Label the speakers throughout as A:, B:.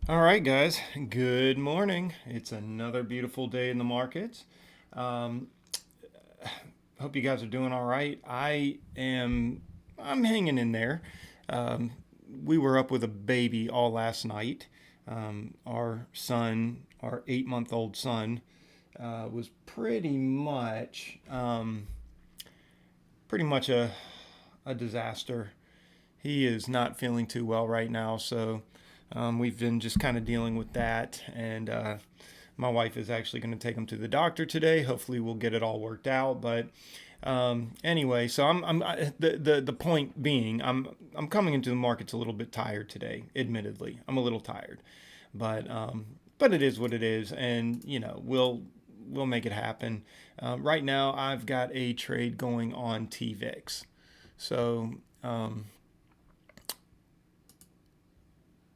A: All right, guys. Good morning. It's another beautiful day in the markets. Um, hope you guys are doing all right. I'm hanging in there. Um, we were up with a baby all last night. Our son, our 8-month-old son, was pretty much a disaster. He is not feeling too well right now, so we've been just kind of dealing with that. And my wife is actually going to take him to the doctor today. Hopefully, we'll get it all worked out. But anyway, so the point being, I'm coming into the markets a little bit tired today. Admittedly, I'm a little tired, but it is what it is, and we'll make it happen. Right now, I've got a trade going on TVIX. So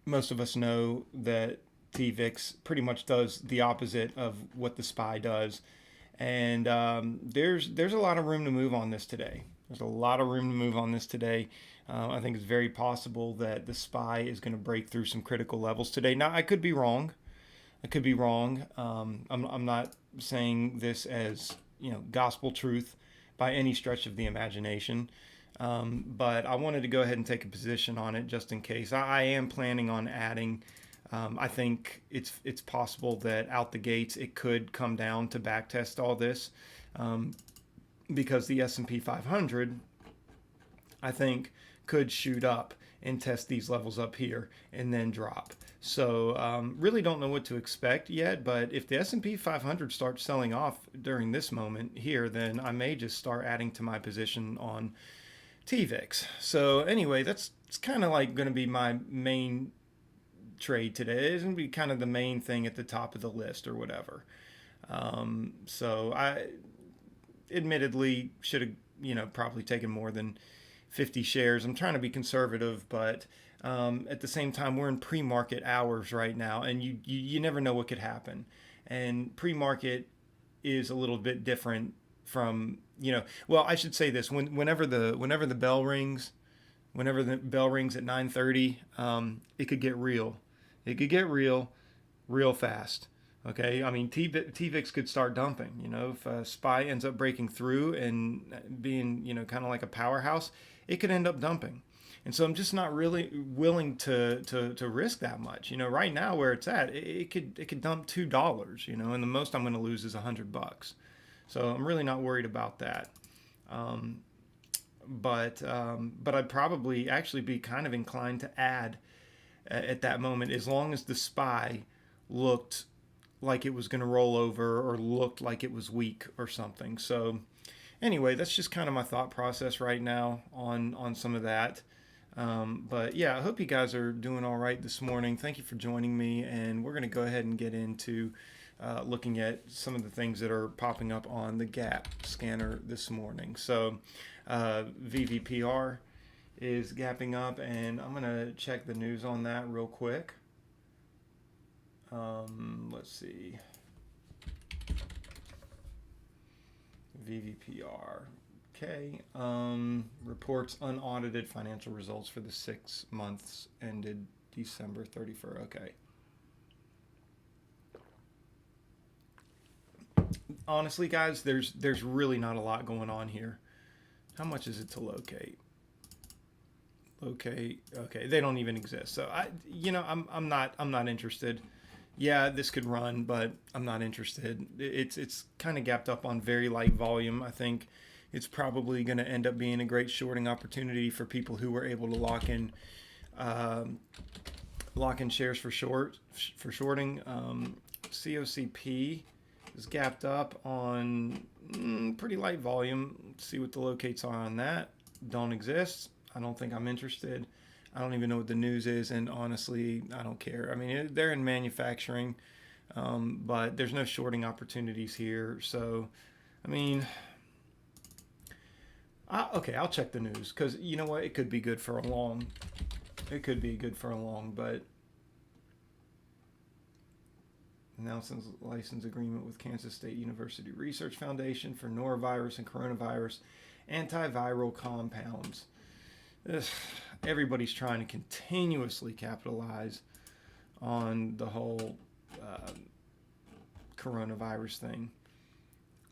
A: most of us know that TVIX pretty much does the opposite of what the SPY does, and there's a lot of room to move on this today. There's a lot of room to move on this today. I think it's very possible that the SPY is going to break through some critical levels today. Now, I could be wrong. I could be wrong. I'm not saying this as gospel truth by any stretch of the imagination. But I wanted to go ahead and take a position on it just in case. I am planning on adding. I think it's possible that out the gates it could come down to backtest all this, um, because the S&P 500 I think could shoot up and test these levels up here and then drop. So really don't know what to expect yet, but if the S&P 500 starts selling off during this moment here, then I may just start adding to my position on TVIX. So anyway, that's it's kind of like going to be my main trade today. It's going to be kind of the main thing at the top of the list or whatever. So I admittedly should have probably taken more than 50 shares. I'm trying to be conservative, but at the same time, we're in pre-market hours right now, and you never know what could happen. And pre-market is a little bit different from well, I should say this: whenever the bell rings, whenever the bell rings at 9:30, it could get real. It could get real fast. Okay, I mean TVIX could start dumping. If SPY ends up breaking through and being kind of like a powerhouse, it could end up dumping. And so I'm just not really willing to risk that much. Right now where it's at, it could dump $2. And the most I'm going to lose is $100. So I'm really not worried about that. Um, but I'd probably actually be kind of inclined to add at that moment, as long as the SPY looked like it was going to roll over or looked like it was weak or something. So anyway, that's just kind of my thought process right now on some of that. But yeah, I hope you guys are doing all right this morning. Thank you for joining me, and we're going to go ahead and get into looking at some of the things that are popping up on the Gap scanner this morning. So VVPR is gapping up, and I'm going to check the news on that real quick. Let's see. VVPR. Okay. Reports unaudited financial results for the 6 months ended December 31st. Okay. Honestly, guys, there's really not a lot going on here. How much is it to locate? Locate. Okay, they don't even exist. So I'm not interested. Yeah, this could run, but I'm not interested. It's kind of gapped up on very light volume. I think it's probably going to end up being a great shorting opportunity for people who were able to um, lock in shares for shorting. COCP is gapped up on pretty light volume. Let's see what the locates are on that. Don't exist. I don't think I'm interested. I don't even know what the news is, and honestly, I don't care. I mean, they're in manufacturing, but there's no shorting opportunities here. So, I mean, okay, I'll check the news because you know what? It could be good for a long. It could be good for a long, but announces license agreement with Kansas State University Research Foundation for norovirus and coronavirus antiviral compounds. Ugh, everybody's trying to continuously capitalize on the whole uh, coronavirus thing.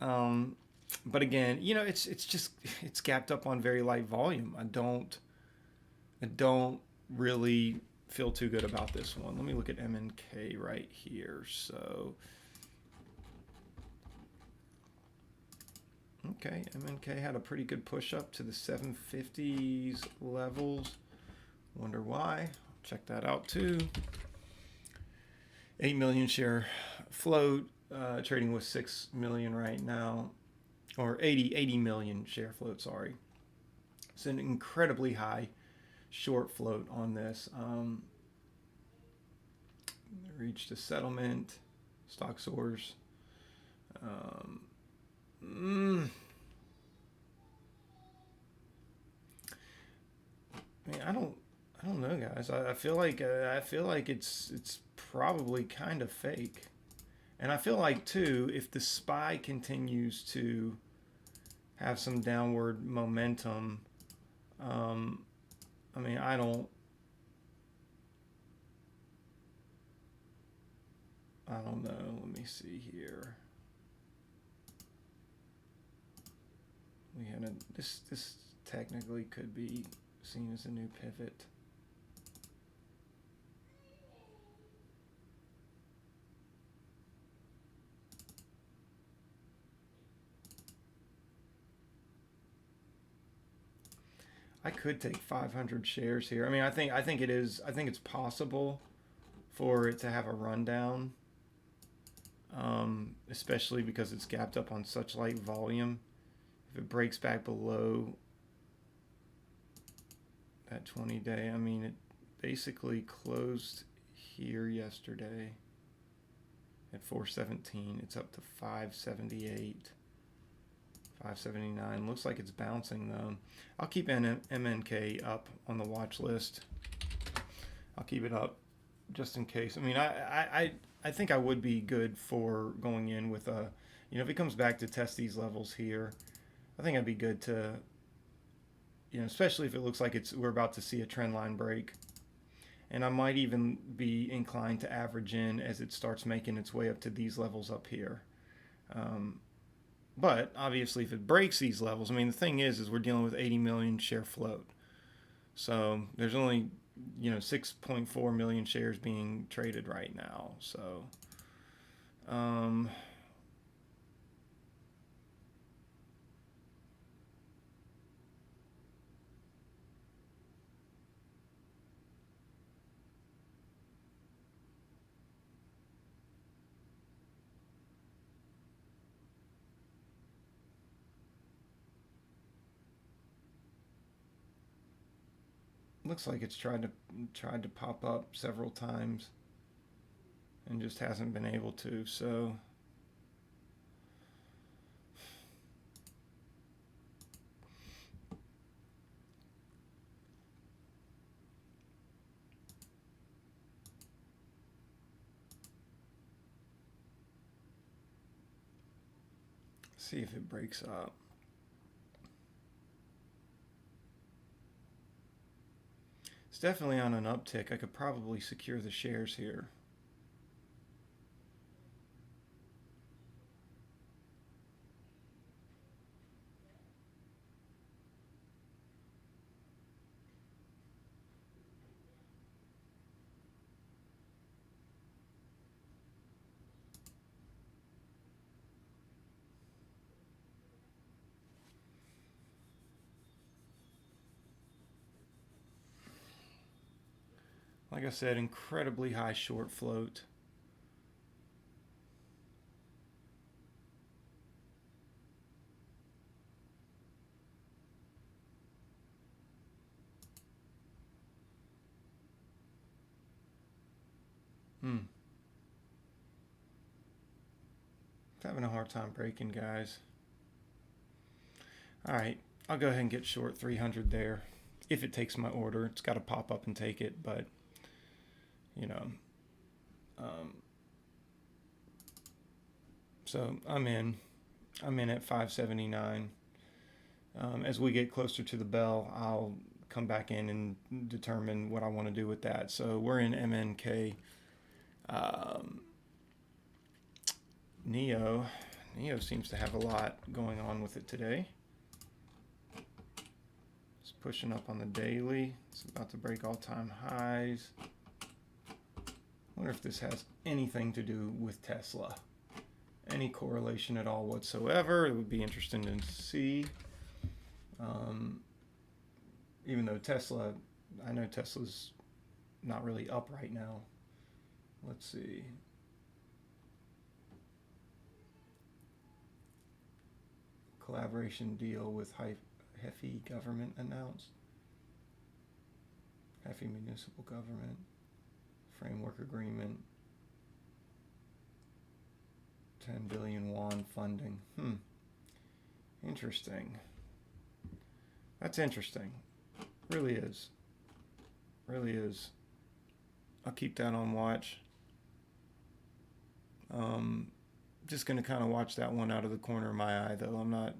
A: Um, but again, it's just it's gapped up on very light volume. I don't really feel too good about this one. Let me look at MNK right here. So okay, MNK had a pretty good push up to the 750s levels. Wonder why. Check that out too. 8 million share float, trading with 6 million right now, or 80 million share float, sorry. It's an incredibly high short float on this. Reached a settlement, stock source. Um, mm, I mean, I don't know, guys. I feel like it's probably kind of fake, and I feel like too, if the SPY continues to have some downward momentum, um, I mean, I don't know. Let me see here. We had this technically could be seen as a new pivot. I could take 500 shares here. I mean, I think it is. I think it's possible for it to have a rundown, especially because it's gapped up on such light volume. If it breaks back below that 20-day, I mean, it basically closed here yesterday at 417. It's up to 578. 579. Looks like it's bouncing though. I'll keep MNK up on the watch list. I'll keep it up just in case. I mean, I think I would be good for going in with a, if it comes back to test these levels here, I think I'd be good to, especially if it looks like we're about to see a trend line break. And I might even be inclined to average in as it starts making its way up to these levels up here. But obviously, if it breaks these levels, I mean, the thing is we're dealing with 80 million share float. So there's only, 6.4 million shares being traded right now. So, looks like it's tried to pop up several times and just hasn't been able to. So see if it breaks up. It's definitely on an uptick. I could probably secure the shares here. Like I said, incredibly high short float. Having a hard time breaking, guys. All right, I'll go ahead and get short 300 there. If it takes my order, it's got to pop up and take it, but you know. Um, so I'm in. I'm in at 579. As we get closer to the bell, I'll come back in and determine what I want to do with that. So we're in MNK Um, Neo seems to have a lot going on with it today. It's pushing up on the daily. It's about to break all-time highs. Wonder if this has anything to do with Tesla. Any correlation at all whatsoever. It would be interesting to see. Even though Tesla, I know Tesla's not really up right now. Let's see. Collaboration deal with Hefi government announced. Hefi municipal government. Framework agreement. 10 billion won funding. Interesting. That's interesting. Really is. Really is. I'll keep that on watch. Just going to kind of watch that one out of the corner of my eye, though. I'm not...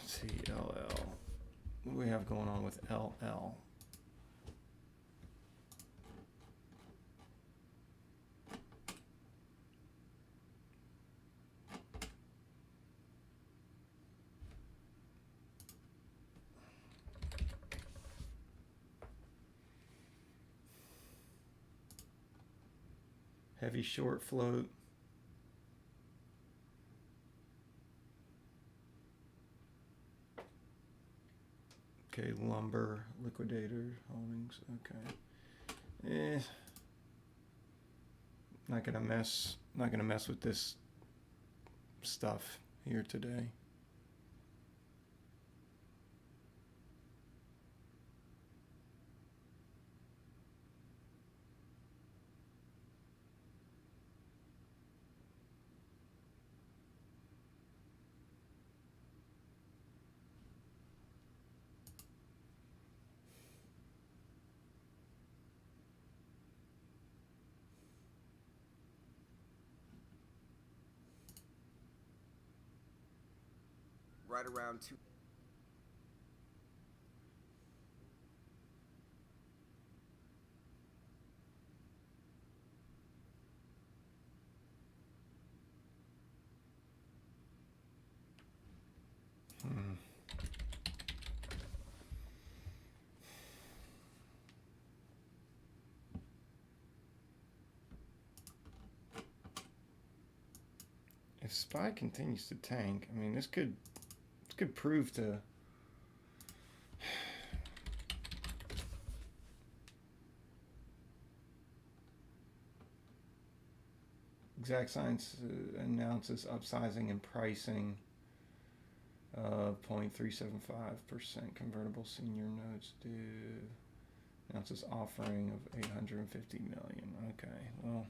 A: Let's see, LL. What do we have going on with LL? Heavy short float. Okay, lumber liquidator holdings. Okay. Not gonna mess with this stuff here today.
B: Right around 2.
A: If SPY continues to tank, I mean, this could prove to Exact Science announces upsizing and pricing of 0.375% convertible senior notes due. Announces offering of 850 million. Okay, well,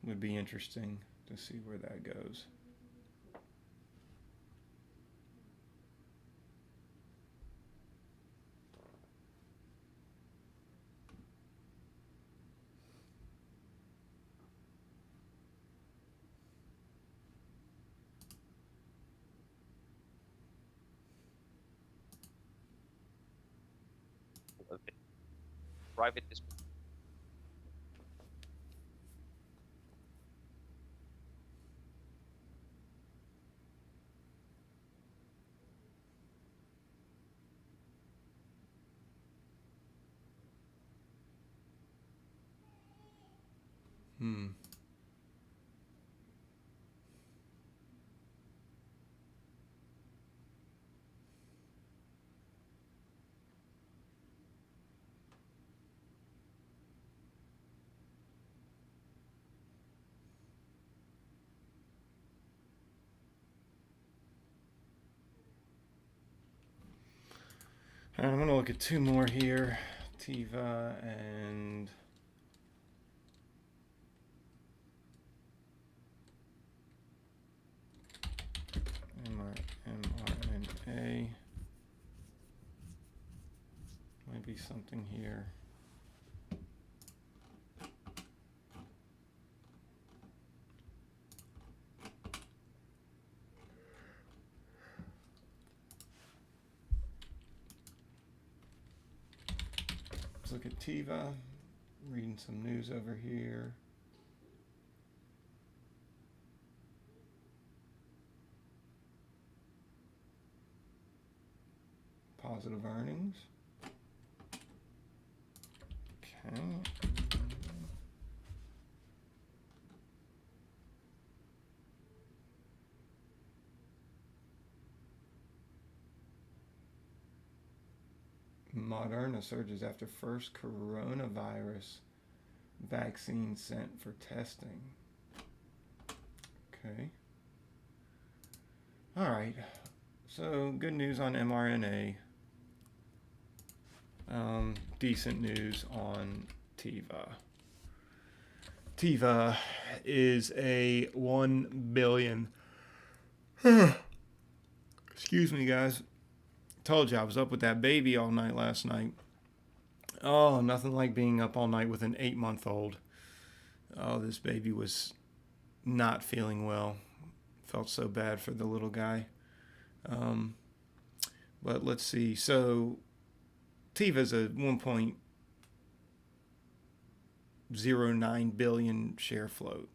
A: would be interesting to see where that goes.
C: Private is
A: I'm going to look at two more here. Tiva and mRNA. Might be something here. Let's look at Tiva. Reading some news over here. Positive earnings. Okay. Moderna surges after first coronavirus vaccine sent for testing. Okay. All right. So good news on mRNA. Decent news on Tiva. Tiva is a 1 billion. Excuse me, guys. Told you I was up with that baby all night last night. Oh, nothing like being up all night with an 8-month-old. Oh, this baby was not feeling well. Felt so bad for the little guy. But let's see. So Tiva's a 1.09 billion share float.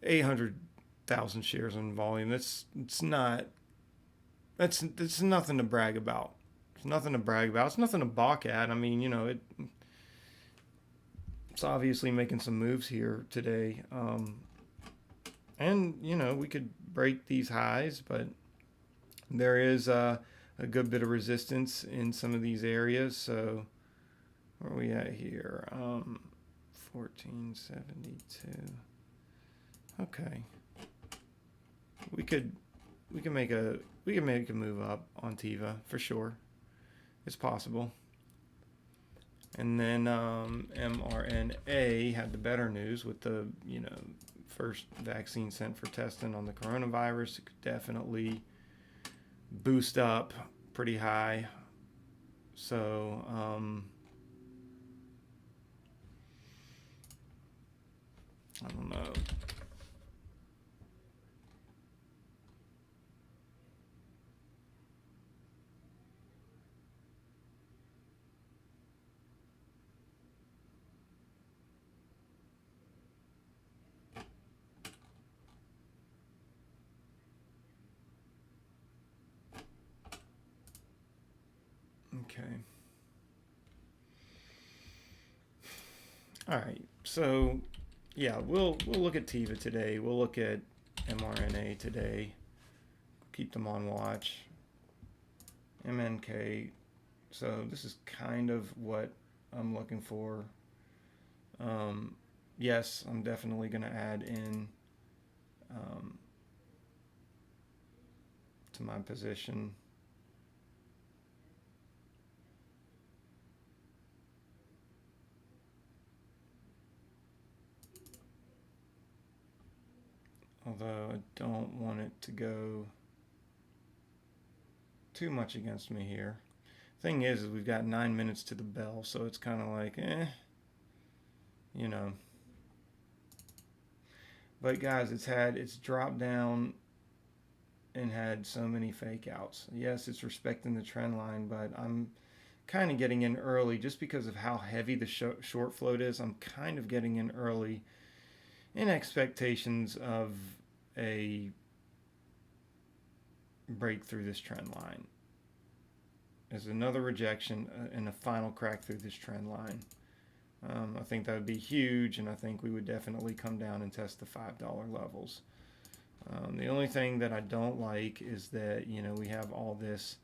A: 800,000 shares in volume. That's nothing to brag about. It's nothing to brag about. It's nothing to balk at. I mean, it's obviously making some moves here today. And we could break these highs, but there is a good bit of resistance in some of these areas. So where are we at here? 1472. Okay. We can make a move up on Tiva for sure. It's possible. And then mRNA had the better news with the first vaccine sent for testing on the coronavirus. It could definitely boost up pretty high. So I don't know. Okay. All right. So, yeah, we'll look at Tiva today. We'll look at mRNA today. Keep them on watch. MNK. So this is kind of what I'm looking for. Yes, I'm definitely going to add in to my position. Although I don't want it to go too much against me here. Thing is we've got 9 minutes to the bell, so it's kind of like, But guys, it's dropped down and had so many fake outs. Yes, it's respecting the trend line, but I'm kind of getting in early just because of how heavy the short float is. I'm kind of getting in early in expectations of a break through this trend line. There's another rejection and a final crack through this trend line. I think that would be huge, and I think we would definitely come down and test the $5 levels. The only thing that I don't like is that we have all this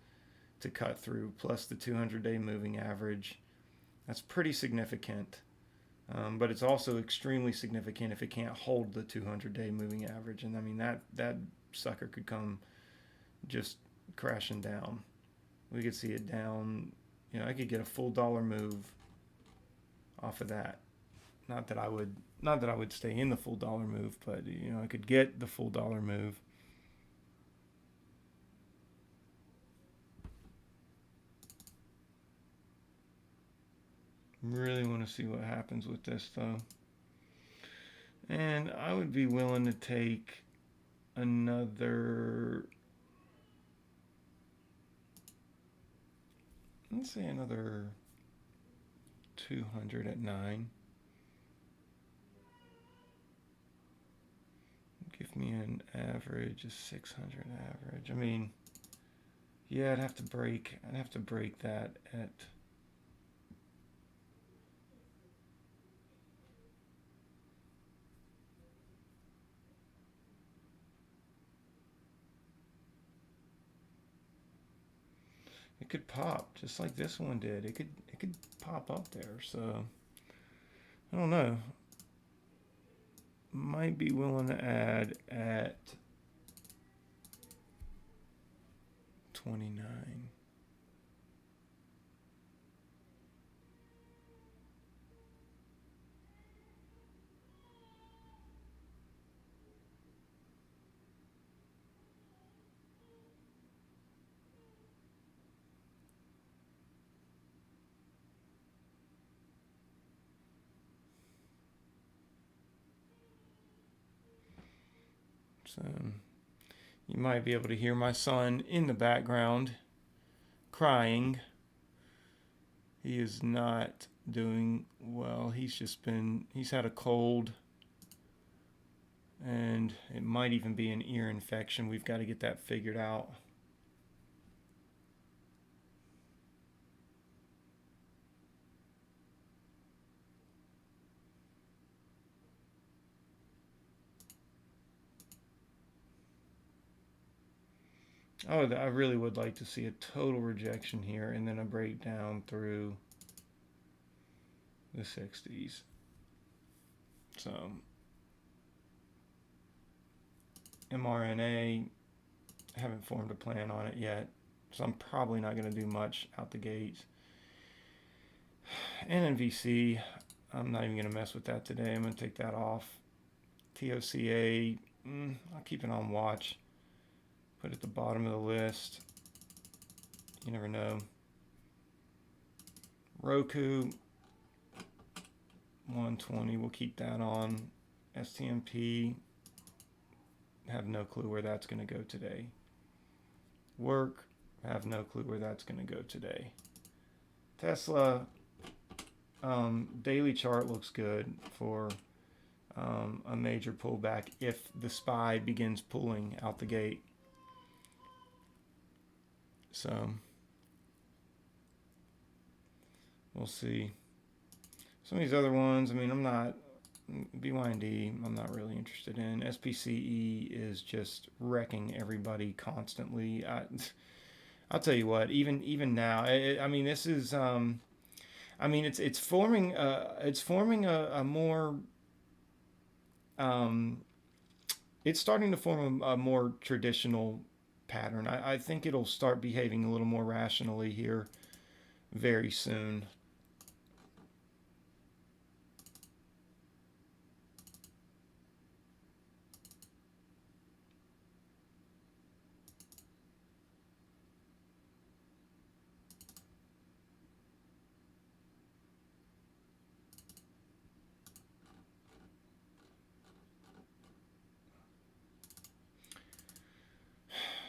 A: to cut through, plus the 200-day moving average. That's pretty significant. But it's also extremely significant if it can't hold the 200-day moving average. And I mean, that sucker could come just crashing down. We could see it down. I could get a full dollar move off of that. Not that I would stay in the full dollar move, but I could get the full dollar move. Really want to see what happens with this though. And I would be willing to take another, let's say another 200 at 9. Give me an average of 600 average. I mean, yeah, I'd have to break that at it could pop just like this one did. It could pop up there. So I don't know. Might be willing to add at 29. So you might be able to hear my son in the background crying. He is not doing well. He's had a cold, and it might even be an ear infection. We've got to get that figured out. Oh, I really would like to see a total rejection here and then a breakdown through the 60s. So mRNA, haven't formed a plan on it yet, so I'm probably not going to do much out the gates. NNVC, I'm not even going to mess with that today. I'm going to take that off. TOCA, I'll keep it on watch. Put it at the bottom of the list. You never know. Roku, 120, we'll keep that on. STMP, have no clue where that's going to go today. Work, have no clue where that's going to go today. Tesla, daily chart looks good for a major pullback if the SPY begins pulling out the gate. So we'll see. Some of these other ones, I mean, I'm not, BYND, I'm not really interested in. SPCE is just wrecking everybody constantly. I'll tell you what, even now, I mean, this is, I mean, it's forming a more, it's starting to form a more traditional pattern. I think it'll start behaving a little more rationally here very soon.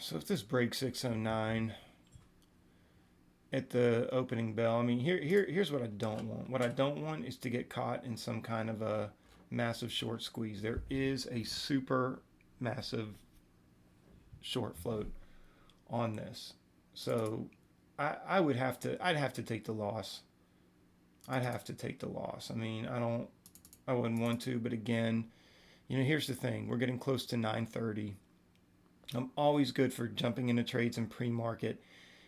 A: So if this breaks 609 at the opening bell, I mean, here's what I don't want. What I don't want is to get caught in some kind of a massive short squeeze. There is a super massive short float on this, so I'd have to take the loss. I'd have to take the loss. I mean, I wouldn't want to, but again, you know, here's the thing: we're getting close to 9:30. I'm always good for jumping into trades in pre-market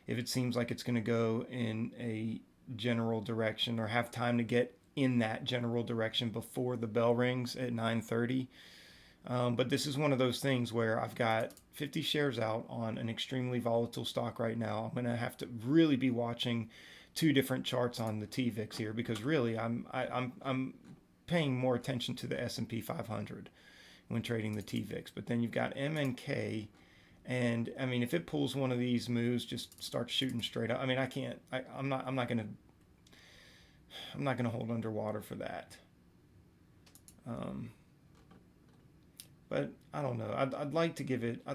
A: if it seems like it's going to go in a general direction or have time to get in that general direction before the bell rings at 9:30. But this is one of those things where I've got 50 shares out on an extremely volatile stock right now. I'm going to have to really be watching two different charts on the TVIX here because really I'm paying more attention to the S&P 500 when trading the TVIX. But then you've got MNK, and I mean, if it pulls one of these moves, just start shooting straight up. I mean, I can't. I'm not gonna hold underwater for that. But I don't know. I'd like to give it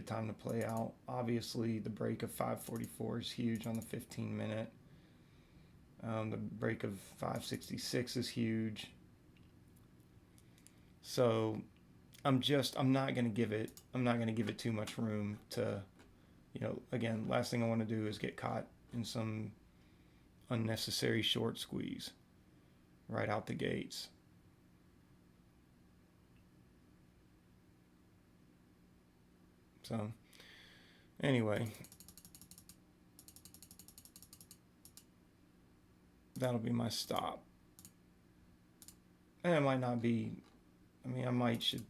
A: time to play out. Obviously, the break of 544 is huge on the 15 minute. The break of 566 is huge. So I'm not going to give it too much room to, again, last thing I want to do is get caught in some unnecessary short squeeze right out the gates. So anyway, that'll be my stop. And it might not be, I should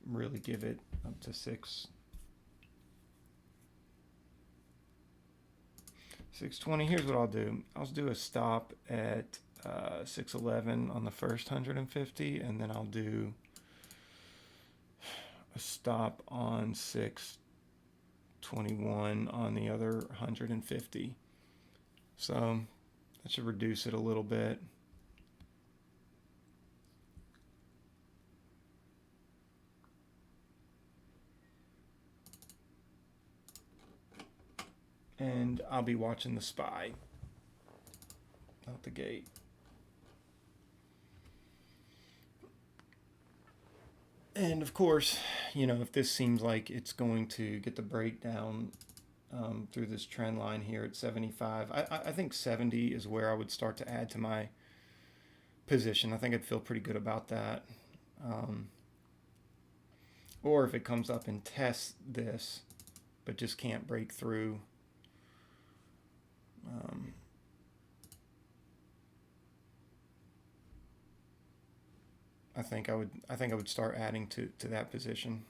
A: really give it up to 620. Here's what I'll do. I'll do a stop at 611 on the first 150, and then I'll do a stop on 621 on the other 150. So that should reduce it a little bit. And I'll be watching the SPY out the gate. And of course, if this seems like it's going to get the breakdown through this trend line here at 75, I think 70 is where I would start to add to my position. I think I'd feel pretty good about that. Or if it comes up and tests this, but just can't break through, I think I would start adding to that position.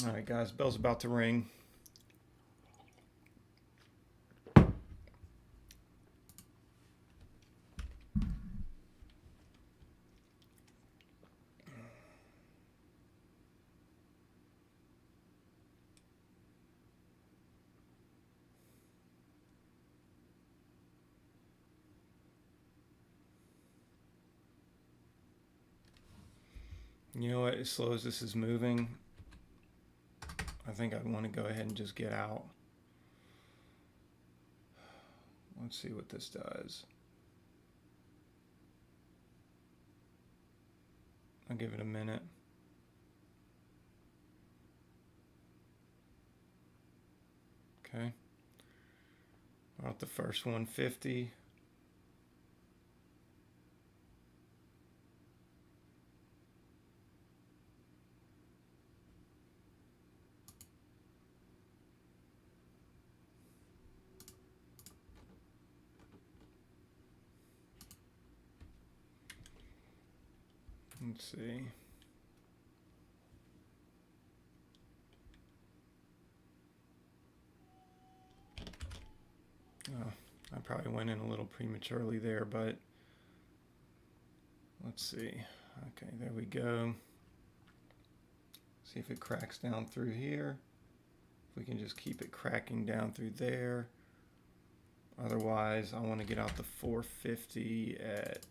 A: All right, guys, bell's about to ring. You know what? As slow as this is moving, I think I want to go ahead and just get out. Let's see what this does. I'll give it a minute. Okay. Out the first 150. Let's see. Oh, I probably went in a little prematurely there, but let's see. Okay, there we go. See if it cracks down through here. If we can just keep it cracking down through there. Otherwise, I want to get out the 450 at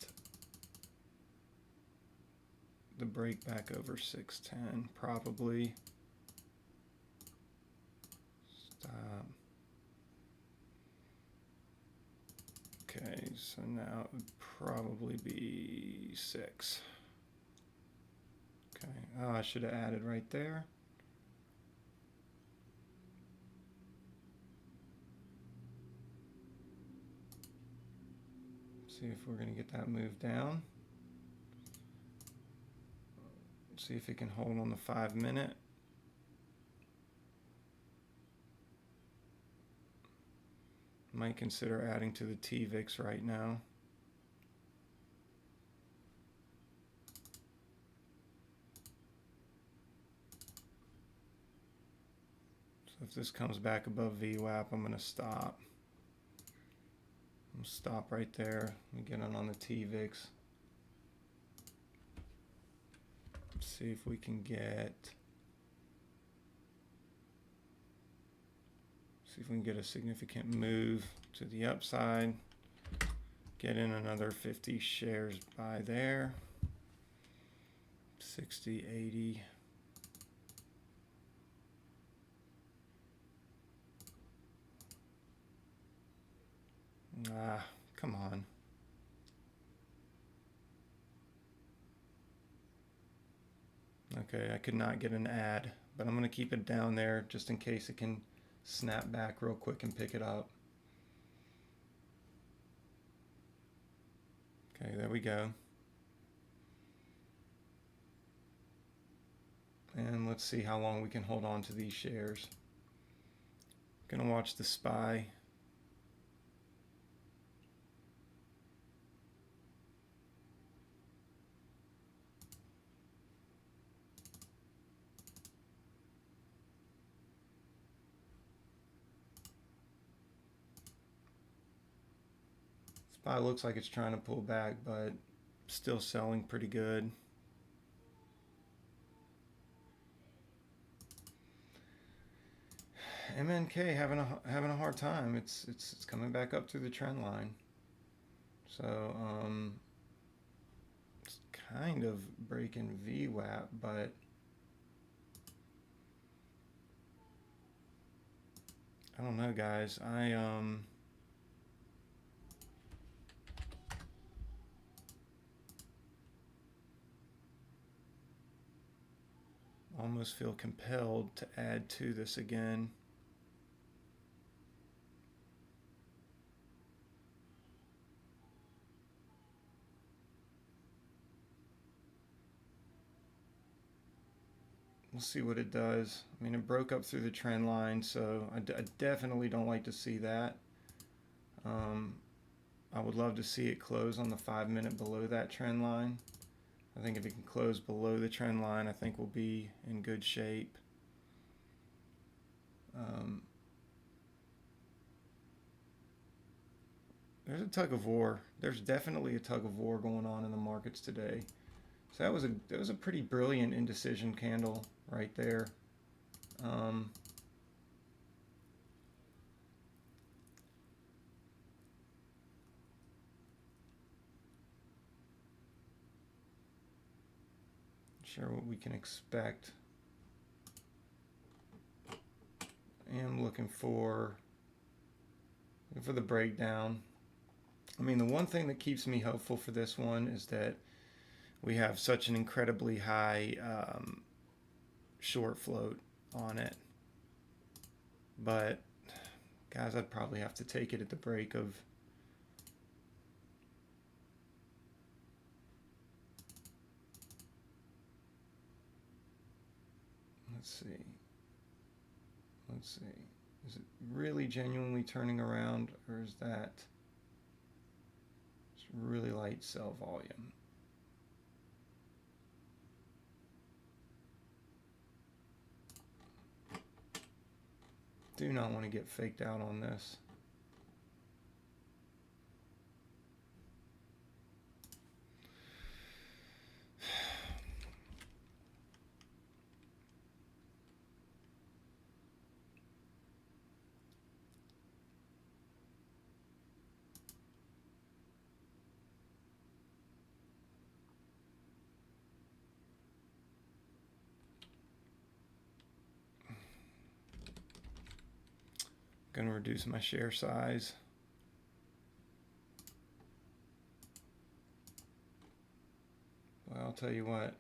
A: the break back over 610, probably. Stop. Okay, so now it would probably be 6. Okay, oh, I should have added right there. See if we're going to get that move down. See if it can hold on the 5-minute. Might consider adding to the TVIX right now. So if this comes back above VWAP, I'm going to stop. I'm going to stop right there and get on the TVIX. See if we can get a significant move to the upside. Get in another 50 shares by there. 60, 80. Ah, come on. Okay, I could not get an ad, but I'm going to keep it down there just in case it can snap back real quick and pick it up. Okay, there we go. And let's see how long we can hold on to these shares. Gonna watch the SPY. SPY looks like it's trying to pull back, but still selling pretty good. MNK having a hard time. It's coming back up through the trend line. So it's kind of breaking VWAP, but I don't know, guys. I almost feel compelled to add to this again. We'll see what it does. I mean, it broke up through the trend line, so I definitely don't like to see that. I would love to see it close on the 5-minute below that trend line. I think if it can close below the trend line, I think we'll be in good shape. There's a tug of war. There's definitely a tug of war going on in the markets today. So that was a pretty brilliant indecision candle right there. Sure what we can expect. I am looking for the breakdown. I mean, the one thing that keeps me hopeful for this one is that we have such an incredibly high short float on it. But guys, I'd probably have to take it at the break of let's see. Is it really genuinely turning around, or is that just really light sell volume? Do not want to get faked out on this. Going to reduce my share size. Well, I'll tell you what.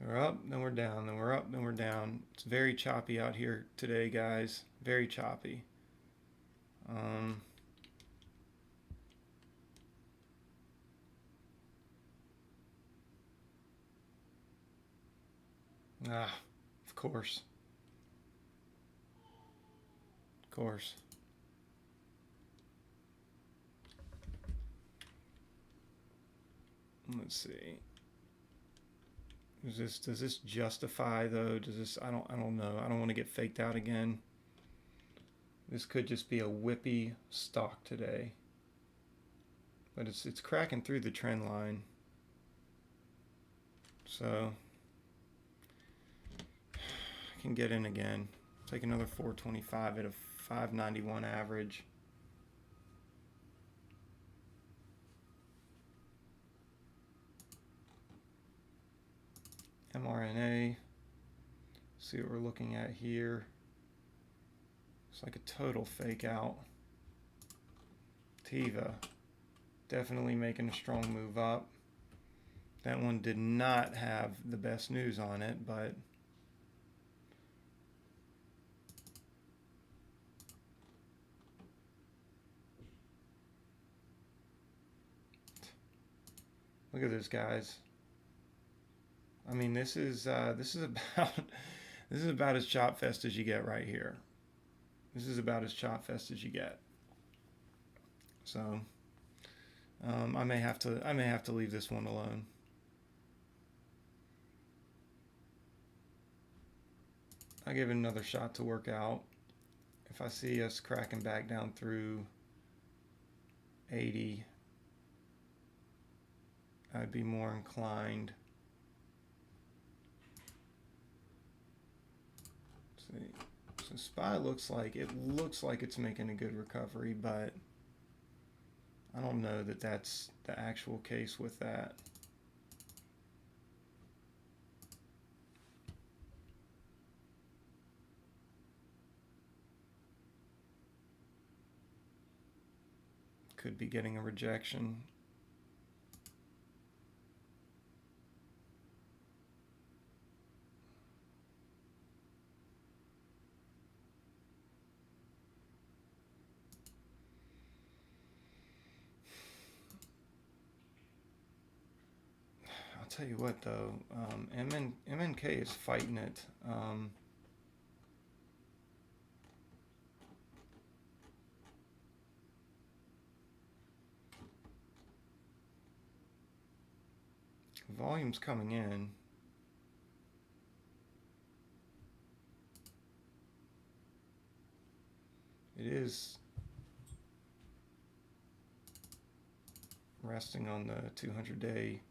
A: We're up, then we're down, then we're up, then we're down. It's very choppy out here today, guys. Very choppy. Of course. Of course. Let's see. Does this justify though? Does this I don't know. I don't want to get faked out again. This could just be a whippy stock today. But it's cracking through the trend line. So I can get in again. Take another 425 at a 591 average. mRNA, See what we're looking at here. It's like a total fake out. Tiva definitely making a strong move up. That one did not have the best news on it, but look at this, guys. I mean, this is about this is about as chop fest as you get right here. This is about as chop fest as you get. So I may have to leave this one alone. I give it another shot to work out. If I see us cracking back down through 80, I'd be more inclined. Let's see. So SPY looks like it's making a good recovery, but I don't know that that's the actual case with that. Could be getting a rejection. I'll tell you what though, MNK is fighting it. Volume's coming in. It is resting on the 200-day,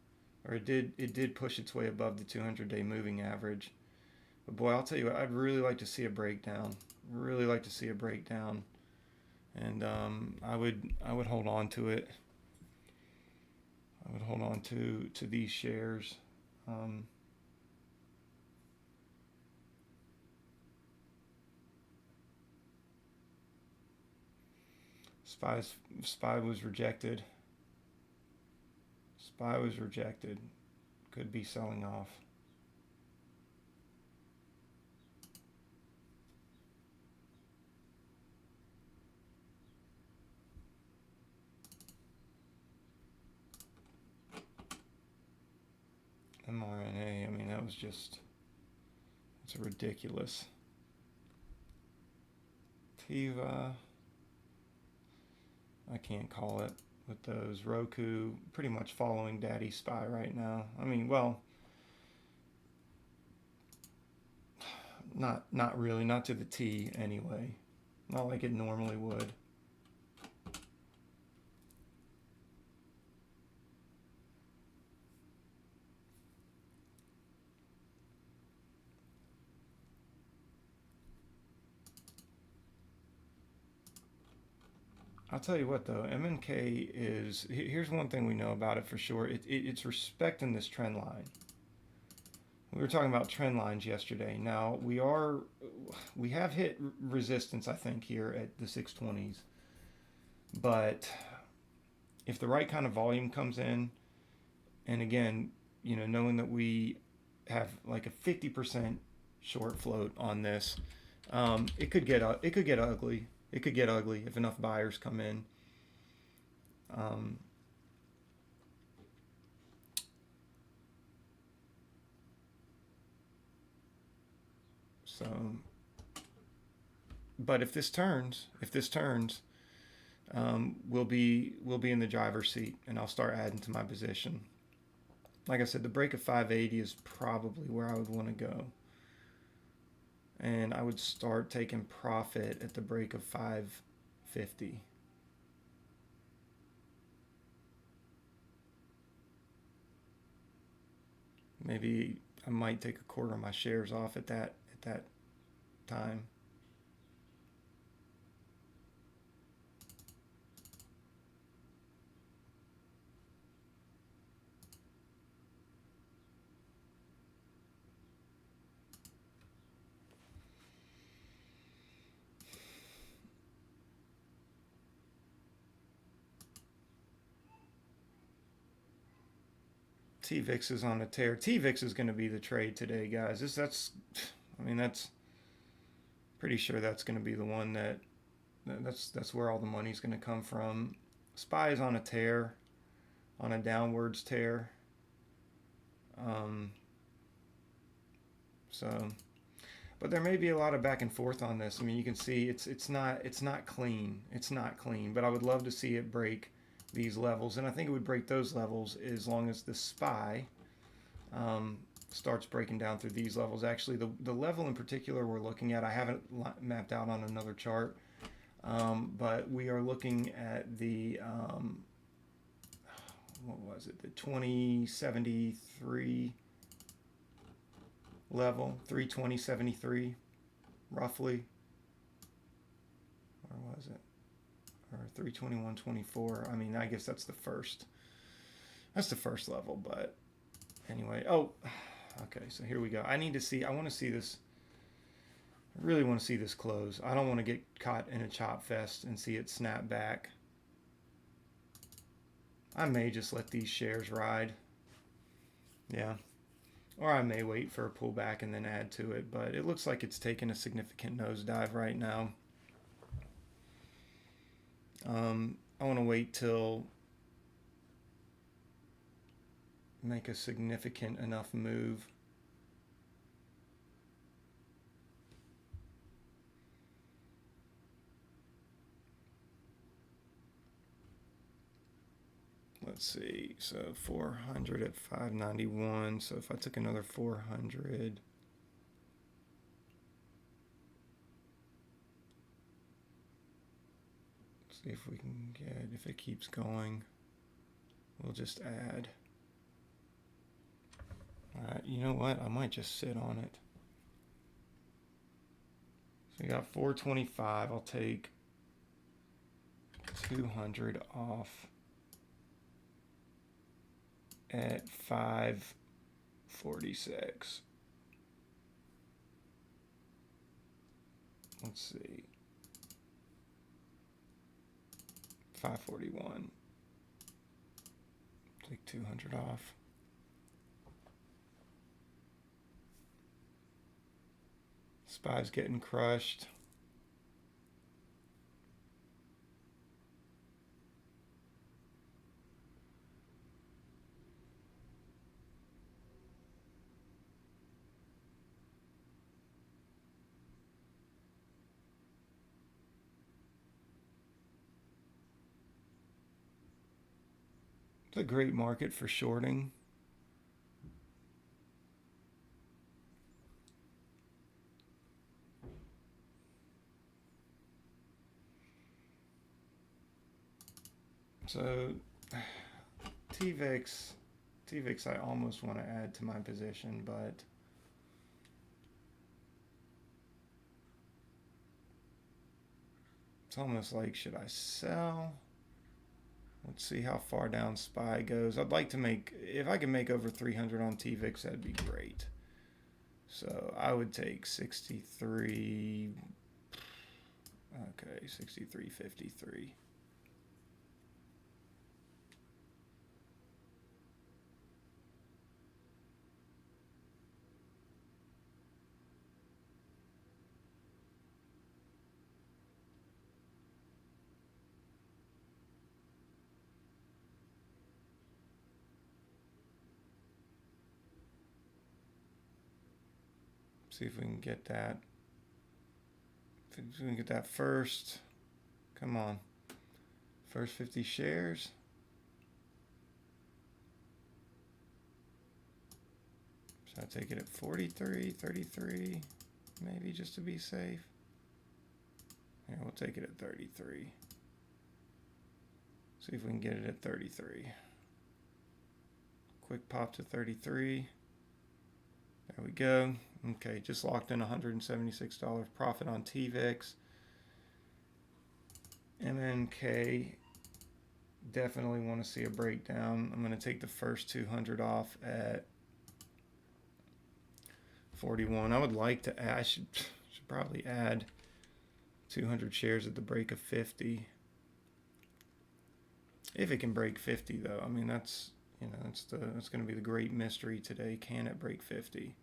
A: or it did push its way above the 200-day moving average. But boy, I'll tell you what, I'd really like to see a breakdown. Really like to see a breakdown, and I would hold on to it. I would hold on to these shares. SPY was rejected. SPY was rejected. Could be selling off. mRNA, I mean, that was just, it's ridiculous. Tiva, I can't call it with those. Roku pretty much following Daddy SPY right now. I mean, well, not really, not to the T anyway. Not like it normally would. I'll tell you what though, MNK is, here's one thing we know about it for sure. It's respecting this trend line. We were talking about trend lines yesterday. Now we have hit resistance, I think, here at the 620s. But if the right kind of volume comes in, and again, you know, knowing that we have like a 50% short float on this, it could get ugly. It could get ugly if enough buyers come in. So, but if this turns, we'll be in the driver's seat, and I'll start adding to my position. Like I said, the break of 580 is probably where I would want to go. And I would start taking profit at the break of 550. Maybe I might take a quarter of my shares off at that time. TVIX is on a tear. TVIX is going to be the trade today, guys. That's pretty sure that's going to be the one that's where all the money's going to come from. SPY is on a tear, on a downwards tear. So, but there may be a lot of back and forth on this. I mean, you can see it's not clean. It's not clean. But I would love to see it break these levels, and I think it would break those levels as long as the SPY starts breaking down through these levels. Actually, the level in particular we're looking at, I haven't mapped out on another chart, but we are looking at the what was it? The 2073 level, 320.73, roughly. Where was it? Or 321.24. I mean, I guess that's the first. That's the first level, but anyway. Oh, okay. So here we go. I want to see this. I really want to see this close. I don't want to get caught in a chop fest and see it snap back. I may just let these shares ride. Yeah. Or I may wait for a pullback and then add to it, but it looks like it's taking a significant nosedive right now. I want to wait till make a significant enough move. Let's see, so 400 at 591. So if I took another 400, see if we can get, if it keeps going, we'll just add. All right, you know what? I might just sit on it. So we got 425. I'll take 200 off at 546. Let's see. 541. Take 200 off. SPY's getting crushed. It's a great market for shorting. So TVIX I almost want to add to my position, but it's almost like, should I sell? Let's see how far down SPY goes. I'd like to make, if I can make over 300 on TVIX, that'd be great. So I would take 63, okay, 63.53. See if we can get that. If we can get that first. Come on. First 50 shares. Should I take it at 43, 33? Maybe just to be safe. Yeah, we'll take it at 33. See if we can get it at 33. Quick pop to 33. There we go. Okay, just locked in $176 profit on TVIX. MNK, definitely want to see a breakdown. I'm going to take the first 200 off at 41. I would like to add, I should probably add 200 shares at the break of 50. If it can break 50 though, I mean, that's, You know, that's going to be the great mystery today. Can it break 50? You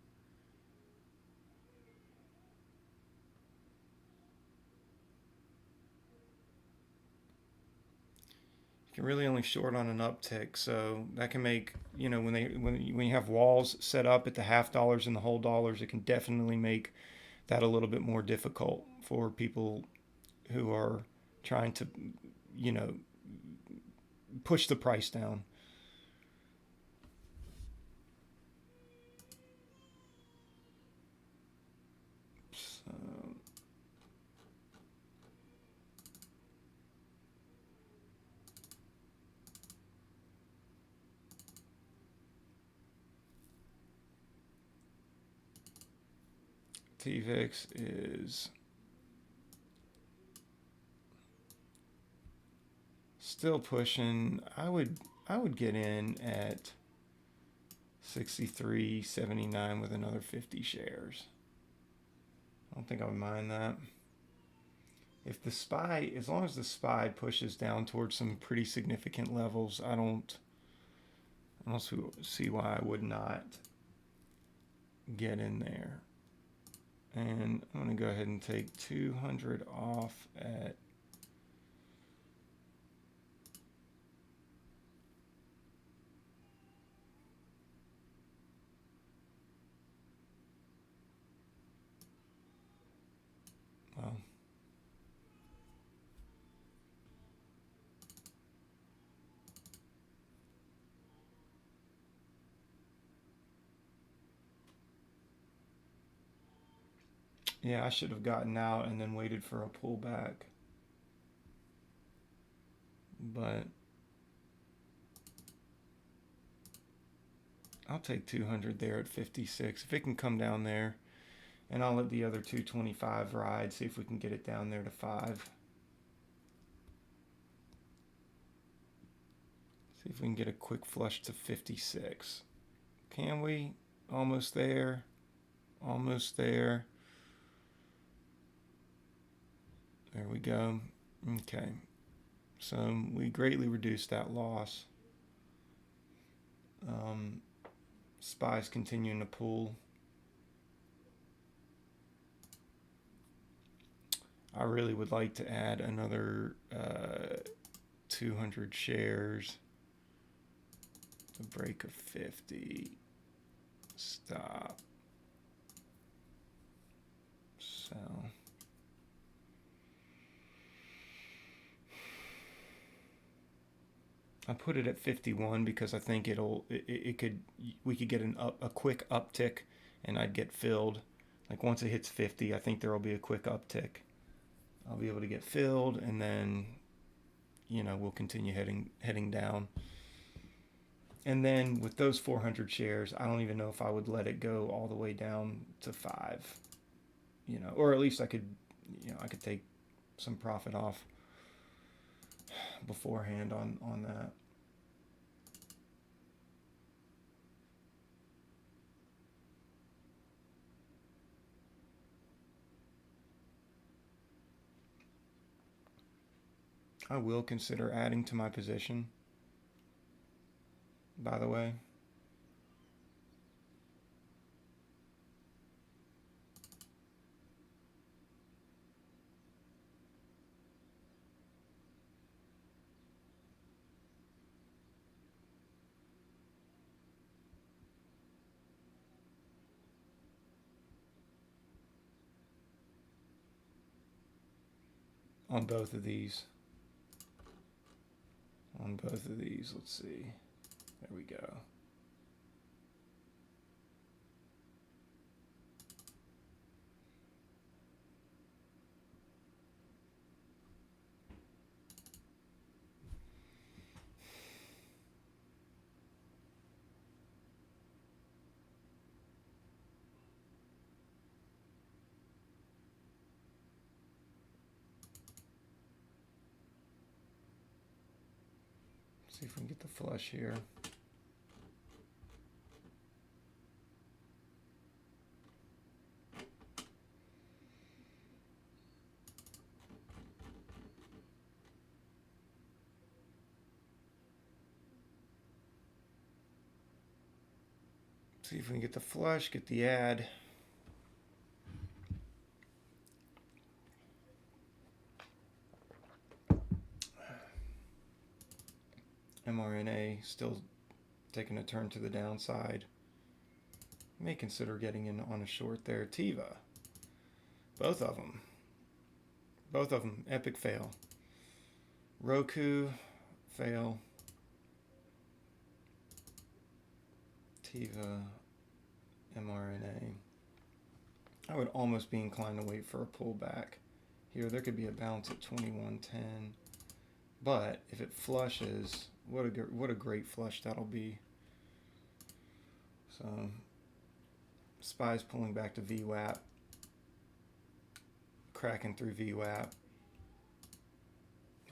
A: can really only short on an uptick, so that can make, you know, when you have walls set up at the half dollars and the whole dollars, it can definitely make that a little bit more difficult for people who are trying to, you know, push the price down. So, TVIX is still pushing. I would get in at 63.79 with another 50 shares. I don't think I would mind that. If the SPY, as long as the SPY pushes down towards some pretty significant levels, I don't see why I would not get in there. And I'm going to go ahead and take 200 off at well, yeah, I should have gotten out and then waited for a pullback. But I'll take 200 there at 56. If it can come down there, and I'll let the other 225 ride, see if we can get it down there to 5. See if we can get a quick flush to 56. Can we? Almost there. Almost there. There we go. Okay. So we greatly reduced that loss. SPY's continuing to pull. I really would like to add another 200 shares. The break of 50. Stop. Sell. I put it at 51 because I think we could get a quick uptick and I'd get filled. Like once it hits 50, I think there will be a quick uptick. I'll be able to get filled, and then, you know, we'll continue heading down. And then with those 400 shares, I don't even know if I would let it go all the way down to 5. You know, or at least I could take some profit off beforehand on that. I will consider adding to my position, by the way. On both of these. On both of these, let's see. There we go. See if we can get the flush here. See if we can get the flush, get the add. mRNA still taking a turn to the downside. May consider getting in on a short there. Tiva. Both of them. Both of them. Epic fail. Roku. Fail. Tiva. mRNA. I would almost be inclined to wait for a pullback. Here, there could be a bounce at 2110. But if it flushes, what a great flush that'll be. So, SPY's pulling back to VWAP, cracking through VWAP.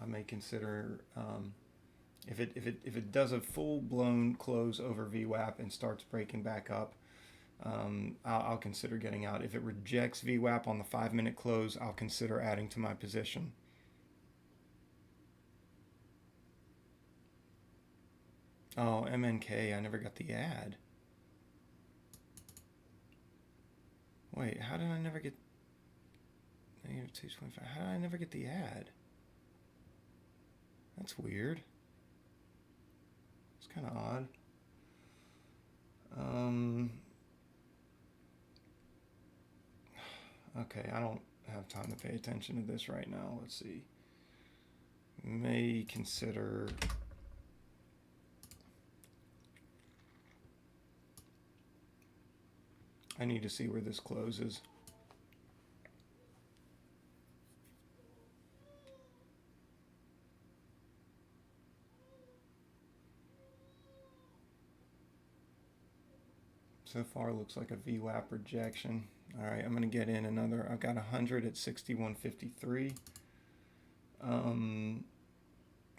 A: I may consider if it does a full blown close over VWAP and starts breaking back up, I'll consider getting out. If it rejects VWAP on the 5-minute close, I'll consider adding to my position. Oh, MNK, I never got the ad. Wait, how did I never get -225? How did I never get the ad? That's weird. It's kind of odd. Okay, I don't have time to pay attention to this right now. Let's see. May consider... I need to see where this closes. So far, looks like a VWAP rejection. All right, I'm going to get in another. I've got 100 at 61.53.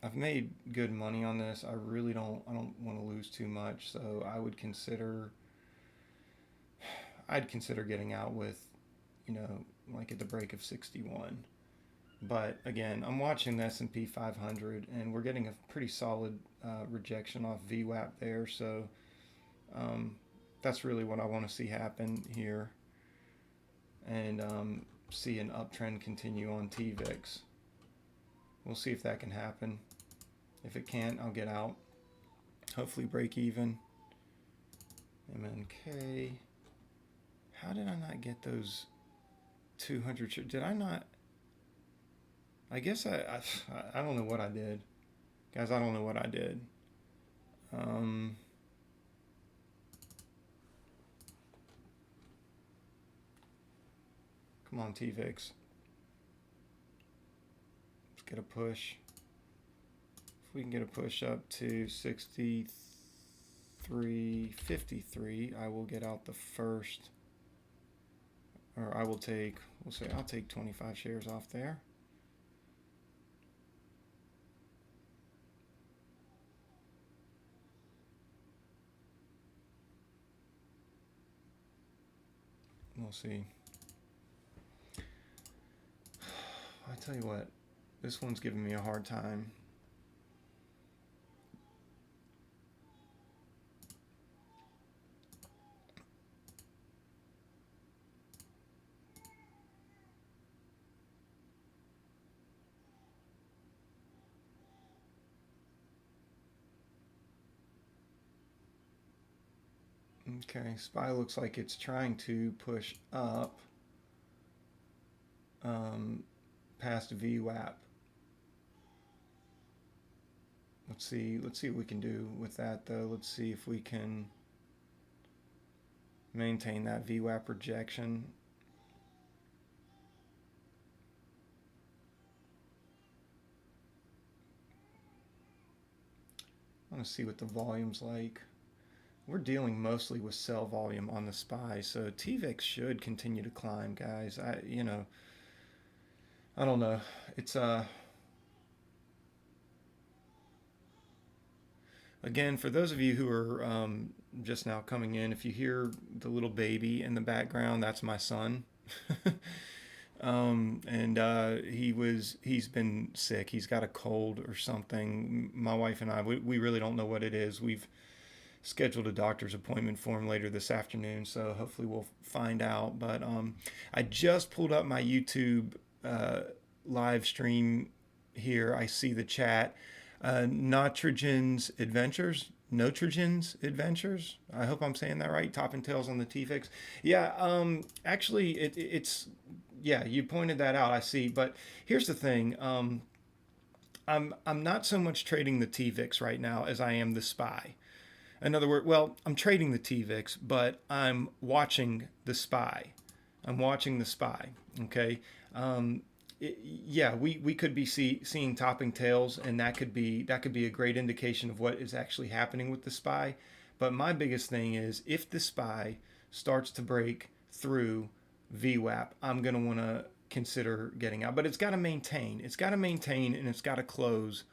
A: I've made good money on this. I really don't. I don't want to lose too much. So I would consider. I'd consider getting out with, like at the break of 61. But again, I'm watching the S&P 500, and we're getting a pretty solid rejection off VWAP there. So that's really what I want to see happen here, and see an uptrend continue on TVIX. We'll see if that can happen. If it can't, I'll get out. Hopefully break even. MNK. How did I not get those 200? Did I not? I guess I don't know what I did. Guys, I don't know what I did. Come on, TVIX. Let's get a push. If we can get a push up to 63.53, I will get out the first. Or I will take, I'll take 25 shares off there. We'll see. I tell you what, this one's giving me a hard time. Okay, SPY looks like it's trying to push up past VWAP. Let's see what we can do with that though. Let's see if we can maintain that VWAP rejection. I want to see what the volume's like. We're dealing mostly with sell volume on the SPY, so TVIX should continue to climb, guys. I don't know. It's again, for those of you who are just now coming in, if you hear the little baby in the background, that's my son. He's been sick. He's got a cold or something. My wife and I, we really don't know what it is. We've scheduled a doctor's appointment for him later this afternoon, so hopefully we'll find out. But I just pulled up my YouTube live stream here. I see the chat. Nitrogen's Adventures. I hope I'm saying that right. Top and tails on the T-Fix. Yeah, actually, it's yeah. You pointed that out. I see. But here's the thing. I'm not so much trading the T-Vix right now as I am the SPY. In other words, well, I'm trading the T-Vix, but I'm watching the SPY. I'm watching the SPY. Okay. Yeah, we could be seeing topping tails, and that could be a great indication of what is actually happening with the SPY. But my biggest thing is if the SPY starts to break through VWAP, I'm gonna want to consider getting out. But it's got to maintain. It's got to maintain, and it's got to close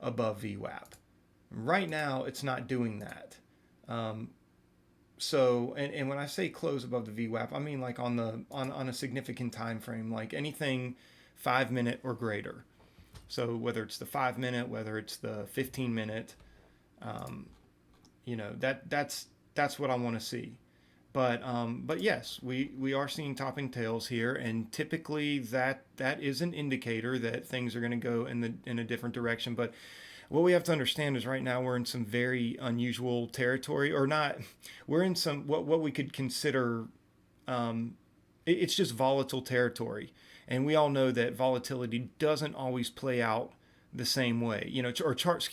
A: above VWAP. Right now, it's not doing that. So, and when I say close above the VWAP, I mean like on a significant time frame, like anything 5 minute or greater. So whether it's the 5 minute, whether it's the 15 minute, that's what I want to see. But yes, we are seeing topping tails here, and typically that is an indicator that things are going to go in a different direction. But what we have to understand is right now we're in some very unusual territory, or not. We're in some what we could consider. It's just volatile territory, and we all know that volatility doesn't always play out the same way. Or chart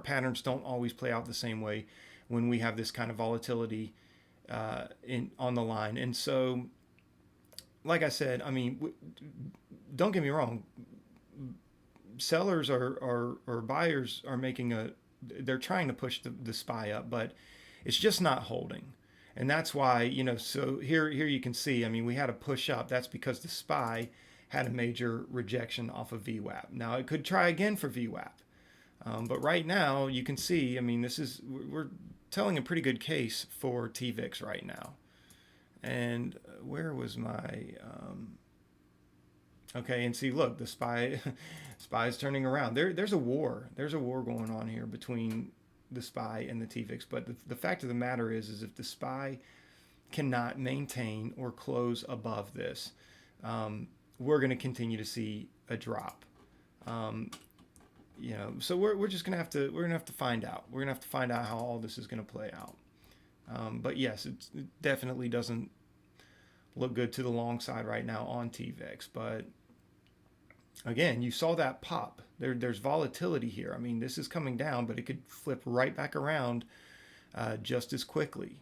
A: patterns don't always play out the same way when we have this kind of volatility on the line. And so, like I said, I mean, don't get me wrong. Sellers or buyers are they're trying to push the SPY up, but it's just not holding. And that's why, so here you can see, I mean, we had a push up. That's because the SPY had a major rejection off of VWAP. Now it could try again for VWAP. But right now you can see, I mean, we're telling a pretty good case for TVIX right now. And where was my, okay, and see, look, the SPY is turning around. There's a war. There's a war going on here between the SPY and the TVIX. But the fact of the matter is if the SPY cannot maintain or close above this, we're going to continue to see a drop. So we're just gonna have to find out. We're gonna have to find out how all this is gonna play out. But yes, it definitely doesn't look good to the long side right now on TVIX. But again, you saw that pop. There's volatility here. I mean, this is coming down, but it could flip right back around just as quickly.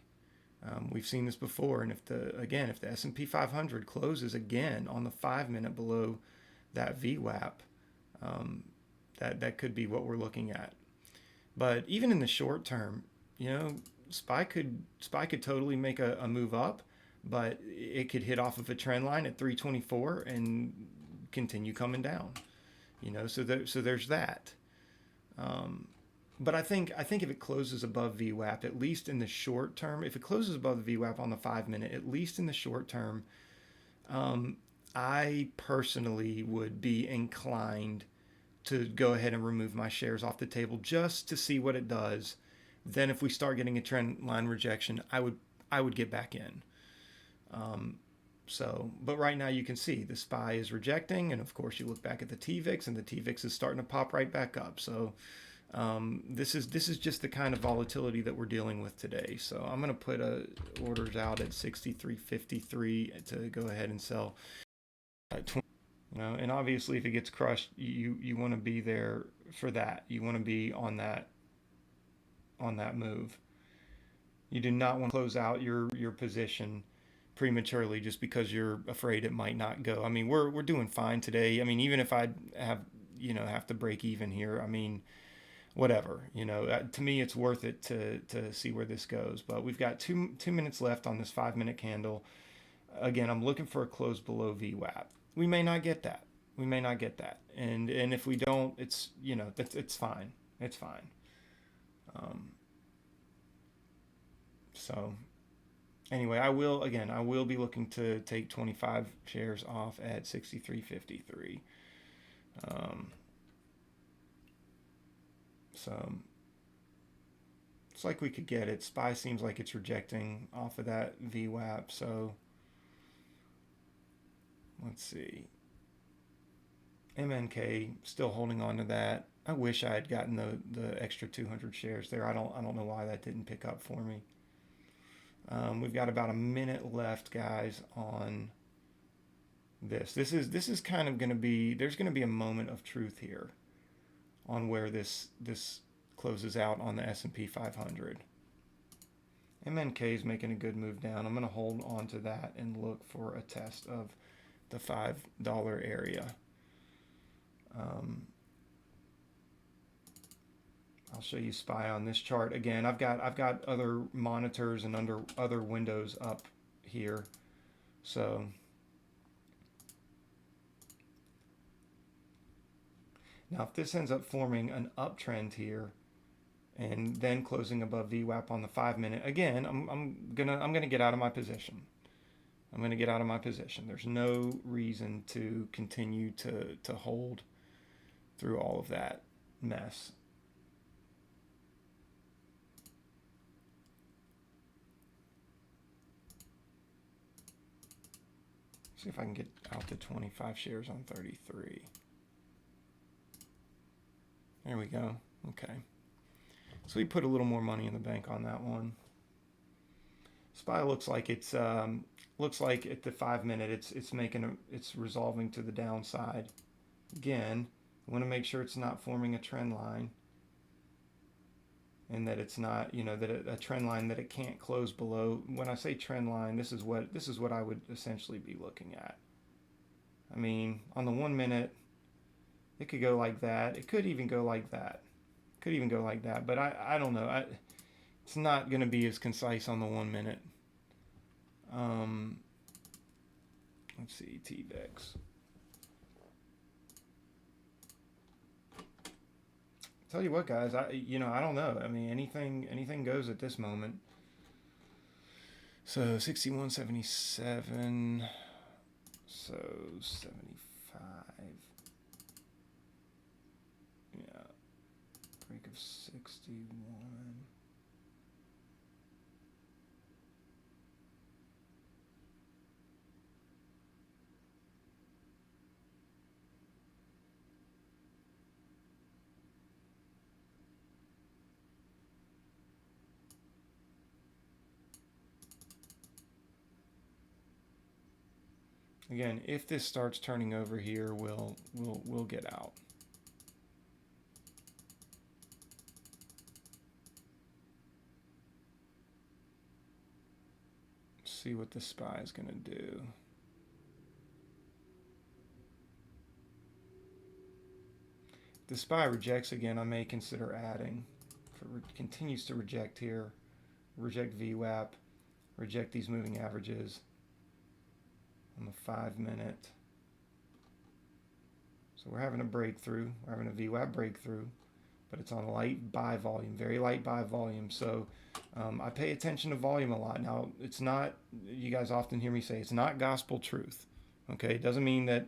A: We've seen this before, and if the S&P 500 closes again on the 5 minute below that VWAP, that could be what we're looking at. But even in the short term, SPY could totally make a move up, but it could hit off of a trend line at 324 and continue coming down. So there's that. But I think if it closes above VWAP, at least in the short term, if it closes above the VWAP on the 5 minute, at least in the short term, I personally would be inclined to go ahead and remove my shares off the table just to see what it does. Then if we start getting a trend line rejection, I would get back in. But right now you can see the SPY is rejecting, and of course you look back at the TVIX, and the TVIX is starting to pop right back up. So this is just the kind of volatility that we're dealing with today. So I'm going to put orders out at 63.53 to go ahead and sell. And obviously if it gets crushed, you want to be there for that. You want to be on that move. You do not want to close out your position prematurely just because you're afraid it might not go. I mean, we're doing fine today. I mean, even if I have to break even here, I mean, whatever, to me it's worth it to see where this goes. But we've got 2 minutes left on this 5 minute candle. Again, I'm looking for a close below VWAP. We may not get that. And if we don't, it's it's fine. It's fine. So anyway, I will be looking to take 25 shares off at 63.53. So like we could get it. SPY seems like it's rejecting off of that VWAP. So let's see. MNK still holding on to that. I wish I had gotten the extra 200 shares there. I don't know why that didn't pick up for me. We've got about a minute left, guys, on this. This is kind of going to be, there's going to be a moment of truth here on where this closes out on the S&P 500. MNK is making a good move down. I'm going to hold on to that and look for a test of the $5 area. I'll show you SPY on this chart again. I've got other monitors and other windows up here, so now if this ends up forming an uptrend here and then closing above VWAP on the 5-minute, again, I'm gonna get out of my position. I'm gonna get out of my position. There's no reason to continue to hold through all of that mess. See if I can get out to 25 shares on 33. There we go. Okay. So we put a little more money in the bank on that one. SPY looks like it's looks like at the 5-minute it's resolving to the downside. Again, I want to make sure it's not forming a trend line, and that it's not, that a trend line that it can't close below. When I say trend line, this is what I would essentially be looking at. I mean, on the 1-minute, it could go like that. It could even go like that. Could even go like that. But I don't know. It's not going to be as concise on the 1-minute. Let's see, TVEX. Tell you what, guys, I don't know. I mean, anything goes at this moment. So 61.77. So 75. Yeah. Break of 61. Again, if this starts turning over here, we'll get out. See what the SPY is going to do. If the SPY rejects again, I may consider adding. If it continues to reject here, reject VWAP, reject these moving averages on the 5-minute. So we're having a breakthrough. We're having a VWAP breakthrough, but it's on light buy volume, very light buy volume. So I pay attention to volume a lot. Now, it's not, you guys often hear me say, it's not gospel truth. Okay, it doesn't mean that,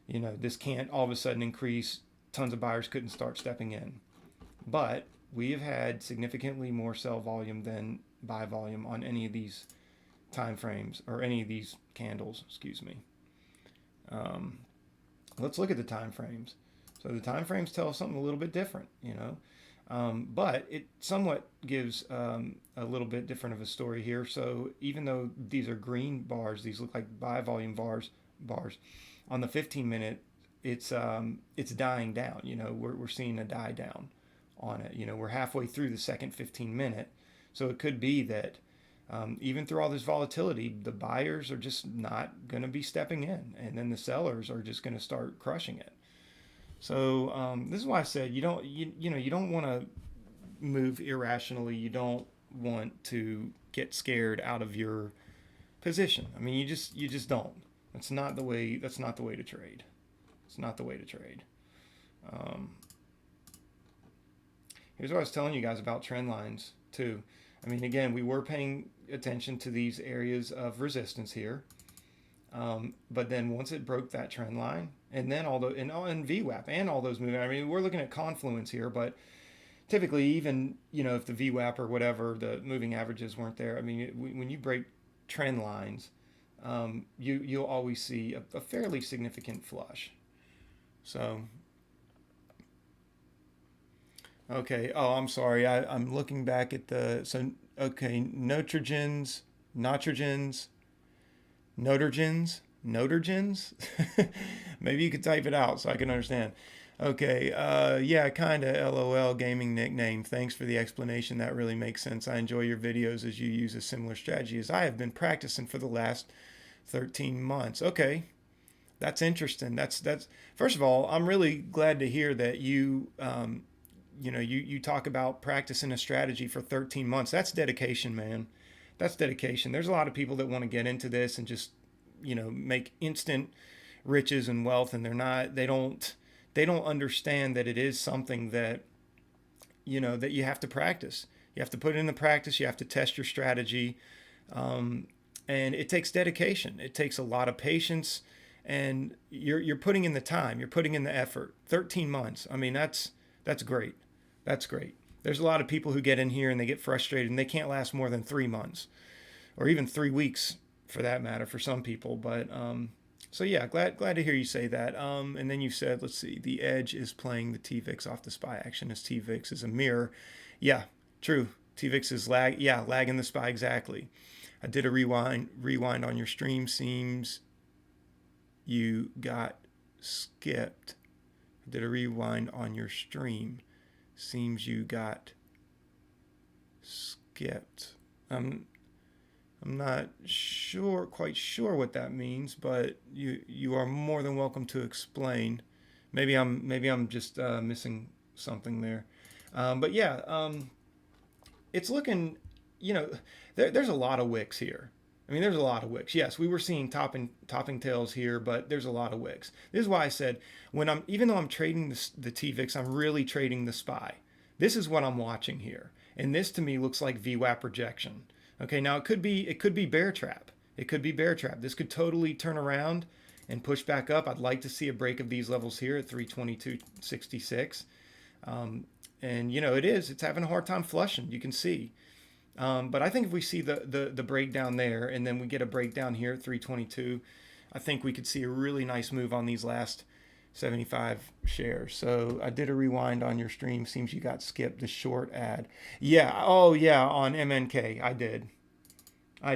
A: this can't all of a sudden increase, tons of buyers couldn't start stepping in. But we have had significantly more sell volume than buy volume on any of these time frames, or any of these candles, excuse me. Let's look at the time frames. So the time frames tell us something a little bit different, but it somewhat gives a little bit different of a story here. So even though these are green bars, these look like buy volume bars on the 15-minute, it's dying down. We're seeing a die down on it. We're halfway through the second 15-minute, so it could be that even through all this volatility, the buyers are just not going to be stepping in, and then the sellers are just going to start crushing it. So this is why I said you don't want to move irrationally. You don't want to get scared out of your position. I mean, you just don't. That's not the way to trade. It's not the way to trade. Here's what I was telling you guys about trend lines too. I mean, again, we were paying attention to these areas of resistance here, but then once it broke that trend line, and then and VWAP and all those moving, I mean, we're looking at confluence here, but typically, even if the VWAP or whatever, the moving averages weren't there. I mean, when you break trend lines, you'll always see a fairly significant flush. So okay. Oh, I'm sorry. I'm looking back at the okay, nitrogens, nitrogens, notogens. Maybe you could type it out so I can understand. Okay, yeah, kinda. LOL gaming nickname. Thanks for the explanation. That really makes sense. I enjoy your videos as you use a similar strategy as I have been practicing for the last 13 months. Okay, that's interesting. That's first of all, I'm really glad to hear that you talk about practicing a strategy for 13 months. That's dedication, man. That's dedication. There's a lot of people that want to get into this and just make instant riches and wealth, and they don't understand that it is something that that you have to practice. You have to put it into practice. You have to test your strategy, and it takes dedication. It takes a lot of patience, and you're putting in the time. You're putting in the effort. 13 months. I mean, that's great. That's great. There's a lot of people who get in here and they get frustrated and they can't last more than 3 months or even 3 weeks for that matter for some people. But so yeah, glad to hear you say that. And then you said, let's see, the edge is playing the TVIX off the SPY action as TVIX is a mirror. Yeah, true. TVIX is lagging the SPY exactly. I did a rewind on your stream. Seems you got skipped. I did a rewind on your stream. Seems you got skipped. I'm not quite sure what that means, but you are more than welcome to explain. Maybe I'm just missing something there. But yeah, it's looking, there's a lot of wicks here. I mean, there's a lot of wicks. Yes, we were seeing topping tails here, but there's a lot of wicks. This is why I said even though I'm trading the TVIX, I'm really trading the SPY. This is what I'm watching here, and this to me looks like VWAP rejection. Okay, now it could be bear trap. It could be bear trap. This could totally turn around and push back up. I'd like to see a break of these levels here at 322.66. And it's having a hard time flushing. You can see. But I think if we see the breakdown there, and then we get a breakdown here at 322, I think we could see a really nice move on these last 75 shares. So I did a rewind on your stream. Seems you got skipped the short ad. Yeah. Oh yeah. On MNK, I did. I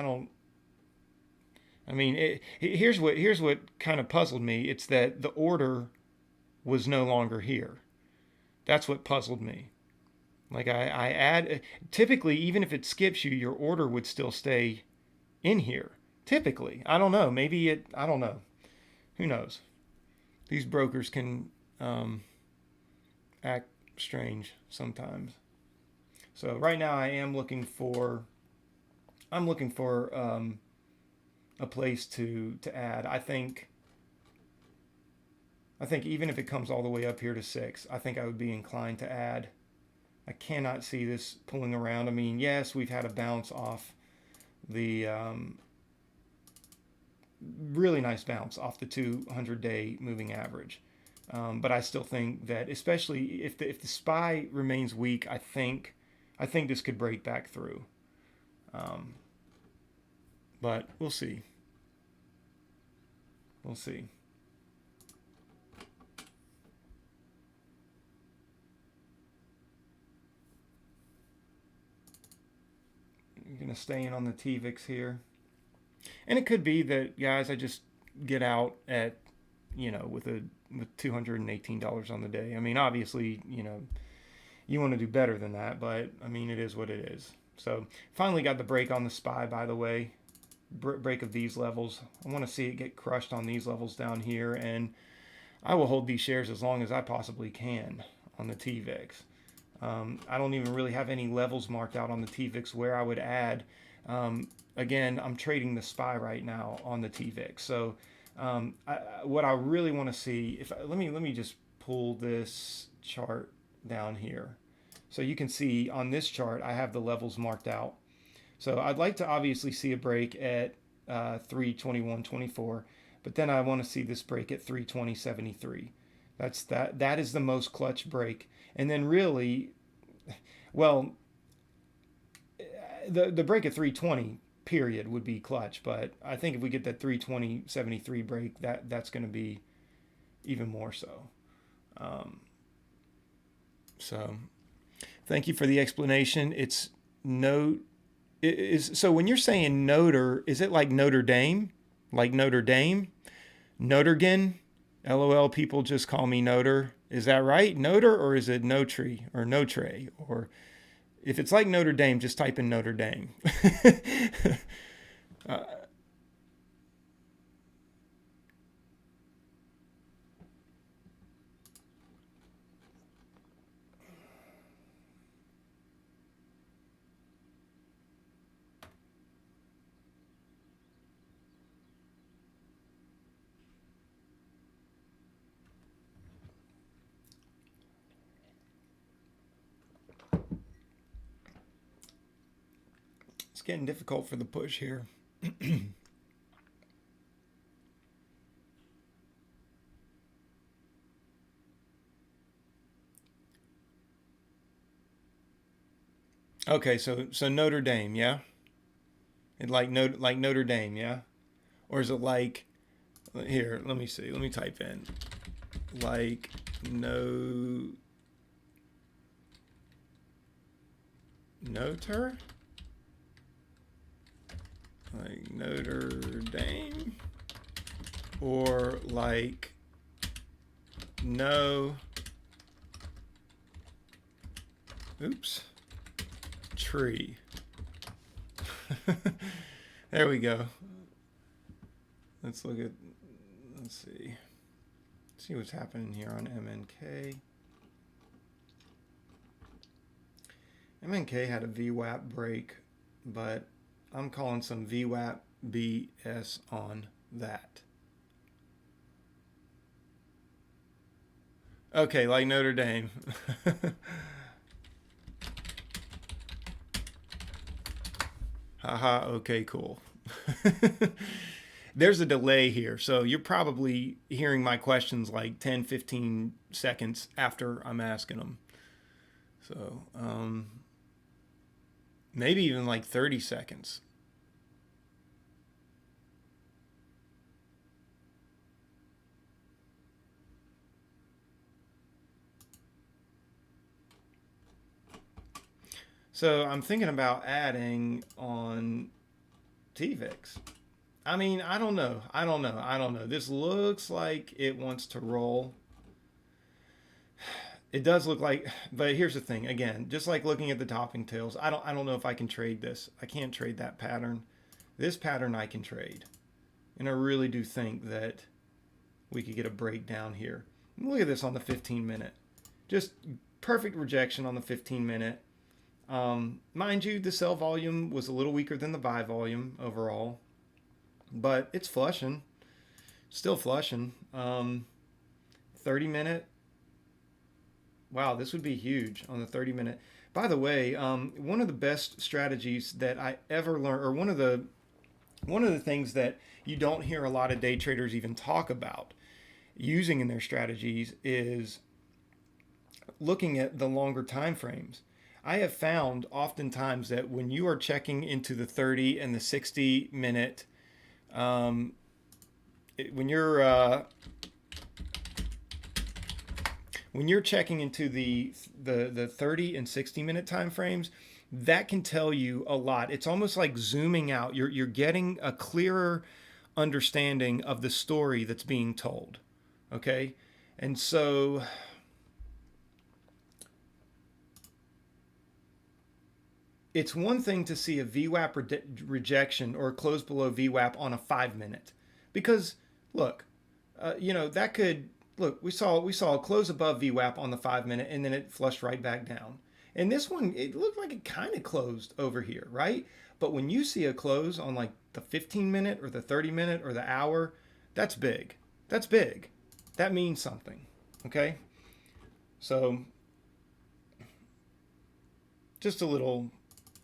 A: don't. I mean, here's what kind of puzzled me. It's that the order was no longer here. That's what puzzled me. Like I add, typically, even if it skips you, your order would still stay in here. Typically, I don't know. I don't know. Who knows? These brokers can act strange sometimes. So right now I'm looking for a place to add. I think even if it comes all the way up here to 6, I think I would be inclined to add. I cannot see this pulling around. I mean, yes, we've had a bounce off the really nice bounce off the 200-day moving average. But I still think that, especially if the SPY remains weak, I think this could break back through. But we'll see. We'll see. I'm going to stay in on the TVIX here. And it could be that, guys, I just get out at, with $218 on the day. I mean, obviously, you want to do better than that, but I mean, it is what it is. So finally got the break on the SPY, by the way. Break of these levels. I want to see it get crushed on these levels down here, and I will hold these shares as long as I possibly can on the TVIX. I don't even really have any levels marked out on the TVIX where I would add. Again, I'm trading the SPY right now on the TVIX. So what I really want to see, let me just pull this chart down here. So you can see on this chart, I have the levels marked out. So I'd like to obviously see a break at 321.24, but then I want to see this break at 320.73. That is the most clutch break. And then really, well, the break at 320 period would be clutch, but I think if we get that 320.73 break, that's going to be even more so. Um, so thank you for the explanation. It's no is so when you're saying Notre, is it like Notre Dame? Like Notre Dame? Notergen? LOL, people just call me Notre. Is that right? Notre, or is it Notre or Notre? Or if it's like Notre Dame, just type in Notre Dame. uh, it's getting difficult for the push here. Okay, so Notre Dame, yeah? It like Notre Dame, yeah? Or is it like here, let me see. Let me type in like no Notre? Like Notre Dame? Or like no oops tree. There we go. Let's look at let's see what's happening here on MNK. MNK had a VWAP break, but I'm calling some VWAP BS on that. Okay, like Notre Dame. Haha, okay, cool. There's a delay here, so you're probably hearing my questions like 10, 15 seconds after I'm asking them. So, maybe even like 30 seconds. So I'm thinking about adding on TVIX. I mean, I don't know. I don't know. I don't know. This looks like it wants to roll. It does look like, but here's the thing. Again, just like looking at the topping tails, I don't know if I can trade this. I can't trade that pattern. This pattern I can trade. And I really do think that we could get a breakdown here. Look at this on the 15 minute. Just perfect rejection on the 15 minute. Mind you, the sell volume was a little weaker than the buy volume overall, but it's flushing, still flushing. 30 minute. Wow, this would be huge on the 30 minute. By the way, one of the best strategies that I ever learned, or one of the things that you don't hear a lot of day traders even talk about using in their strategies is looking at the longer time frames. I have found oftentimes that when you are checking into the 30 and the 60 minute, um, when you're checking into the 30 and 60 minute time frames, that can tell you a lot. It's almost like zooming out. You're getting a clearer understanding of the story that's being told. Okay? And so it's one thing to see a VWAP rejection or a close below VWAP on a 5 minute. Because look, that could look, we saw a close above VWAP on the 5 minute and then it flushed right back down. And this one, it looked like it kind of closed over here, right? But when you see a close on like the 15 minute or the 30 minute or the hour, that's big. That's big. That means something. Okay? So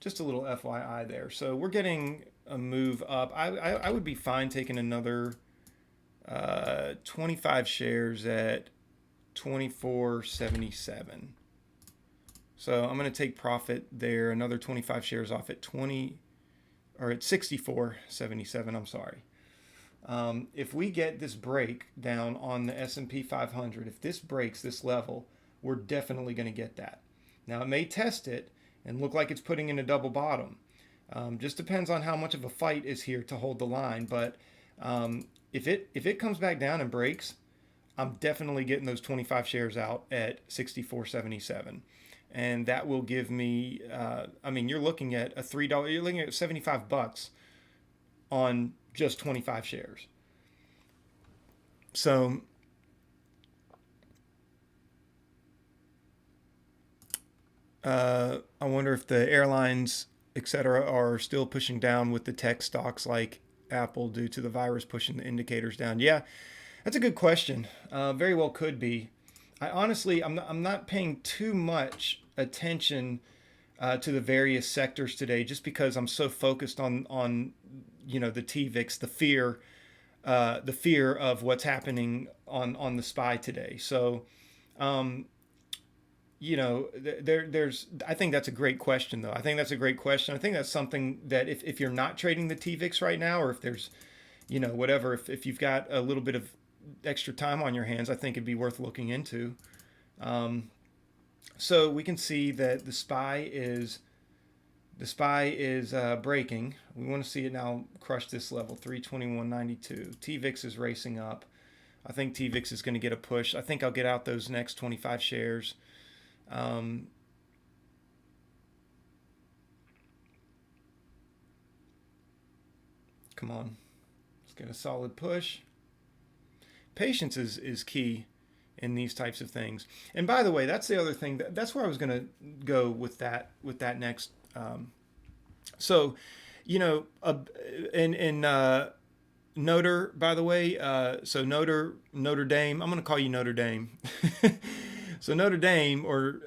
A: just a little FYI there. So we're getting a move up. I would be fine taking another 25 shares at 24.77. So I'm going to take profit there, another 25 shares off at 64.77. I'm sorry. If we get this break down on the S&P 500, if this breaks this level, we're definitely going to get that. Now it may test it and look like it's putting in a double bottom. Just depends on how much of a fight is here to hold the line. But if it comes back down and breaks, I'm definitely getting those 25 shares out at 64.77. And that will give me, you're looking at a $3, you're looking at $75 on just 25 shares. So I wonder if the airlines, etc., are still pushing down with the tech stocks like Apple due to the virus pushing the indicators down. Yeah, that's a good question. Very well could be. I honestly, I'm not paying too much attention to the various sectors today, just because I'm so focused on the TVIX, the fear of what's happening on the SPY today. So, there's. I think that's a great question, though. I think that's a great question. I think that's something that if you're not trading the TVIX right now, or if there's, whatever, if you've got a little bit of extra time on your hands, I think it'd be worth looking into. So we can see that the SPY is breaking. We want to see it now crush this level, 321.92. TVIX is racing up. I think TVIX is going to get a push. I think I'll get out those next 25 shares. Come on. Let's get a solid push. Patience is key in these types of things. And by the way, that's the other thing. That's where I was going to go with that next. So, in Notre, by the way, so Notre Dame. I'm going to call you Notre Dame. So Notre Dame, or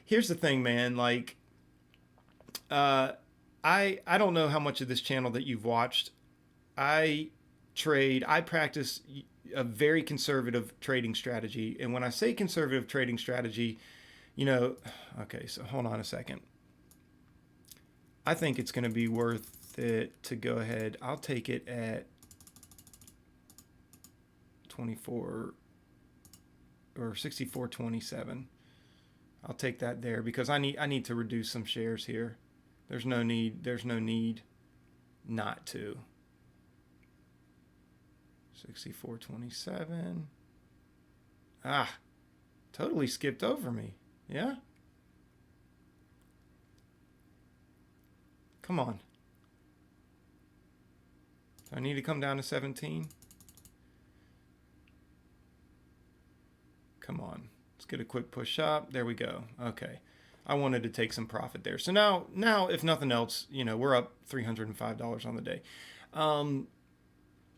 A: here's the thing, man. Like, I don't know how much of this channel that you've watched. I practice a very conservative trading strategy. And when I say conservative trading strategy, okay, so hold on a second. I think it's going to be worth it to go ahead. I'll take it at 24 or 64.27. I'll take that there because I need to reduce some shares here. There's no need not to. 64.27. Totally skipped over me. Yeah? Come on. Do I need to come down to 17? Come on. Let's get a quick push up. There we go. Okay. I wanted to take some profit there. So now if nothing else, we're up $305 on the day.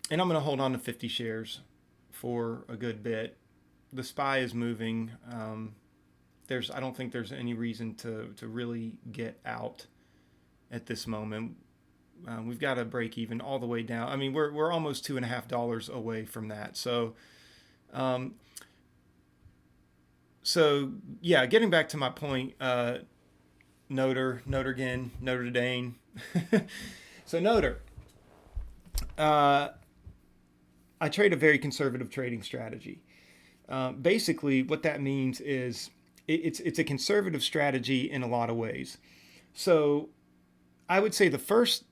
A: And I'm going to hold on to 50 shares for a good bit. The SPY is moving. I don't think there's any reason to really get out at this moment. We've got to break even all the way down. I mean, we're almost $2.50 away from that. So yeah, getting back to my point, Notre Dame. So Notre. I trade a very conservative trading strategy. Basically, what that means is it's a conservative strategy in a lot of ways. So I would say the first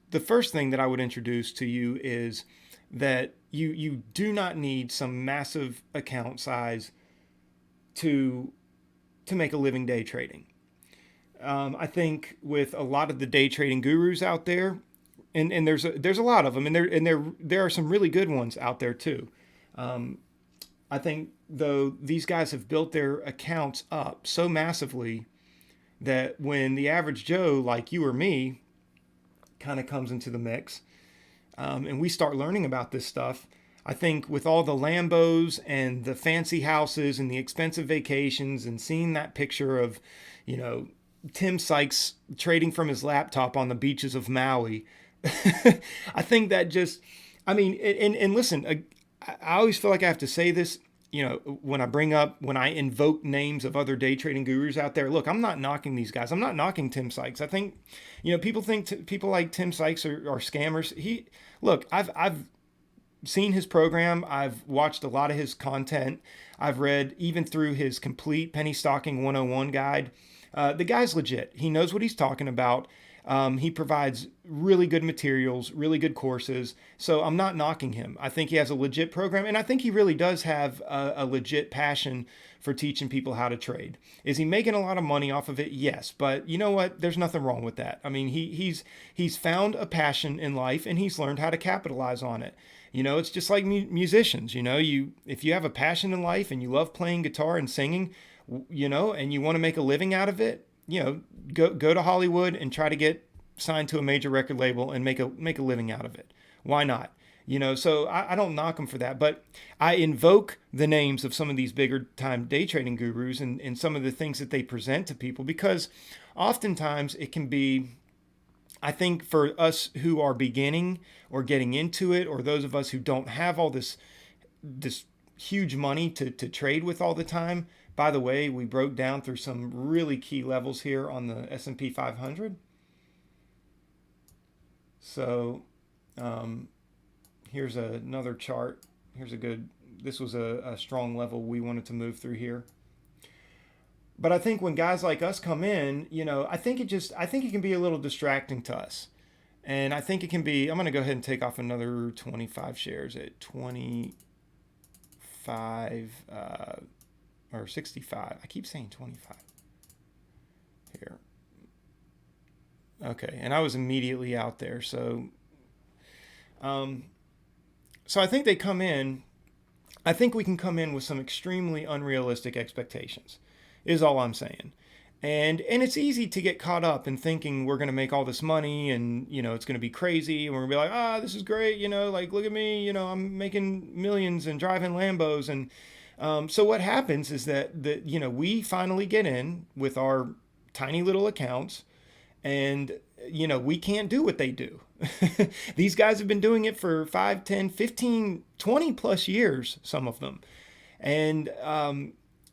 A: thing that I would introduce to you is that you do not need some massive account size to make a living day trading. I think with a lot of the day trading gurus out there, and there's a lot of them, and there are some really good ones out there too. I think though these guys have built their accounts up so massively that when the average Joe like you or me kind of comes into the mix, and we start learning about this stuff, I think with all the Lambos and the fancy houses and the expensive vacations and seeing that picture of, Tim Sykes trading from his laptop on the beaches of Maui, I think that just, and listen, I always feel like I have to say this. when I bring up, when I invoke names of other day trading gurus out there, look, I'm not knocking these guys. I'm not knocking Tim Sykes. I think, people think people like Tim Sykes are scammers. Look, I've seen his program. I've watched a lot of his content. I've read even through his complete penny stocking 101 guide. The guy's legit. He knows what he's talking about. He provides really good materials, really good courses. So I'm not knocking him. I think he has a legit program, and I think he really does have a legit passion for teaching people how to trade. Is he making a lot of money off of it? Yes, but you know what? There's nothing wrong with that. I mean, he's found a passion in life, and he's learned how to capitalize on it. It's just like musicians. If you have a passion in life and you love playing guitar and singing, and you want to make a living out of it, go to Hollywood and try to get signed to a major record label and make a living out of it. Why not? So I don't knock them for that, but I invoke the names of some of these bigger time day trading gurus and some of the things that they present to people, because oftentimes it can be, I think, for us who are beginning or getting into it, or those of us who don't have all this huge money to trade with all the time. By the way, we broke down through some really key levels here on the S&P 500. So here's another chart. This was a strong level we wanted to move through here. But I think when guys like us come in, I think it can be a little distracting to us. And I think it can be, I'm going to go ahead and take off another 25 shares at 25 or 65. I keep saying 25 here. Okay, and I was immediately out there. So I think they come in. I think we can come in with some extremely unrealistic expectations, is all I'm saying. And it's easy to get caught up in thinking we're going to make all this money and, it's going to be crazy. And we're going to be like, this is great. Like, look at me, I'm making millions and driving Lambos. And so what happens is that, we finally get in with our tiny little accounts and, we can't do what they do. These guys have been doing it for 5, 10, 15, 20 plus years, some of them. And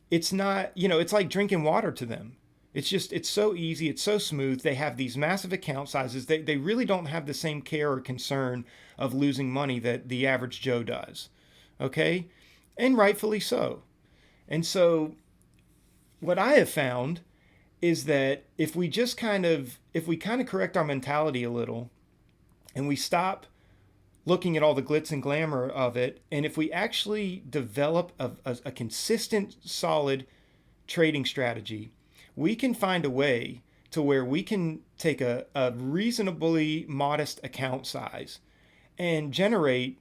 A: it's not, it's like drinking water to them. It's so easy. It's so smooth. They have these massive account sizes. They really don't have the same care or concern of losing money that the average Joe does. Okay? And rightfully so. And so what I have found is that if we kind of correct our mentality a little and we stop looking at all the glitz and glamour of it, and if we actually develop a consistent, solid trading strategy, we can find a way to where we can take a reasonably modest account size and generate,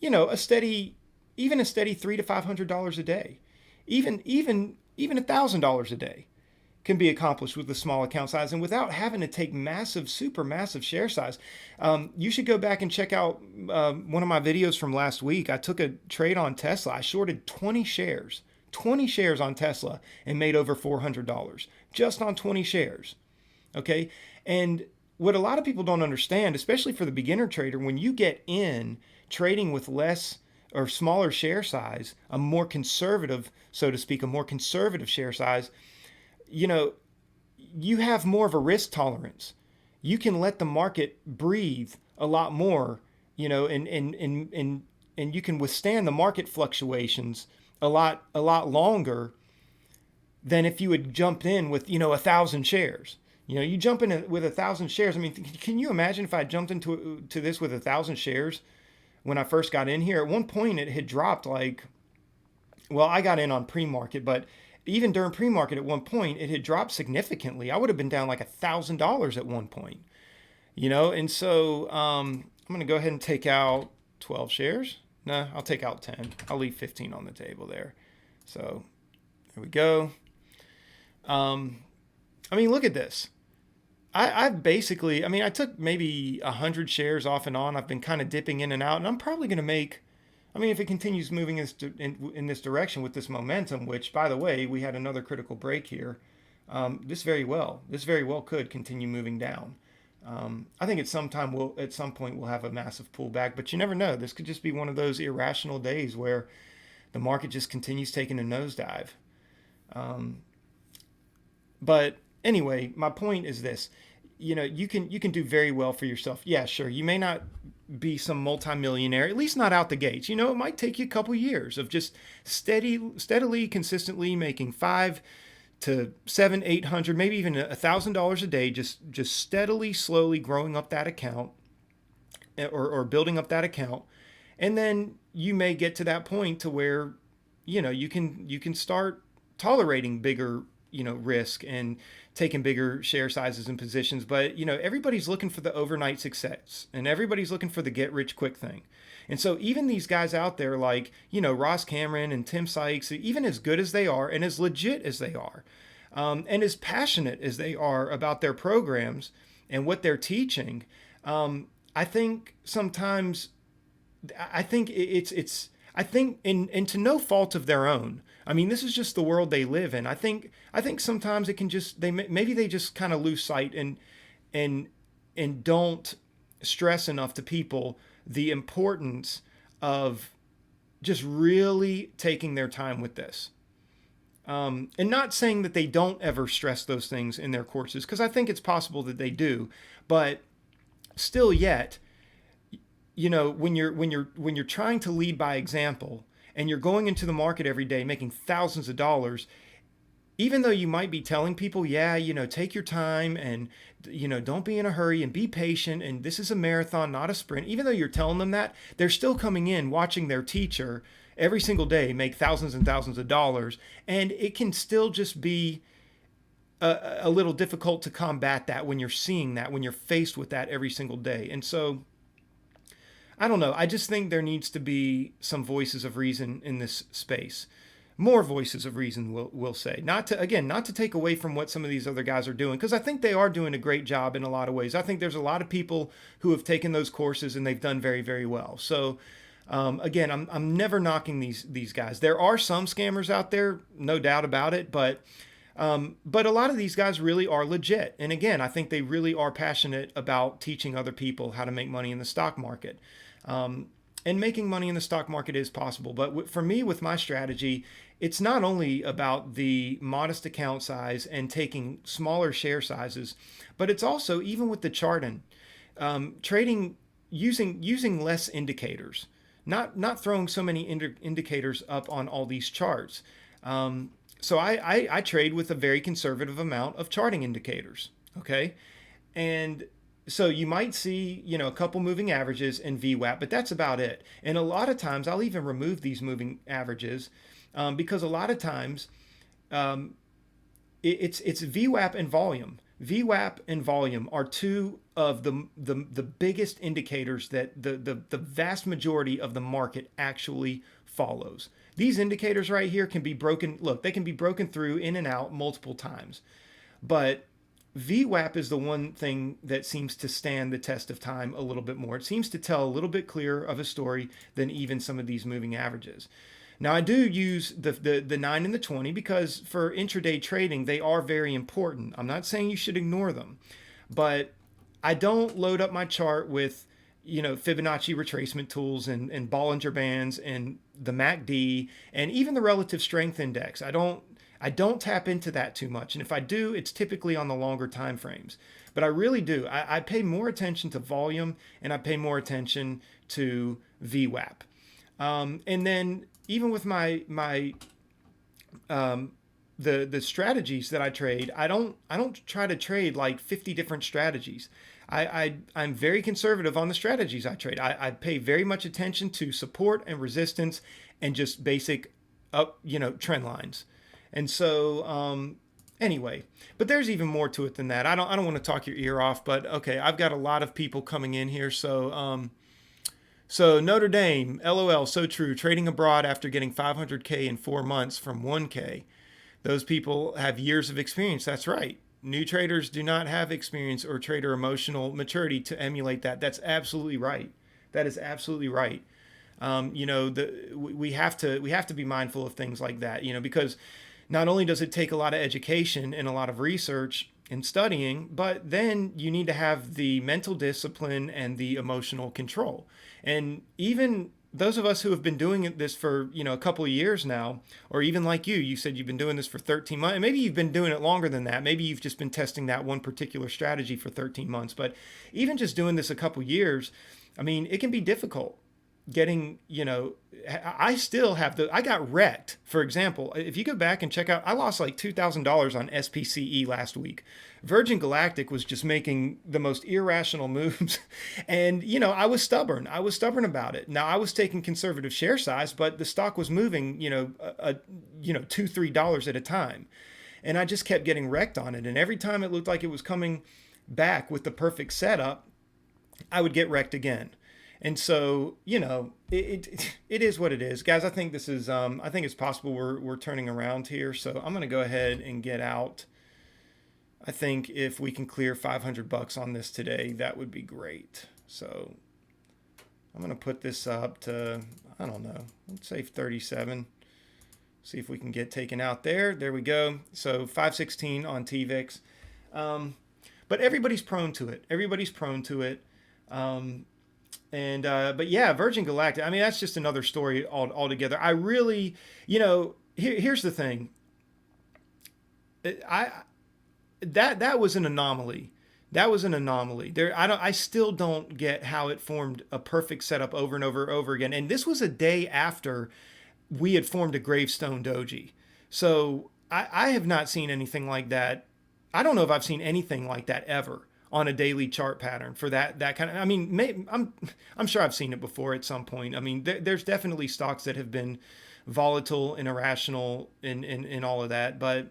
A: a steady $300 to $500 a day, even $1,000 a day can be accomplished with a small account size and without having to take super massive share size. You should go back and check out one of my videos from last week. I took a trade on Tesla. I shorted 20 shares on Tesla and made over $400 just on 20 shares. Okay. And what a lot of people don't understand, especially for the beginner trader, when you get in trading with less or smaller share size, a more conservative, so to speak, a more conservative share size, you have more of a risk tolerance. You can let the market breathe a lot more, and you can withstand the market fluctuations a lot longer than if you had jumped in with 1,000 shares. You jump in with 1,000 shares. I mean, can you imagine if I jumped into this with 1,000 shares when I first got in here? At one point, it had dropped I got in on pre-market, but even during pre-market at one point, it had dropped significantly. I would have been down like $1,000 at one point, And so I'm going to go ahead and take out 12 shares. No, I'll take out 10. I'll leave 15 on the table there. So there we go. Look at this. I took maybe 100 shares off and on. I've been kind of dipping in and out, and I'm probably going to make, if it continues moving in this direction with this momentum, which, by the way, we had another critical break here, this very well could continue moving down. I think at some point we'll have a massive pullback, but you never know. This could just be one of those irrational days where the market just continues taking a nosedive. But anyway, my point is this: you can do very well for yourself. Yeah, sure, you may not be some multimillionaire, at least not out the gates. It might take you a couple years of just steadily, consistently making 5 to 7, 800, maybe even $1,000 a day, just steadily, slowly growing up that account, or building up that account, and then you may get to that point to where you can start tolerating bigger risk and taking bigger share sizes and positions. But everybody's looking for the overnight success, and everybody's looking for the get rich quick thing. And so even these guys out there like Ross Cameron and Tim Sykes, even as good as they are and as legit as they are, and as passionate as they are about their programs and what they're teaching, I think sometimes I think it's I think and to no fault of their own. I mean, this is just the world they live in. I think sometimes it can just maybe they just kind of lose sight and and don't stress enough to people the importance of just really taking their time with this. And not saying that they don't ever stress those things in their courses, because I think it's possible that they do, but still yet, when you're trying to lead by example and you're going into the market every day making thousands of dollars, even though you might be telling people, yeah, take your time and, don't be in a hurry and be patient, and this is a marathon, not a sprint. Even though you're telling them that, they're still coming in watching their teacher every single day make thousands and thousands of dollars. And it can still just be a little difficult to combat that when you're seeing that, when you're faced with that every single day. And so I don't know. I just think there needs to be some voices of reason in this space. More voices of reason, we'll say. Not to take away from what some of these other guys are doing, because I think they are doing a great job in a lot of ways. I think there's a lot of people who have taken those courses and they've done very, very well. So again, I'm never knocking these guys. There are some scammers out there, no doubt about it, but a lot of these guys really are legit. And again, I think they really are passionate about teaching other people how to make money in the stock market. And making money in the stock market is possible. But for me, with my strategy, it's not only about the modest account size and taking smaller share sizes, but it's also, even with the charting, trading using less indicators, not throwing so many indicators up on all these charts. So I trade with a very conservative amount of charting indicators. Okay, and so you might see, a couple moving averages and VWAP, but that's about it. And a lot of times I'll even remove these moving averages, because a lot of times it's VWAP and volume. VWAP and volume are two of the biggest indicators that the vast majority of the market actually follows. These indicators right here can be broken. Look, they can be broken through in and out multiple times, but VWAP is the one thing that seems to stand the test of time a little bit more. It seems to tell a little bit clearer of a story than even some of these moving averages. Now, I do use the 9 and the 20 because for intraday trading, they are very important. I'm not saying you should ignore them, but I don't load up my chart with, Fibonacci retracement tools and Bollinger Bands and the MACD and even the relative strength index. I don't tap into that too much. And if I do, it's typically on the longer time frames. But I really do. I pay more attention to volume and I pay more attention to VWAP. And then even with my the strategies that I trade, I don't try to trade like 50 different strategies. I'm very conservative on the strategies I trade. I pay very much attention to support and resistance and just basic trend lines. And so anyway, but there's even more to it than that. I don't want to talk your ear off, but okay, I've got a lot of people coming in here. So Notre Dame, LOL, so true. Trading abroad after getting 500K in 4 months from 1K. Those people have years of experience. That's right. New traders do not have experience or trader emotional maturity to emulate that. That's absolutely right. That is absolutely right. We have to be mindful of things like that, because not only does it take a lot of education and a lot of research and studying, but then you need to have the mental discipline and the emotional control. And even those of us who have been doing this for, a couple of years now, or even like you said you've been doing this for 13 months, and maybe you've been doing it longer than that. Maybe you've just been testing that one particular strategy for 13 months, but even just doing this a couple years, I mean, it can be difficult getting, I still have I got wrecked. For example, if you go back and check out, I lost like $2,000 on SPCE last week. Virgin Galactic was just making the most irrational moves. And, I was stubborn. I was stubborn about it. Now I was taking conservative share size, but the stock was moving, $2, $3 at a time. And I just kept getting wrecked on it. And every time it looked like it was coming back with the perfect setup, I would get wrecked again. And so, it is what it is, guys. I think this is, I think it's possible we're turning around here. So I'm going to go ahead and get out. I think if we can clear $500 on this today, that would be great. So I'm going to put this up to, I don't know, let's say 37. See if we can get taken out there. There we go. So 516 on TVIX. But everybody's prone to it. Everybody's prone to it. But yeah, Virgin Galactic, I mean, that's just another story altogether. I really, here's the thing. That was an anomaly. That was an anomaly. I still don't get how it formed a perfect setup over and over again. And this was a day after we had formed a gravestone doji. So I have not seen anything like that. I don't know if I've seen anything like that ever on a daily chart pattern for that kind of, I mean, I'm sure I've seen it before at some point. I mean, there's definitely stocks that have been volatile and irrational in all of that, but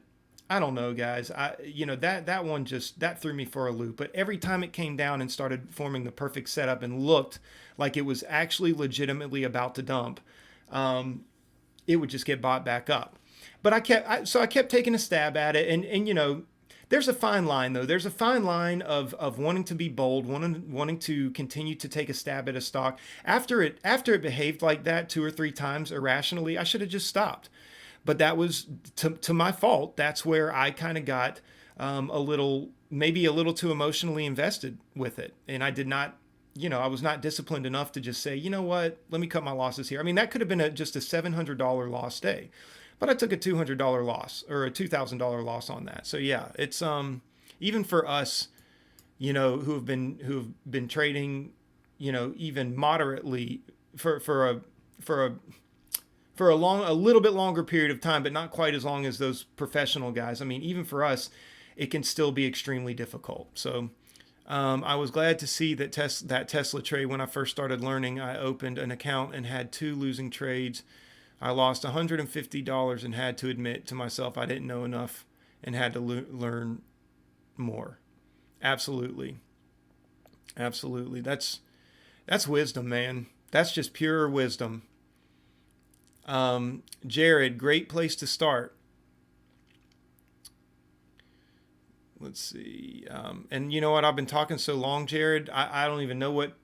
A: I don't know, guys. That one that threw me for a loop. But every time it came down and started forming the perfect setup and looked like it was actually legitimately about to dump, it would just get bought back up. But I kept taking a stab at it, and there's a fine line, though. There's a fine line of wanting to be bold, wanting to continue to take a stab at a stock. After it behaved like that 2 or 3 times irrationally, I should have just stopped. But that was to my fault. That's where I kind of got maybe a little too emotionally invested with it. And I did not, I was not disciplined enough to just say, you know what, let me cut my losses here. I mean, that could have been just a $700 loss day. But I took a $200 loss or a $2,000 loss on that. So yeah, it's even for us, who've been trading, even moderately for a little bit longer period of time, but not quite as long as those professional guys. I mean, even for us, it can still be extremely difficult. So I was glad to see that Tesla trade. When I first started learning, I opened an account and had 2 losing trades. I lost $150 and had to admit to myself I didn't know enough and had to learn more. Absolutely. Absolutely. That's wisdom, man. That's just pure wisdom. Jared, great place to start. Let's see. And you know what? I've been talking so long, Jared. I don't even know what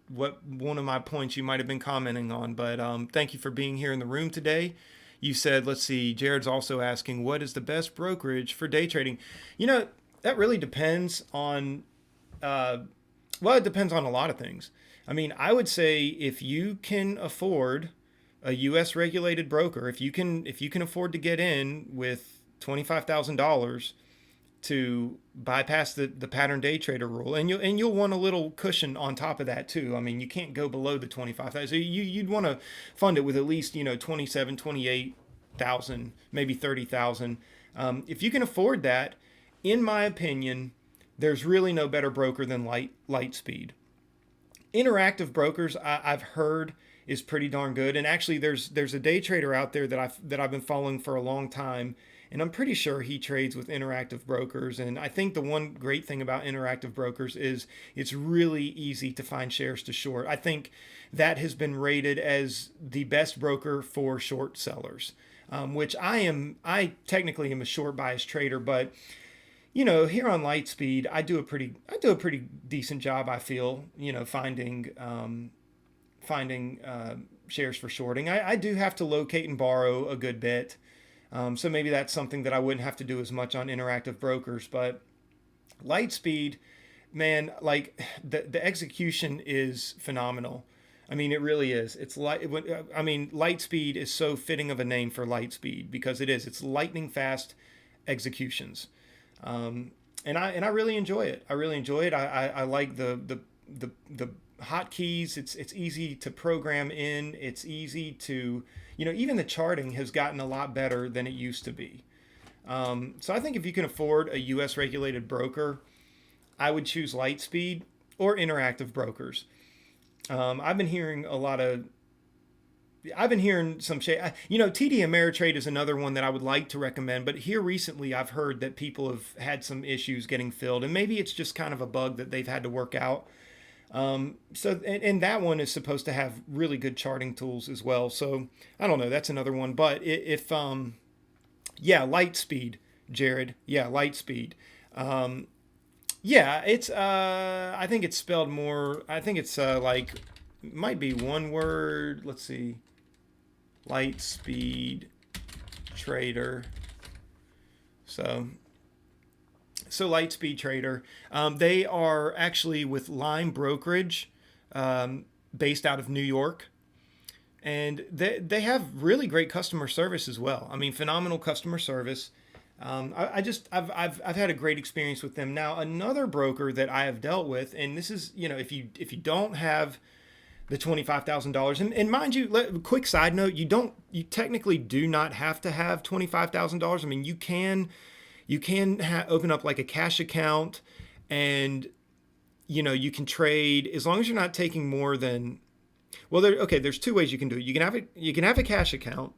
A: one of my points you might have been commenting on, but thank you for being here in the room today. You said, let's see, Jared's also asking, what is the best brokerage for day trading? That really depends on, it depends on a lot of things. I mean, I would say if you can afford a U.S. regulated broker, if you can afford to get in with $25,000 to bypass the pattern day trader rule, and you'll want a little cushion on top of that too. I mean, you can't go below the 25,000. So you'd want to fund it with at least 27, 28,000, maybe 30,000. If you can afford that, in my opinion, there's really no better broker than Lightspeed. Interactive brokers, I've heard, is pretty darn good. And actually, there's a day trader out there that I've been following for a long time, and I'm pretty sure he trades with interactive brokers. And I think the one great thing about interactive brokers is it's really easy to find shares to short. I think that has been rated as the best broker for short sellers, which I technically am a short bias trader, but here on Lightspeed, I do a pretty decent job, I feel, finding shares for shorting. I do have to locate and borrow a good bit. So maybe that's something that I wouldn't have to do as much on interactive brokers, but Lightspeed, man, like the execution is phenomenal. I mean, it really is. It's light. I mean, Lightspeed is so fitting of a name for Lightspeed because it is. It's lightning fast executions, and I really enjoy it. I really enjoy it. I like the hotkeys. It's easy to program in. It's easy to, even the charting has gotten a lot better than it used to be. So I think if you can afford a U.S. regulated broker, I would choose Lightspeed or Interactive Brokers. I've been hearing a lot of. I've been hearing some shade. TD Ameritrade is another one that I would like to recommend, but here recently I've heard that people have had some issues getting filled, and maybe it's just kind of a bug that they've had to work out. And that one is supposed to have really good charting tools as well. So I don't know. That's another one. But if yeah, Lightspeed, Jared. Yeah, Lightspeed. Yeah, it's I think it's spelled more. I think it's like might be one word. Let's see. Lightspeed Trader. So Lightspeed Trader. They are actually with Lime Brokerage, based out of New York, and they have really great customer service as well. I mean, phenomenal customer service. I've had a great experience with them. Now, another broker that I have dealt with, and this is, if you don't have the $25,000, and mind you, quick side note, you technically do not have to have $25,000. I mean, you can open up like a cash account, and you can trade as long as you're not taking more than, well, there's two ways you can do it. You can have a cash account,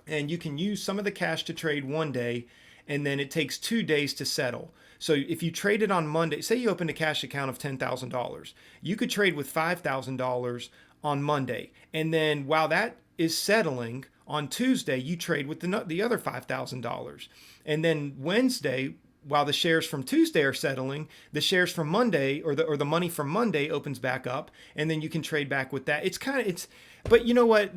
A: and you can use some of the cash to trade one day, and then it takes 2 days to settle. So if you traded on Monday, say you opened a cash account of $10,000, you could trade with $5,000 on Monday, and then while that is settling on Tuesday, you trade with the other $5,000, and then Wednesday, while the shares from Tuesday are settling, the shares from Monday or the money from Monday opens back up, and then you can trade back with that. But you know what?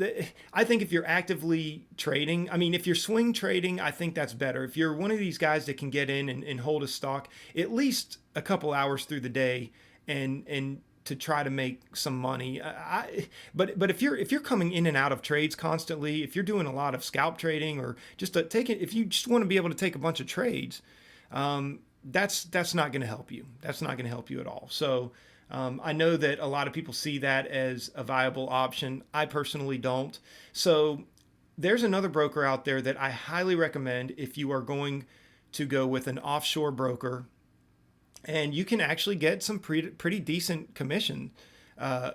A: I think if you're actively trading, I mean, if you're swing trading, I think that's better. If you're one of these guys that can get in and hold a stock at least a couple hours through the day and to try to make some money. But if you're coming in and out of trades constantly, if you're doing a lot of scalp trading or just if you just want to be able to take a bunch of trades, that's not going to help you. That's not going to help you at all. So I know that a lot of people see that as a viable option. I personally don't. So there's another broker out there that I highly recommend if you are going to go with an offshore broker, and you can actually get some pretty decent commission. The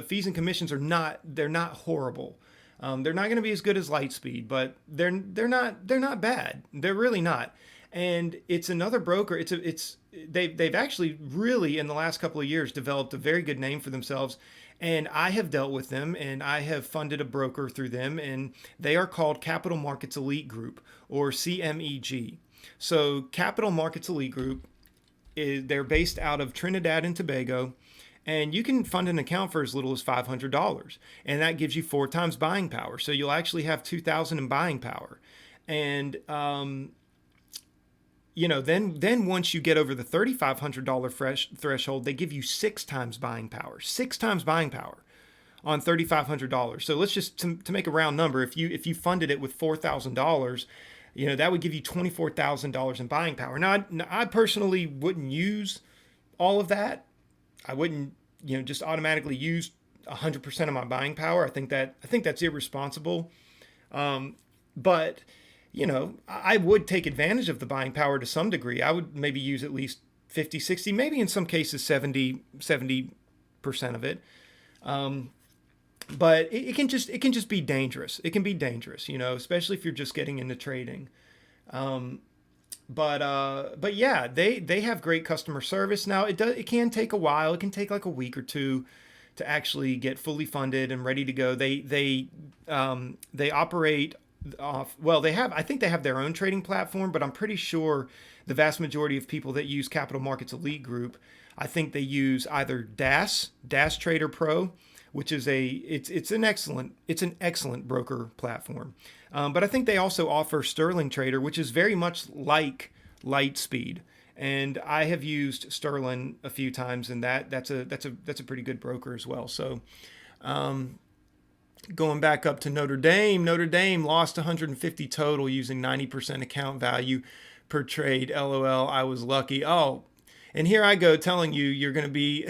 A: fees and commissions they're not horrible. They're not going to be as good as Lightspeed, but they're not bad. They're really not. And it's another broker. They've actually really in the last couple of years developed a very good name for themselves. And I have dealt with them, and I have funded a broker through them, and they are called Capital Markets Elite Group, or CMEG. So Capital Markets Elite Group they're based out of Trinidad and Tobago. And you can fund an account for as little as $500, and that gives you 4 times buying power. So you'll actually have 2,000 in buying power, and then once you get over the $3,500 threshold, they give you 6 times buying power. 6 times buying power on $3,500. So let's just to make a round number, if you funded it with $4,000, that would give you $24,000 in buying power. Now, I personally wouldn't use all of that. I wouldn't, just automatically use 100% of my buying power. I think that's irresponsible. But I would take advantage of the buying power to some degree. I would maybe use at least 50, 60, maybe in some cases 70% of it. But it can just be dangerous. It can be dangerous, especially if you're just getting into trading. But yeah, they have great customer service. Now it can take a while. It can take like a week or two to actually get fully funded and ready to go. They operate off, well, I think they have their own trading platform, but I'm pretty sure the vast majority of people that use Capital Markets Elite Group, I think they use either DAS Trader Pro, which is it's an excellent broker platform. But I think they also offer Sterling Trader, which is very much like Lightspeed. And I have used Sterling a few times, and that's a pretty good broker as well. So going back up to Notre Dame, Notre Dame lost 150 total using 90% account value per trade. LOL, I was lucky. Oh, and here I go telling you you're going to be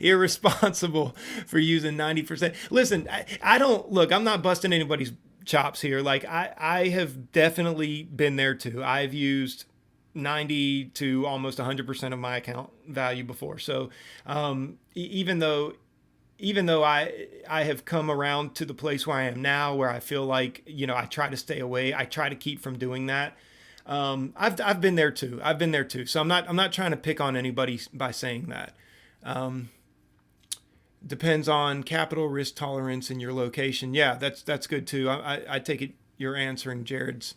A: irresponsible for using 90%. Listen, I don't look, I'm not busting anybody's chops here. Like I have definitely been there too. I've used 90 to almost 100% of my account value before. So even though I have come around to the place where I am now, where I feel like I try to stay away. I try to keep from doing that. I've been there too. I've been there too. So I'm not trying to pick on anybody by saying that. Depends on capital risk tolerance and your location. Yeah, that's good too. I take it you're answering Jared's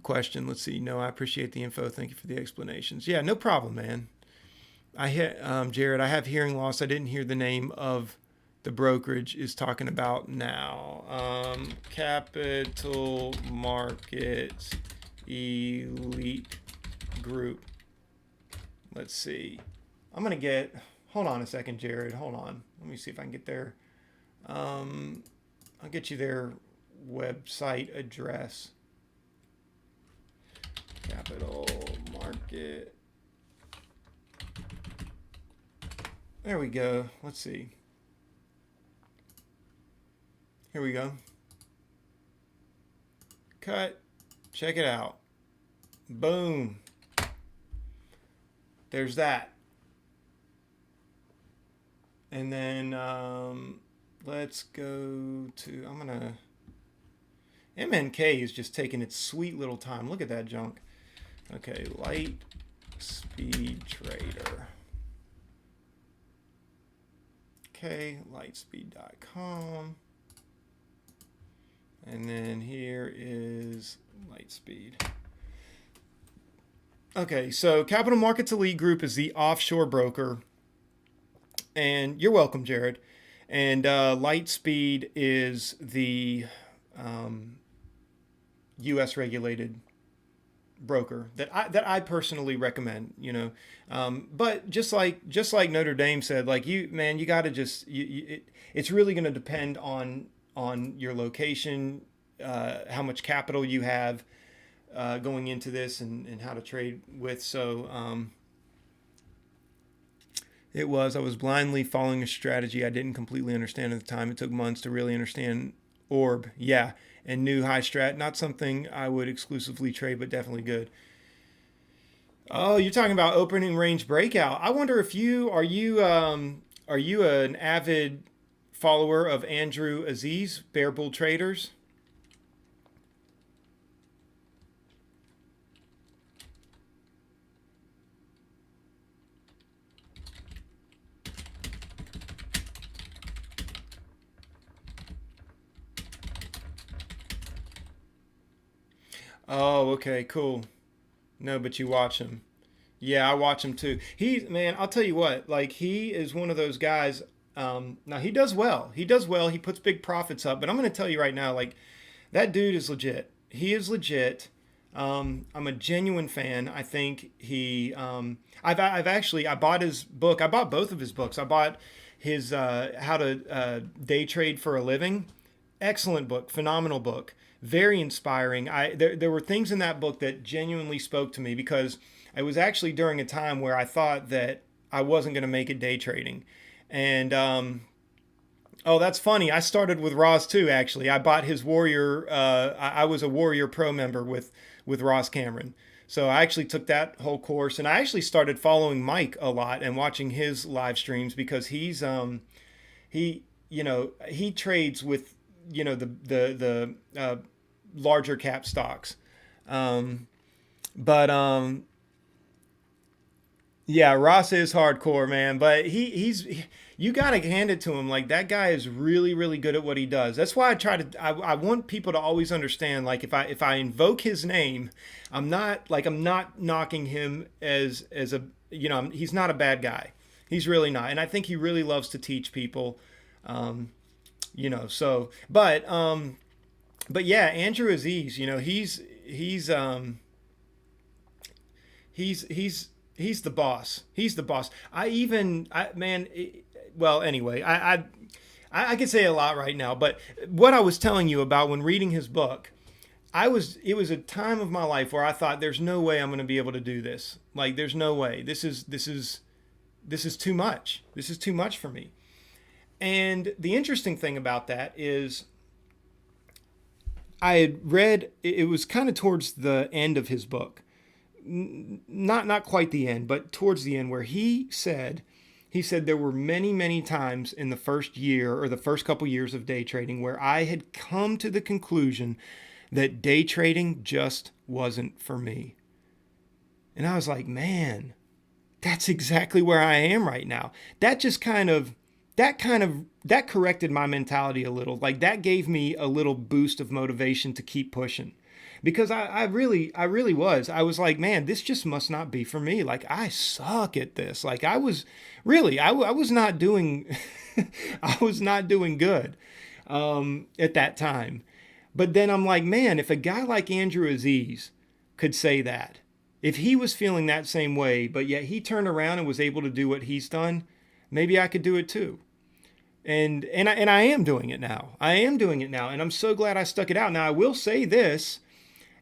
A: question. Let's see. No, I appreciate the info. Thank you for the explanations. Yeah, no problem, man. I hit Jared. I have hearing loss. I didn't hear the name of the brokerage is talking about now. Capital Markets Elite Group. Let's see. I'm gonna get. Hold on a second, Jared. Hold on. Let me see if I can get their. I'll get you their website address. Capital Market. There we go. Let's see. Here we go. Cut. Check it out. Boom. There's that. And then let's go to, MNK is just taking its sweet little time. Look at that junk. Okay, Light Speed Trader. Okay, lightspeed.com. And then here is Lightspeed. Okay, so Capital Markets Elite Group is the offshore broker. And you're welcome, Jared. And Lightspeed is the U.S. regulated broker that I personally recommend, but just like Notre Dame said, like you got to just it's really going to depend on your location, how much capital you have going into this, and how to trade with. So I was blindly following a strategy I didn't completely understand at the time. It took months to really understand orb. Yeah. And new high strat, not something I would exclusively trade, but definitely good. Oh, you're talking about opening range breakout. I wonder if are you an avid follower of Andrew Aziz, Bear Bull Traders? Oh, okay, cool. No, but you watch him. Yeah, I watch him too. Man, I'll tell you what, like he is one of those guys. Now he does well. He does well. He puts big profits up. But I'm going to tell you right now, like that dude is legit. He is legit. I'm a genuine fan. I think I've actually I bought his book. I bought both of his books. I bought his How to Day Trade for a Living. Excellent book, phenomenal book, very inspiring. There were things in that book that genuinely spoke to me because it was actually during a time where I thought that I wasn't going to make it day trading, and oh, that's funny. I started with Ross too. Actually, I bought his Warrior. I was a Warrior Pro member with Ross Cameron. So I actually took that whole course, and I actually started following Mike a lot and watching his live streams because he trades with the larger cap stocks. But yeah, Ross is hardcore, man. But you gotta hand it to him. Like that guy is really, really good at what he does. That's why I want people to always understand. Like if I invoke his name, I'm not knocking him as a he's not a bad guy. He's really not, and I think he really loves to teach people. So but yeah, Andrew Aziz, he's He's the boss. He's the boss. Well, anyway, I could say a lot right now, but what I was telling you about when reading his book, it was a time of my life where I thought there's no way I'm going to be able to do this. Like there's no way. This is too much. This is too much for me. And the interesting thing about that is I had read it was kind of towards the end of his book. Not quite the end, but towards the end where he said there were many times in the first year or the first couple years of day trading where I had come to the conclusion that day trading just wasn't for me. And I was like, man, that's exactly where I am right now. That corrected my mentality a little. Like that gave me a little boost of motivation to keep pushing. Because I really was. I was like, man, this just must not be for me. Like I suck at this. Like I was really, I was not doing, I was not doing good at that time. But then I'm like, man, if a guy like Andrew Aziz could say that, if he was feeling that same way, but yet he turned around and was able to do what he's done, maybe I could do it too. And I am doing it now. I am doing it now, and I'm so glad I stuck it out. Now I will say this: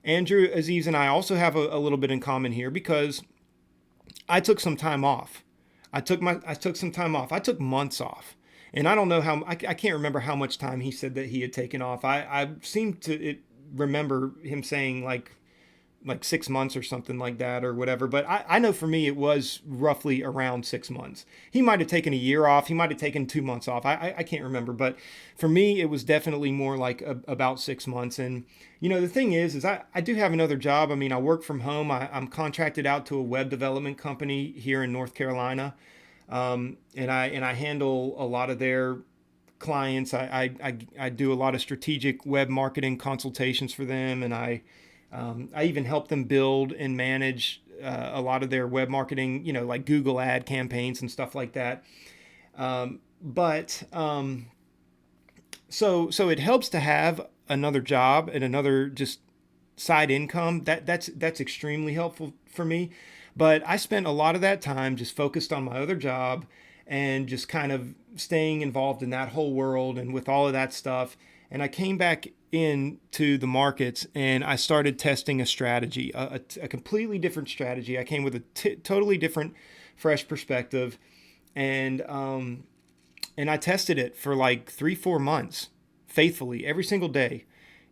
A: Andrew Aziz and I also have a little bit in common here because I took some time off. I took some time off. I took months off. And I don't know I can't remember how much time he said that he had taken off. I seem to remember him saying like 6 months or something like that or whatever. But I know for me, it was roughly around 6 months. He might have taken a year off. He might have taken 2 months off. I can't remember. But for me, it was definitely more like about 6 months. And, the thing is I do have another job. I mean, I work from home. I'm contracted out to a web development company here in North Carolina. And I handle a lot of their clients. I do a lot of strategic web marketing consultations for them, and I even help them build and manage a lot of their web marketing, like Google ad campaigns and stuff like that. But so it helps to have another job and another just side income. That's extremely helpful for me. But I spent a lot of that time just focused on my other job and just kind of staying involved in that whole world and with all of that stuff. And I came back into the markets and I started testing a strategy, a completely different strategy. I came with a totally different, fresh perspective, and I tested it for like 3-4 months faithfully every single day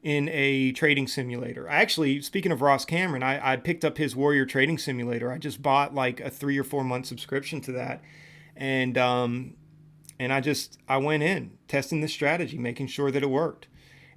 A: in a trading simulator. I actually, speaking of Ross Cameron, I picked up his Warrior Trading Simulator. I just bought like a 3 or 4 month subscription to that, and I went in testing the strategy, making sure that it worked.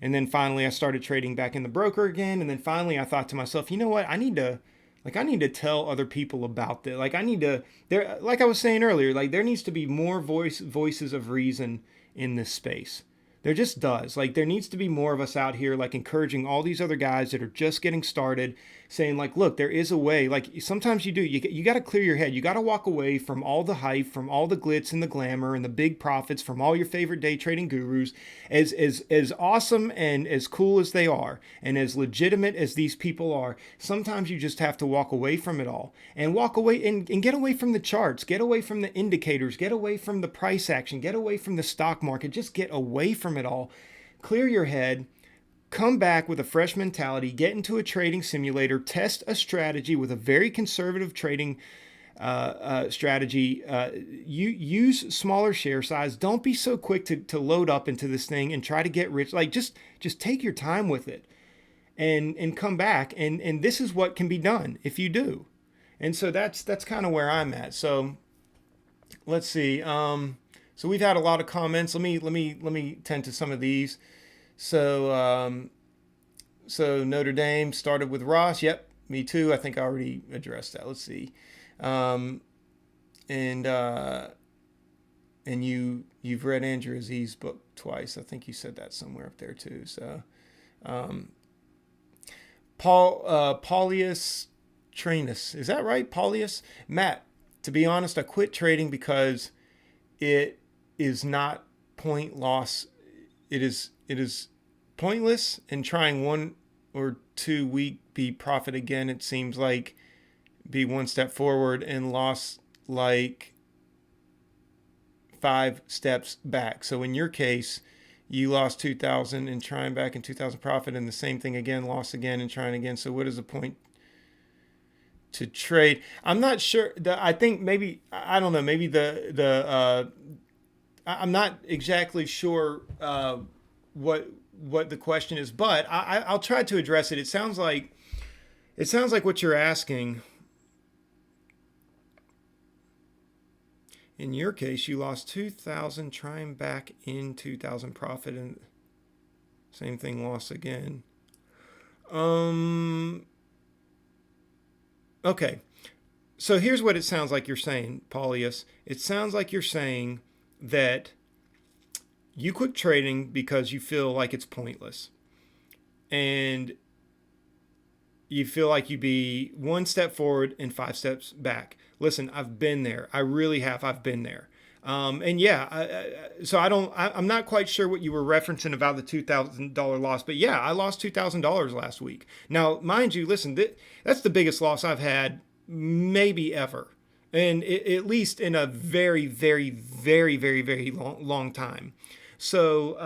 A: And then finally I started trading back in the broker again. And then finally I thought to myself, you know what? I need to tell other people about this. Like like I was saying earlier, like there needs to be more voices of reason in this space. There just does. Like there needs to be more of us out here, like encouraging all these other guys that are just getting started, saying like, look, there is a way. Like sometimes you got to clear your head. You got to walk away from all the hype, from all the glitz and the glamour and the big profits from all your favorite day trading gurus. As awesome and as cool as they are, and as legitimate as these people are, sometimes you just have to walk away from it all and walk away and get away from the charts, get away from the indicators, get away from the price action, get away from the stock market, just get away from it all. Clear your head. Come back with a fresh mentality, get into a trading simulator, test a strategy with a very conservative trading strategy. You use smaller share size. Don't be so quick to load up into this thing and try to get rich. Like just take your time with it and come back. And this is what can be done if you do. And so that's kind of where I'm at. So let's see. So we've had a lot of comments. Let me tend to some of these. So Notre Dame started with Ross. Yep, me too. I think I already addressed that. Let's see. And you've read Andrew Aziz's book twice. I think you said that somewhere up there too. So Paulius Trainus, is that right? Paulius? Matt, to be honest, I quit trading because it is not point loss. It is pointless in trying 1 or 2 week be profit again. It seems like be one step forward and lost like 5 steps back. So in your case, you lost 2,000 and trying back in 2,000 profit, and the same thing again, lost again and trying again. So what is the point to trade? I'm not sure. I think maybe, I don't know. Maybe I'm not exactly sure what the question is, but I'll try to address it. It sounds like what you're asking. In your case, you lost 2,000 trying back in 2,000 profit, and same thing, loss again. Okay. So here's what it sounds like you're saying, Paulius. It sounds like you're saying that you quit trading because you feel like it's pointless. And you feel like you be one step forward and 5 steps back. Listen, I've been there. I really have. I've been there. And yeah, I'm not quite sure what you were referencing about the $2,000 loss, but yeah, I lost $2,000 last week. Now, mind you, listen, that's the biggest loss I've had maybe ever. And at least in a very, very, very, very, very long time. So,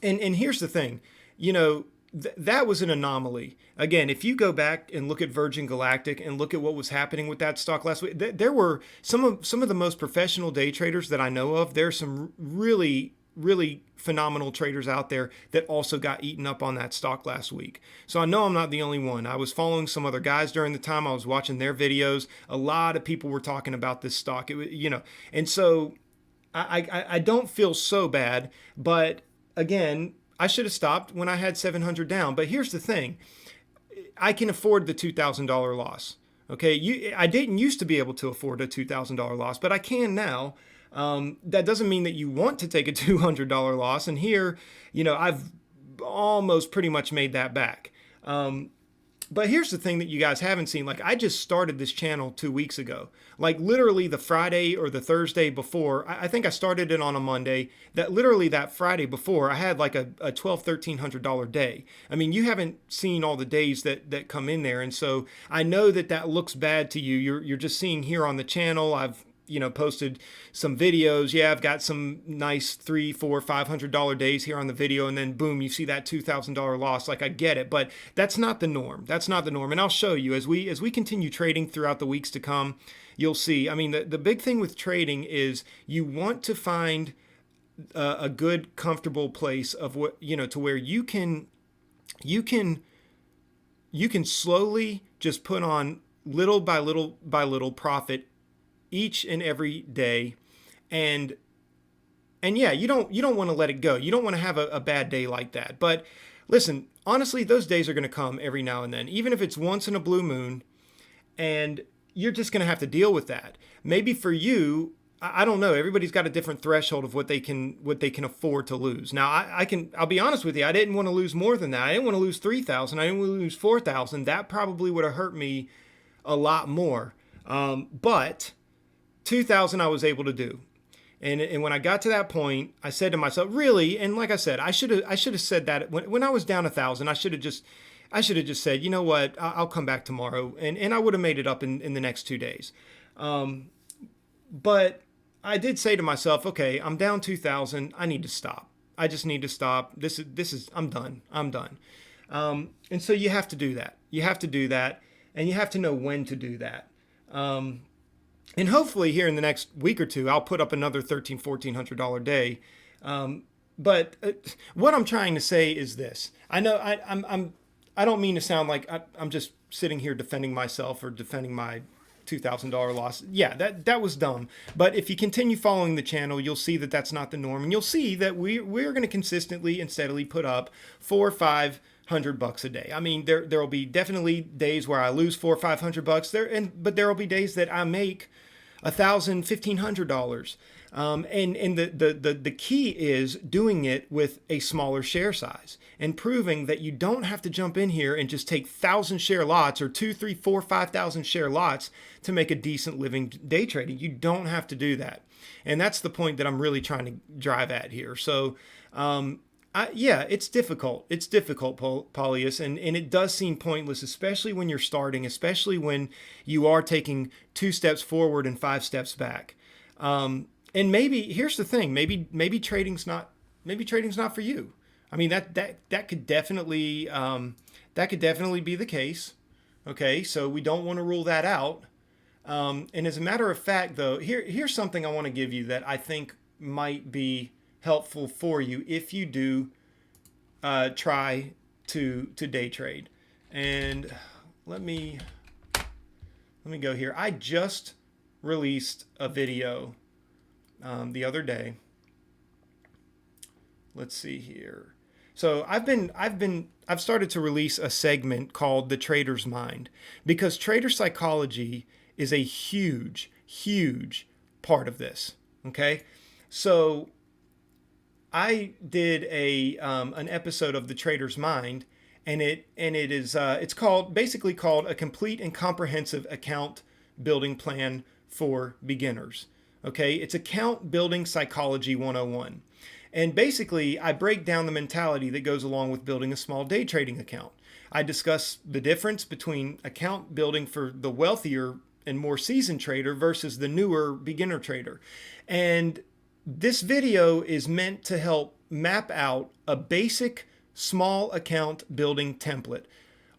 A: and here's the thing, that was an anomaly. Again, if you go back and look at Virgin Galactic and look at what was happening with that stock last week, there were some of the most professional day traders that I know of. There's some really, really phenomenal traders out there that also got eaten up on that stock last week. So I know I'm not the only one. I was following some other guys during the time. I was watching their videos. A lot of people were talking about this stock. And so I don't feel so bad, but again, I should have stopped when I had 700 down. But here's the thing. I can afford the $2,000 loss. Okay. I didn't used to be able to afford a $2,000 loss, but I can now. That doesn't mean that you want to take a $200 loss. And here, I've almost pretty much made that back. But here's the thing that you guys haven't seen. Like, I just started this channel 2 weeks ago. Like, literally the Friday or the Thursday before, I think I started it on a Monday. That Friday before, I had like a $1,200-$1,300 day. I mean, you haven't seen all the days that come in there. And so I know that looks bad to you. You're just seeing here on the channel. I've posted some videos. Yeah, I've got some nice $300, $400, $500 days here on the video, and then boom, you see that $2,000 loss. Like, I get it, but that's not the norm. That's not the norm. And I'll show you as we continue trading throughout the weeks to come. You'll see. I mean, the big thing with trading is you want to find a good, comfortable place of what to where you can slowly just put on little by little profit each and every day. And yeah, you don't want to let it go. You don't want to have a bad day like that. But listen, honestly, those days are going to come every now and then, even if it's once in a blue moon, and you're just going to have to deal with that. Maybe for you, I don't know. Everybody's got a different threshold of what they can afford to lose. Now, I'll be honest with you. I didn't want to lose more than that. I didn't want to lose 3,000. I didn't want to lose 4,000. That probably would have hurt me a lot more. But 2,000 I was able to do. And when I got to that point, I said to myself, really, and like I said, I should have said that when I was down 1,000, I should have just said, you know what, I'll come back tomorrow, and I would have made it up in the next 2 days. But I did say to myself, okay, I'm down 2,000. I need to stop. I just need to stop. This is I'm done. And so you have to do that. You have to do that, and you have to know when to do that. And hopefully here in the next week or two, I'll put up another $1,300, $1,400 day. But what I'm trying to say is this. I know I don't mean to sound like I'm just sitting here defending myself or defending my $2,000 loss. Yeah, that was dumb. But if you continue following the channel, you'll see that that's not the norm, and you'll see that we're going to consistently and steadily put up $400 or $500 a day. I mean, there will be definitely days where I lose $400 or $500 but there will be days that I make $1,000, $1,500. And the key is doing it with a smaller share size and proving that you don't have to jump in here and just take 1,000 share lots or 2, 3, 4, 5,000 share lots to make a decent living day trading. You don't have to do that. And that's the point that I'm really trying to drive at here. So, Yeah, it's difficult. It's difficult, Paulius, and it does seem pointless, especially when you're starting, especially when you are taking 2 steps forward and 5 steps back. And maybe here's the thing: maybe trading's not for you. I mean that could definitely be the case. Okay, so we don't want to rule that out. And as a matter of fact, though, here's something I want to give you that I think might be helpful for you if you do try to day trade. And let me go here. I just released a video the other day. Let's see here. So I've started to release a segment called The Trader's Mind, because trader psychology is a huge part of this. Okay, so I did an episode of The Trader's Mind, and it's basically called A Complete and Comprehensive Account Building Plan for Beginners. Okay, it's account building psychology 101. And basically, I break down the mentality that goes along with building a small day trading account. I discuss the difference between account building for the wealthier and more seasoned trader versus the newer beginner trader. And this video is meant to help map out a basic small account building template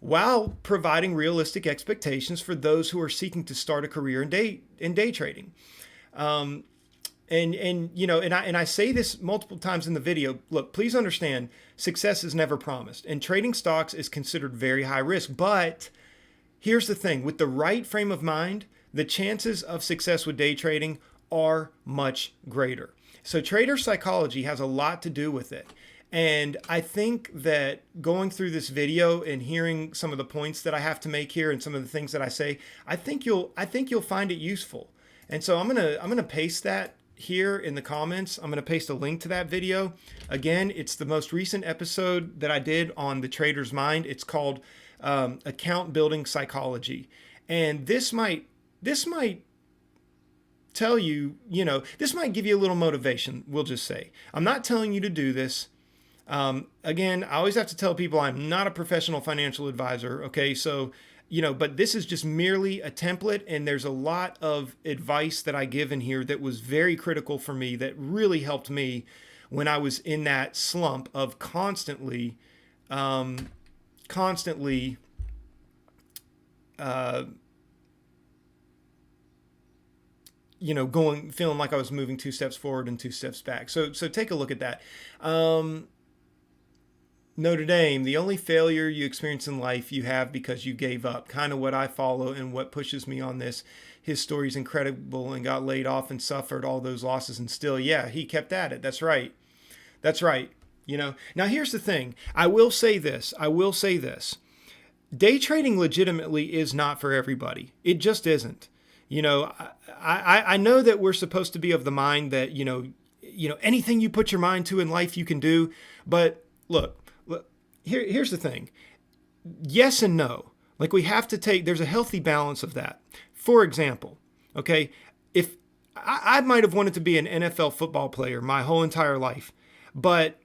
A: while providing realistic expectations for those who are seeking to start a career in day trading. And I say this multiple times in the video. Look, please understand, success is never promised, and trading stocks is considered very high risk. But here's the thing: with the right frame of mind, the chances of success with day trading are much greater. So trader psychology has a lot to do with it. And I think that going through this video and hearing some of the points that I have to make here and some of the things that I say, I think you'll find it useful. And so I'm gonna paste that here in the comments. I'm gonna paste a link to that video. Again, it's the most recent episode that I did on The Trader's Mind. It's called Account Building Psychology. And this might tell you, this might give you a little motivation, we'll just say. I'm not telling you to do this. Again, I always have to tell people I'm not a professional financial advisor, okay? So, but this is just merely a template, and there's a lot of advice that I give in here that was very critical for me, that really helped me when I was in that slump of constantly feeling like I was moving 2 steps forward and 2 steps back. So take a look at that. Notre Dame, the only failure you experience in life you have because you gave up. Kind of what I follow and what pushes me on this. His story's incredible, and got laid off and suffered all those losses, and still, yeah, he kept at it. That's right. Now here's the thing. I will say this. Day trading legitimately is not for everybody. It just isn't. I know that we're supposed to be of the mind that, anything you put your mind to in life you can do. But look, here's the thing. Yes and no. Like, there's a healthy balance of that. For example, okay, if I might have wanted to be an NFL football player my whole entire life, but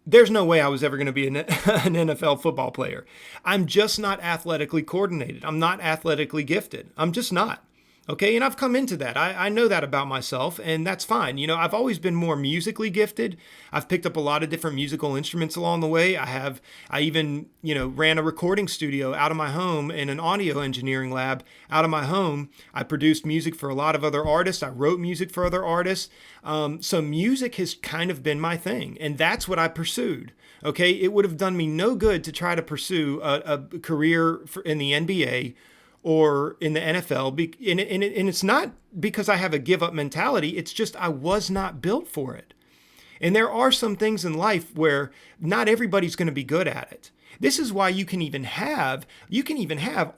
A: there's no way I was ever going to be an NFL football player. I'm just not athletically coordinated. I'm not athletically gifted. I'm just not. Okay, and I've come into that. I know that about myself, and that's fine. I've always been more musically gifted. I've picked up a lot of different musical instruments along the way. I even, ran a recording studio out of my home and an audio engineering lab out of my home. I produced music for a lot of other artists. I wrote music for other artists. So music has kind of been my thing, and that's what I pursued. Okay, it would have done me no good to try to pursue a career in the NBA or in the NFL. And it's not because I have a give up mentality. It's just I was not built for it. And there are some things in life where not everybody's going to be good at it. This is why you can even have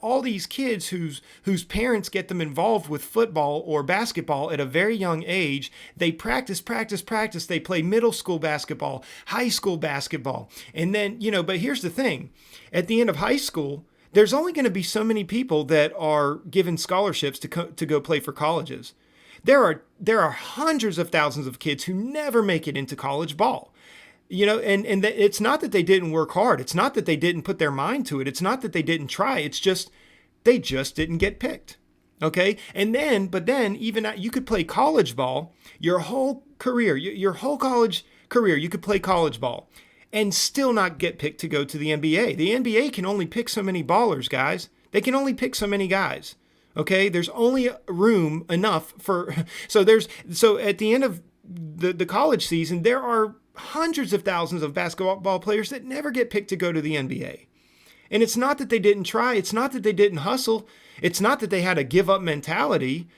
A: all these kids whose parents get them involved with football or basketball at a very young age. They practice. They play middle school basketball, high school basketball. And then, but here's the thing. At the end of high school, there's only going to be so many people that are given scholarships to go play for colleges. There are hundreds of thousands of kids who never make it into college ball. It's not that they didn't work hard. It's not that they didn't put their mind to it. It's not that they didn't try. It's just they just didn't get picked. Okay. But then even you could play college ball your whole career, your whole college career, you could play college ball and still not get picked to go to the NBA. The NBA can only pick so many ballers, guys. They can only pick so many guys. Okay. There's only room enough for, so at the end of the college season, there are hundreds of thousands of basketball players that never get picked to go to the NBA. And it's not that they didn't try. It's not that they didn't hustle. It's not that they had a give up mentality.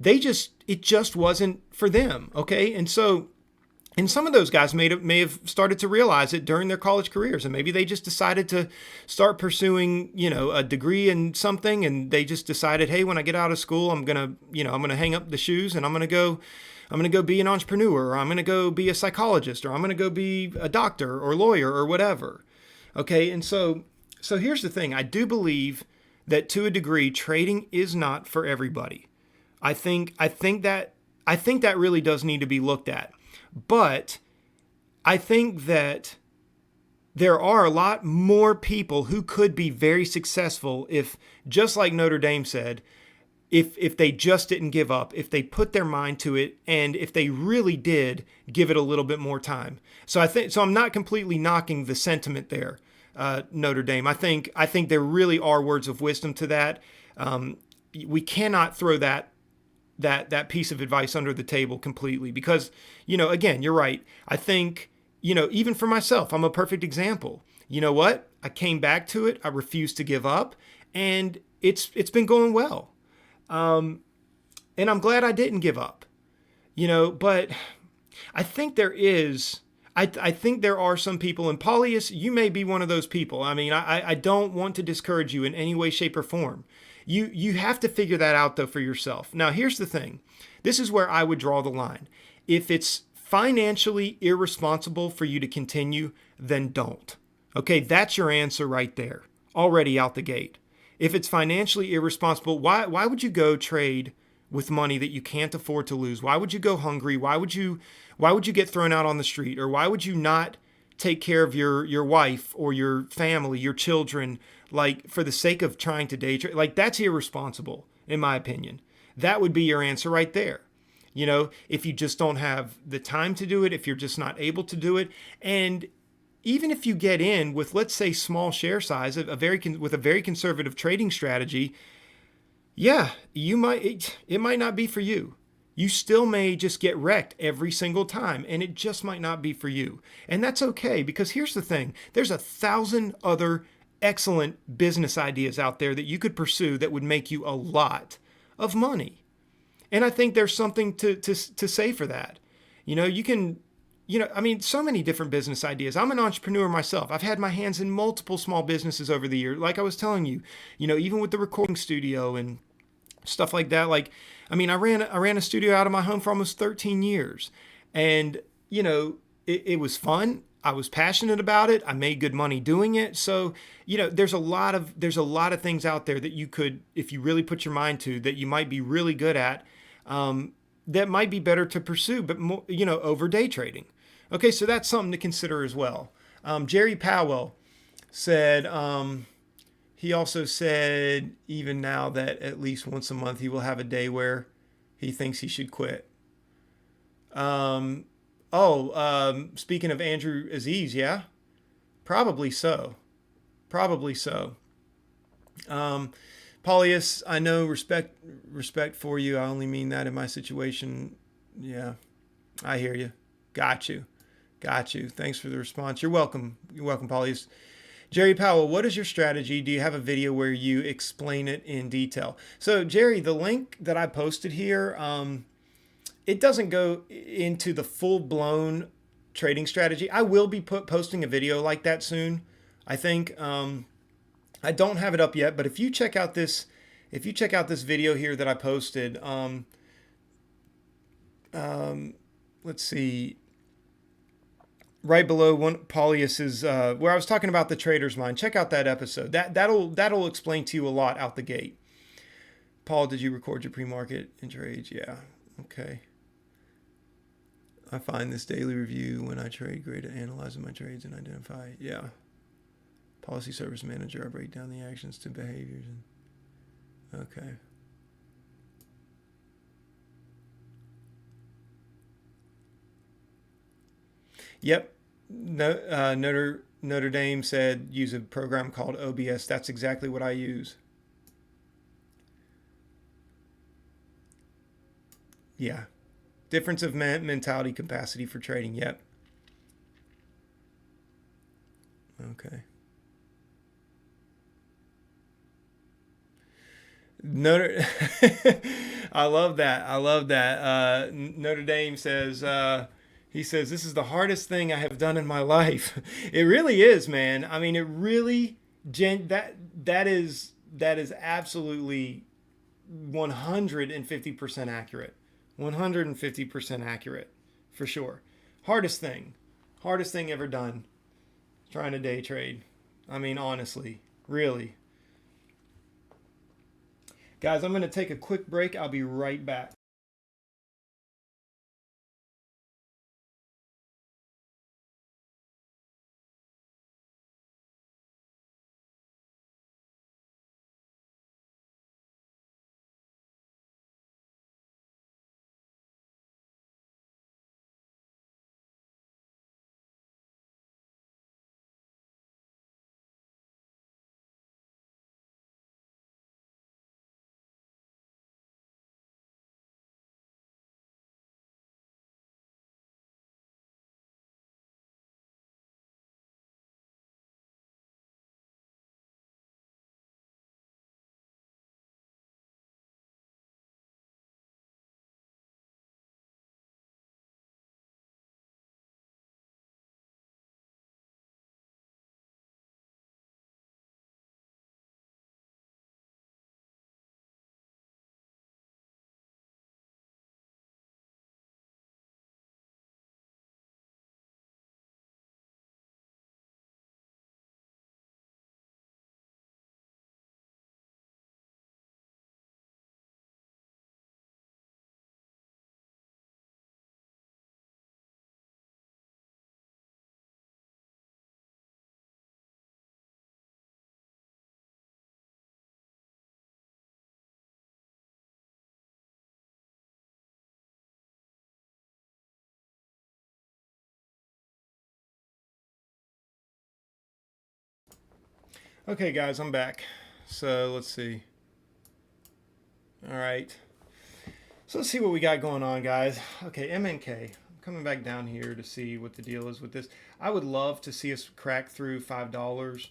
A: It just wasn't for them. Okay. And some of those guys may have started to realize it during their college careers. And maybe they just decided to start pursuing, a degree in something. And they just decided, hey, when I get out of school, I'm going to hang up the shoes and I'm going to go be an entrepreneur, or I'm going to go be a psychologist, or I'm going to go be a doctor or lawyer or whatever. Okay. And so here's the thing. I do believe that to a degree, trading is not for everybody. I think that really does need to be looked at. But I think that there are a lot more people who could be very successful if, just like Notre Dame said, if they just didn't give up, if they put their mind to it, and if they really did give it a little bit more time. So I'm not completely knocking the sentiment there, Notre Dame. I think there really are words of wisdom to that. We cannot throw that piece of advice under the table completely because, again, you're right. I think, even for myself, I'm a perfect example. You know what? I came back to it. I refused to give up, and it's been going well. And I'm glad I didn't give up, but I think I think there are some people, and Paulius, you may be one of those people. I mean, I don't want to discourage you in any way, shape, or form. You have to figure that out, though, for yourself. Now, here's the thing. This is where I would draw the line. If it's financially irresponsible for you to continue, then don't. Okay, that's your answer right there, already out the gate. If it's financially irresponsible, why would you go trade with money that you can't afford to lose? Why would you go hungry? Why would you get thrown out on the street? Or why would you not take care of your wife or your family, your children, like for the sake of trying to day trade? Like, that's irresponsible, in my opinion. That would be your answer right there. If you just don't have the time to do it, if you're just not able to do it, and even if you get in with, let's say, small share size, with a very conservative trading strategy, yeah, it might not be for you. You still may just get wrecked every single time, and it just might not be for you. And that's okay, because here's the thing. There's 1,000 other excellent business ideas out there that you could pursue that would make you a lot of money. And I think there's something to say for that. You can, so many different business ideas. I'm an entrepreneur myself. I've had my hands in multiple small businesses over the years. Like I was telling you, even with the recording studio and stuff like that. I ran a studio out of my home for almost 13 years, and it was fun. I was passionate about it. I made good money doing it. So, there's a lot of things out there that you could, if you really put your mind to, that you might be really good at, that might be better to pursue, but more, over day trading. Okay. So that's something to consider as well. Jerry Powell said, he also said, even now, that at least once a month he will have a day where he thinks he should quit. Speaking of Andrew Aziz, yeah, probably so. Paulius, I know respect for you. I only mean that in my situation. Yeah, I hear you. Got you. Thanks for the response. You're welcome, Paulius. Jerry Powell, what is your strategy? Do you have a video where you explain it in detail? So, Jerry, the link that I posted here, it doesn't go into the full-blown trading strategy. I will be posting a video like that soon, I think. I don't have it up yet, but if you check out this video here that I posted, let's see. Right below one Paulius's, where I was talking about the trader's mind. Check out that episode. That'll explain to you a lot out the gate. Paul, did you record your pre-market and trades? Yeah. Okay. I find this daily review when I trade great at analyzing my trades and identify. Yeah. Policy service manager, I break down the actions to behaviors. And okay. Yep. No, Notre Dame said use a program called OBS. That's exactly what I use. Yeah. Difference of mentality, capacity for trading. Yep. Okay. Notre I love that. I love that. Notre Dame says he says this is the hardest thing I have done in my life. It really is, man. I mean, it really that is absolutely 150% accurate. 150% accurate for sure. Hardest thing. Hardest thing ever done trying to day trade. I mean, honestly, really. Guys, I'm going to take a quick break. I'll be right back. Okay, guys, I'm back. So let's see. All right. So let's see what we got going on, guys. Okay, MNK. I'm coming back down here to see what the deal is with this. I would love to see us crack through $5,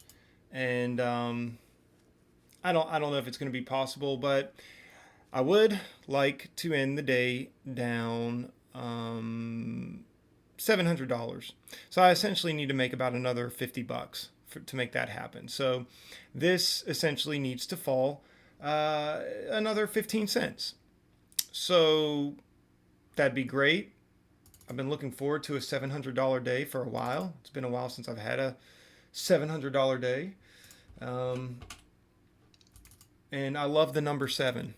A: and I don't know if it's going to be possible, but I would like to end the day down $700. So I essentially need to make about another $50 to make that happen. So this essentially needs to fall another 15 cents. So that'd be great. I've been looking forward to a $700 day for a while. It's been a while since I've had a $700 day. And I love the number 7.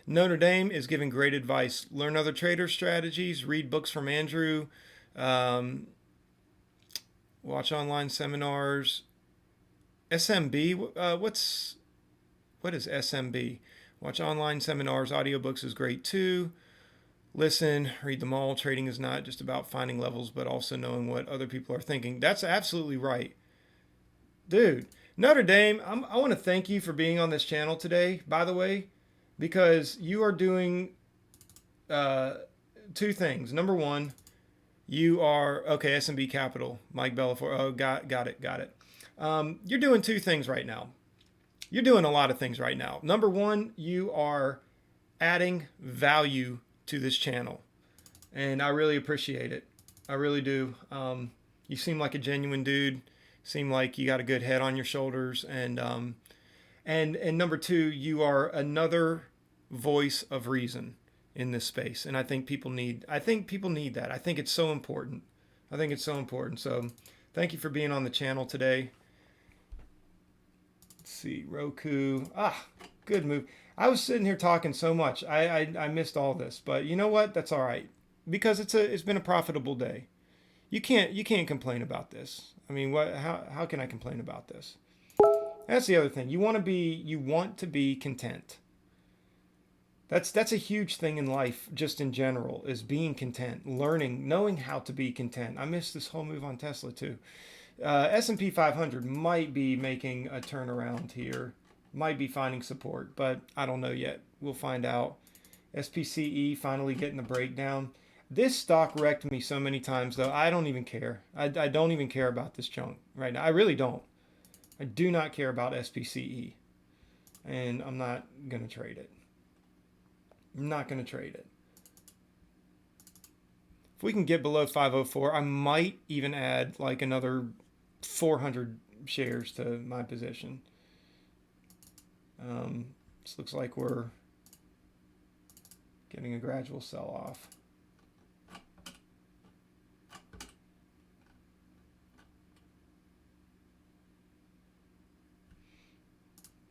A: Notre Dame is giving great advice. Learn other trader strategies, read books from Andrew, watch online seminars. SMB, what is SMB? Watch online seminars, audiobooks is great too. Listen, read them all. Trading is not just about finding levels, but also knowing what other people are thinking. That's absolutely right. Dude, Notre Dame, I want to thank you for being on this channel today, by the way, because you are doing 2 things. Number one, you are, okay, SMB Capital, Mike Bellafor. Oh, got it. You're doing 2 things right now. You're doing a lot of things right now. Number one, you are adding value to this channel, and I really appreciate it. I really do. You seem like a genuine dude. Seem like you got a good head on your shoulders, and number 2, you are another voice of reason in this space, and I think people need that. I think it's so important. So thank you for being on the channel today. Let's see, Roku. Good move. I was sitting here talking so much. I missed all this, but you know what? That's all right because it's been a profitable day. You can't complain about this. I mean, what? How can I complain about this? That's the other thing. You want to be content. That's a huge thing in life, just in general, is being content, learning, knowing how to be content. I missed this whole move on Tesla too. S&P 500 might be making a turnaround here, might be finding support, but I don't know yet. We'll find out. SPCE finally getting the breakdown. This stock wrecked me so many times, though. I don't even care. I don't even care about this chunk right now. I really don't. I do not care about SPCE, and I'm not going to trade it. I'm not going to trade it. If we can get below 504, I might even add like another 400 shares to my position. This looks like we're getting a gradual sell-off.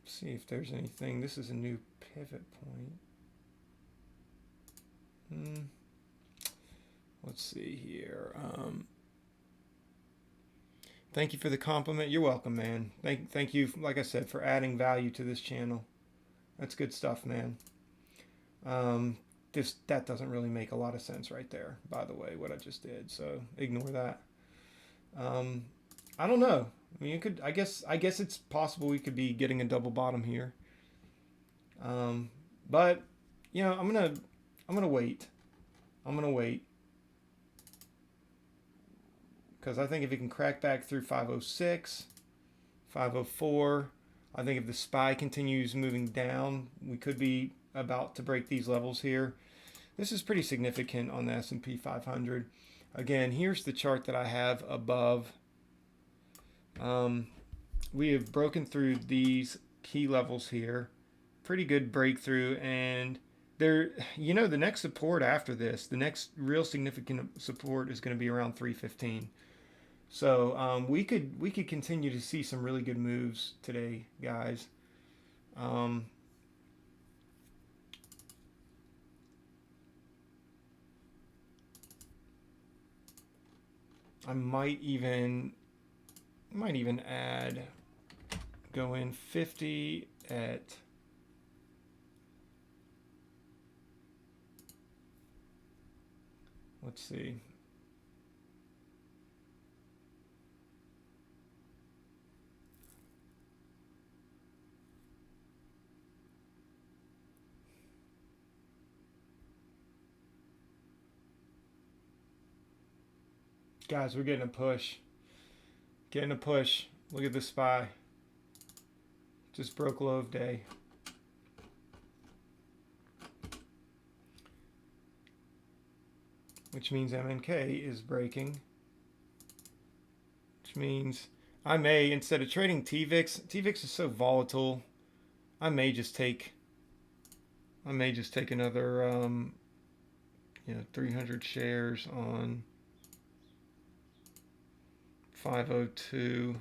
A: See if there's anything. This is a new pivot point. Let's see here. Thank you for the compliment. You're welcome, man. Thank you, like I said, for adding value to this channel. That's good stuff, man. That doesn't really make a lot of sense right there, by the way, what I just did. So ignore that. I don't know. I mean, you could. I guess it's possible we could be getting a double bottom here. But you know, I'm gonna wait. I'm gonna wait because I think if it can crack back through 506, 504, I think if the SPY continues moving down, we could be about to break these levels here. This is pretty significant on the S&P 500. Again, here's the chart that I have above. We have broken through these key levels here. Pretty good breakthrough, and there, you know, the next support after this, the next real significant support is going to be around 315. So we could continue to see some really good moves today, guys. I might even add, go in 50 at, let's see. Guys, we're getting a push. Getting a push. Look at the SPY. Just broke low of day. Which means MNK is breaking. Which means I may, instead of trading TVIX is so volatile, I may just take another 300 shares on 502.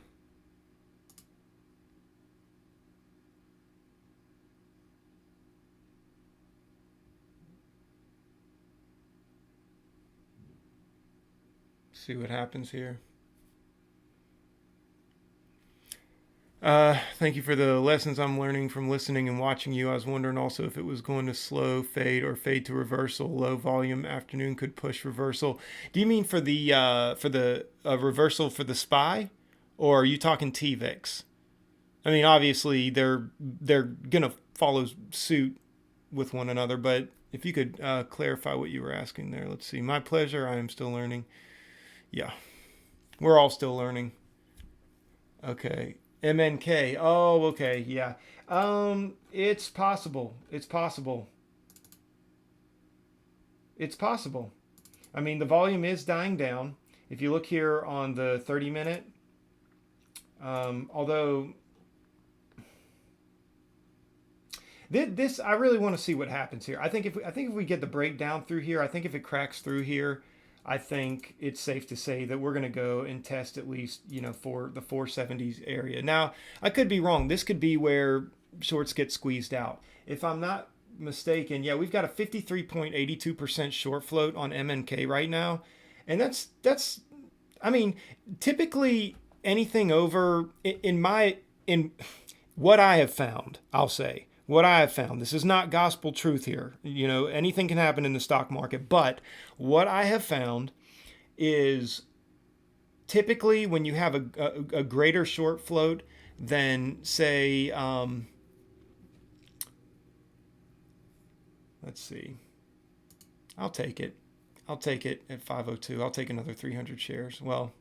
A: See what happens here. Thank you for the lessons I'm learning from listening and watching you. I was wondering also if it was going to slow fade or fade to reversal. Low volume afternoon could push reversal. Do you mean for the reversal for the SPY, or are you talking TVIX? I mean, obviously they're gonna follow suit with one another, but if you could clarify what you were asking there. Let's see. My pleasure. I am still learning. Yeah, we're all still learning. Okay. MNK. Oh, okay. Yeah. It's possible. It's possible. It's possible. I mean, the volume is dying down. If you look here on the 30-minute, although this, I really want to see what happens here. I think if we get the breakdown through here, I think if it cracks through here, I think it's safe to say that we're going to go and test at least, for the 470s area. Now, I could be wrong. This could be where shorts get squeezed out. If I'm not mistaken, yeah, we've got a 53.82% short float on MNK right now. And that's I mean, typically anything over in what I have found, I'll say, what I have found. This is not gospel truth here. You know, anything can happen in the stock market, but what I have found is typically when you have a greater short float than, say, let's see, I'll take it. I'll take it at 502. I'll take another 300 shares. Well,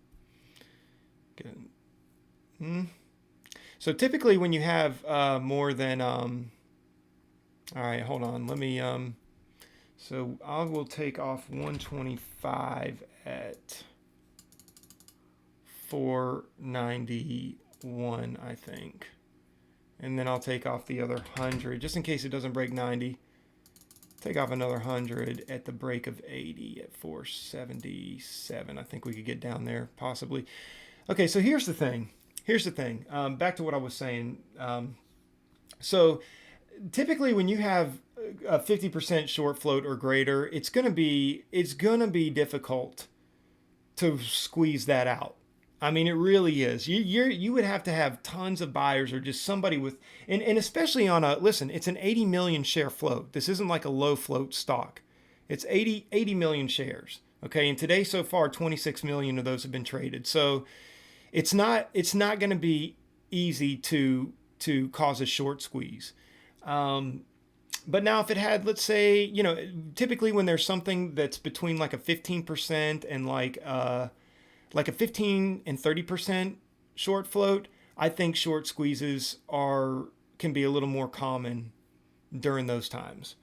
A: good. So typically when you have more than, all right, hold on. Let me, so I will take off 125 at 491, I think. And then I'll take off the other 100, just in case it doesn't break 90. Take off another 100 at the break of 80 at 477. I think we could get down there, possibly. Okay, so here's the thing. Back to what I was saying. So typically when you have a 50% short float or greater, it's gonna be difficult to squeeze that out. I mean, it really is. You would have to have tons of buyers or just somebody with, and especially on listen, it's an 80 million share float. This isn't like a low float stock. It's 80 million shares. Okay. And today so far, 26 million of those have been traded. So it's not going to be easy to cause a short squeeze. But now if it had, let's say, you know, typically when there's something that's between like a 15% and like a 15 and 30% short float, I think short squeezes can be a little more common during those times.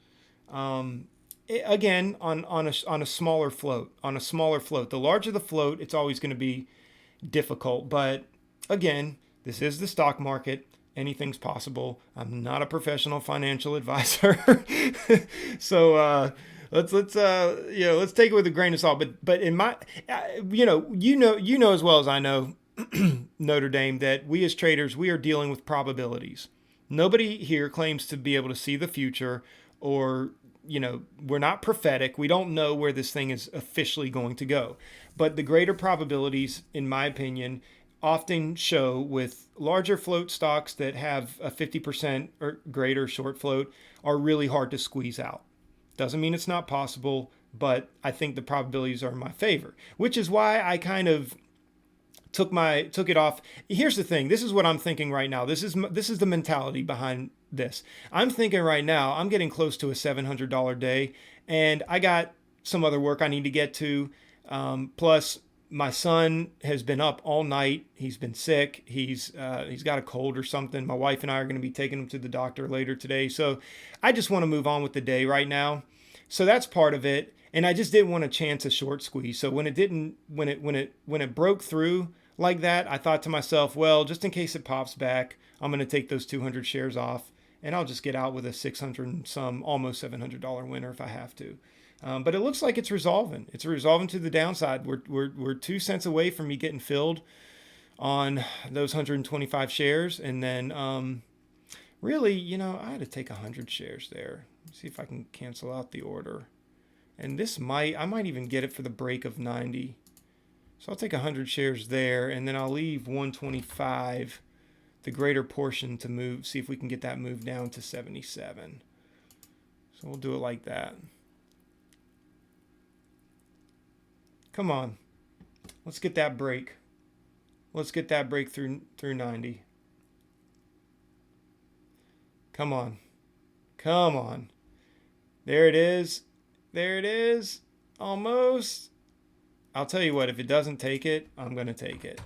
A: Again, on a smaller float, the larger the float, it's always going to be difficult. But again, this is the stock market. Anything's possible. I'm not a professional financial advisor, so let's take it with a grain of salt. But in my you know as well as I know, Notre Dame, that we as traders, we are dealing with probabilities. Nobody here claims to be able to see the future, or we're not prophetic. We don't know where this thing is officially going to go. But the greater probabilities, in my opinion, often show with larger float stocks that have a 50% or greater short float are really hard to squeeze out. Doesn't mean it's not possible, but I think the probabilities are in my favor, which is why I kind of took it off. Here's the thing. This is what I'm thinking right now. This is the mentality behind this. I'm thinking right now, I'm getting close to a $700 day, and I got some other work I need to get to. Plus, my son has been up all night. He's been sick. He's got a cold or something. My wife and I are going to be taking him to the doctor later today. So I just want to move on with the day right now. So that's part of it. And I just didn't want to chance a short squeeze. So when it broke through like that, I thought to myself, well, just in case it pops back, I'm going to take those 200 shares off, and I'll just get out with a 600 and some, almost $700 winner if I have to. But it looks like it's resolving. It's resolving to the downside. We're 2 cents away from me getting filled on those 125 shares, and then really, I had to take 100 shares there. Let's see if I can cancel out the order. And I might even get it for the break of 90. So I'll take 100 shares there, and then I'll leave 125, the greater portion, to move. See if we can get that moved down to 77. So we'll do it like that. Come on. Let's get that break. Let's get that break through 90. Come on. Come on. There it is. There it is. Almost. I'll tell you what, if it doesn't take it, I'm going to take it.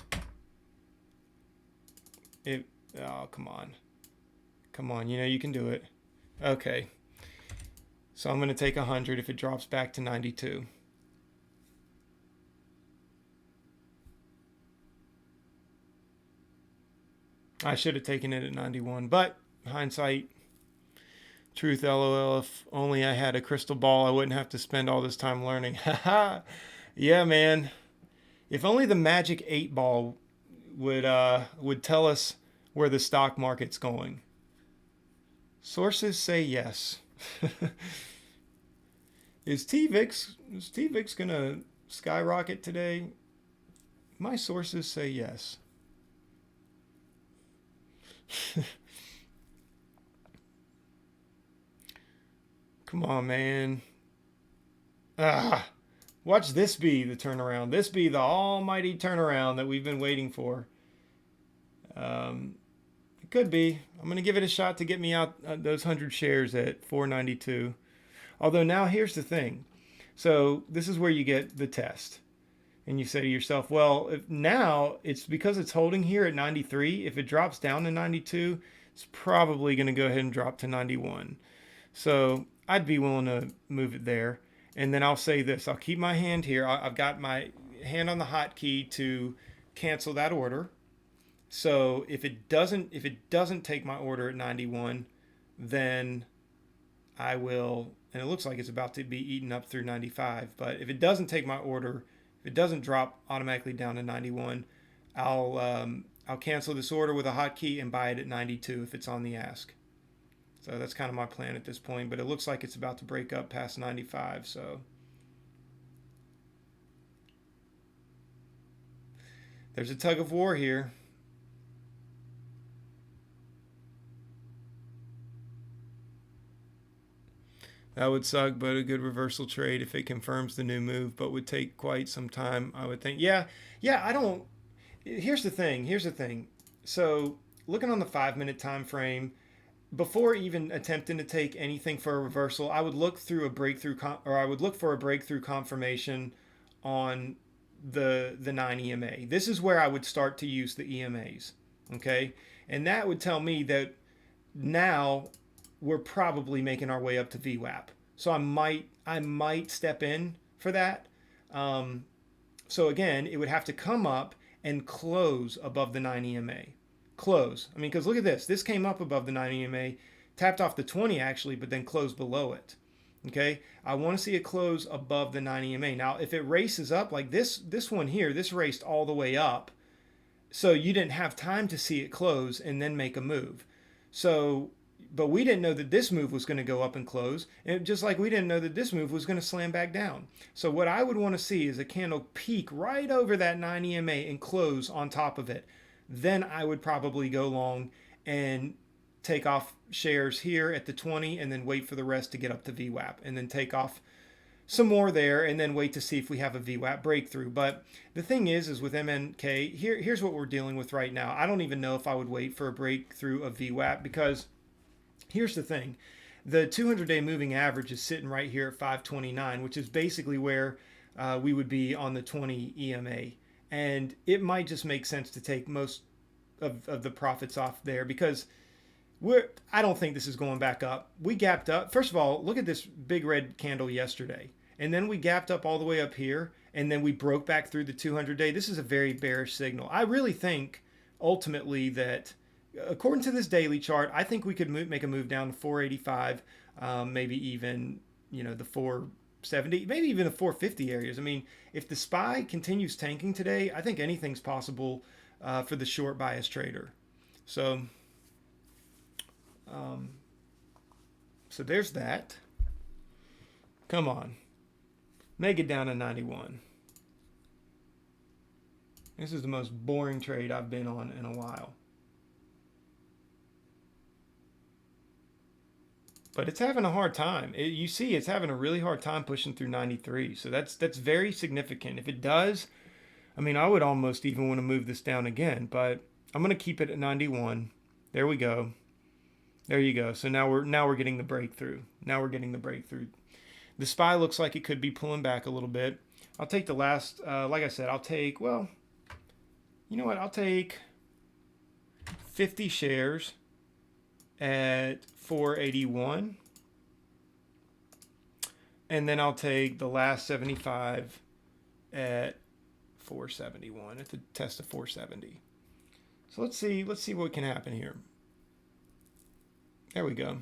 A: Oh, come on. Come on, you can do it. Okay. So I'm going to take 100 if it drops back to 92. I should have taken it at 91, but hindsight, truth, LOL. If only I had a crystal ball, I wouldn't have to spend all this time learning. Haha. Yeah, man. If only the magic 8 ball would tell us where the stock market's going. Sources say yes. Is TVIX gonna skyrocket today? My sources say yes. Come on, man. Ah, watch this be the turnaround. This be the almighty turnaround that we've been waiting for. Um, it could be. I'm going to give it a shot to get me out those 100 shares at 492. Although now here's the thing. So this is where you get the test. And you say to yourself, well, if now it's because it's holding here at 93. If it drops down to 92, it's probably going to go ahead and drop to 91. So I'd be willing to move it there. And then I'll say this. I'll keep my hand here. I've got my hand on the hotkey to cancel that order. So if it doesn't take my order at 91, then I will, and it looks like it's about to be eaten up through 95. But if it doesn't take my order, if it doesn't drop automatically down to 91, I'll cancel this order with a hotkey and buy it at 92 if it's on the ask. So that's kind of my plan at this point. But it looks like it's about to break up past 95. So there's a tug of war here. That would suck, but a good reversal trade if it confirms the new move, but would take quite some time, I would think. Yeah, I don't. Here's the thing. So looking on the 5-minute time frame, before even attempting to take anything for a reversal, I would look through a breakthrough, or I would look for a breakthrough confirmation on the 9 EMA. This is where I would start to use the EMAs. Okay, and that would tell me that now we're probably making our way up to VWAP. So I might step in for that. So again, it would have to come up and close above the 9 EMA. Close. I mean, because look at this. This came up above the 9 EMA, tapped off the 20 actually, but then closed below it. Okay, I want to see it close above the 9 EMA. Now, if it races up like this one here, this raced all the way up. So you didn't have time to see it close and then make a move. So but we didn't know that this move was going to go up and close, and just like we didn't know that this move was going to slam back down. So what I would want to see is a candle peak right over that 9 EMA and close on top of it. Then I would probably go long and take off shares here at the 20 and then wait for the rest to get up to VWAP and then take off some more there and then wait to see if we have a VWAP breakthrough. But the thing is with MNK, here's what we're dealing with right now. I don't even know if I would wait for a breakthrough of VWAP because here's the thing. The 200-day moving average is sitting right here at 529, which is basically where we would be on the 20 EMA. And it might just make sense to take most of the profits off there because I don't think this is going back up. We gapped up. First of all, look at this big red candle yesterday. And then we gapped up all the way up here. And then we broke back through the 200-day. This is a very bearish signal. I really think ultimately that according to this daily chart, I think we could make a move down to 485, maybe even, the 470, maybe even the 450 areas. I mean, if the SPY continues tanking today, I think anything's possible for the short bias trader. So there's that. Come on. Make it down to 91. This is the most boring trade I've been on in a while. But it's having a hard time. You see, it's having a really hard time pushing through 93. So that's very significant. If it does, I mean, I would almost even want to move this down again. But I'm going to keep it at 91. There we go. There you go. So now we're getting the breakthrough. Now we're getting the breakthrough. The SPY looks like it could be pulling back a little bit. I'll take the last, like I said, I'll take, well, you know what? I'll take 50 shares at 481, and then I'll take the last 75 at 471 at the test of 470. So let's see what can happen here. There we go.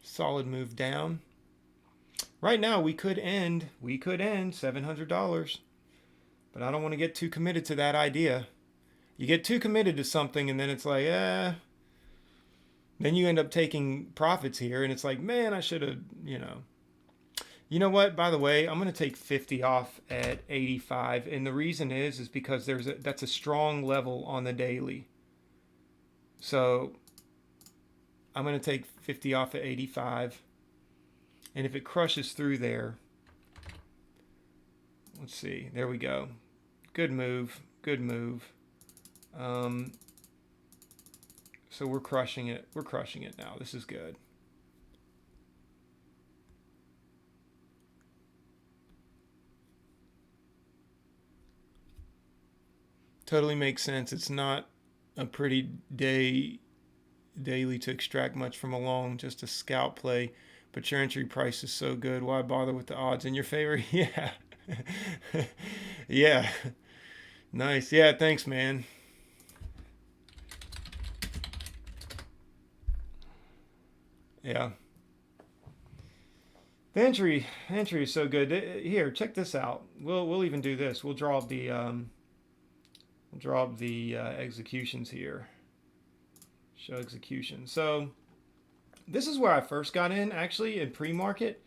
A: Solid move down. Right now we could end $700, but I don't want to get too committed to that idea. You get too committed to something and then it's like, Then you end up taking profits here, and it's like, man, I should have, you know. You know what? By the way, I'm going to take 50 off at 85, and the reason is because that's a strong level on the daily. So I'm going to take 50 off at 85, and if it crushes through there, let's see. There we go. Good move. Good move. So we're crushing it. We're crushing it now. This is good. Totally makes sense. It's not a pretty daily to extract much from a long, just a scalp play. But your entry price is so good. Why bother with the odds in your favor? Yeah. Yeah. Nice. Yeah, thanks, man. Yeah. The entry is so good. Here, check this out. We'll even do this. We'll draw the executions here. Show execution. So this is where I first got in, actually, in pre-market.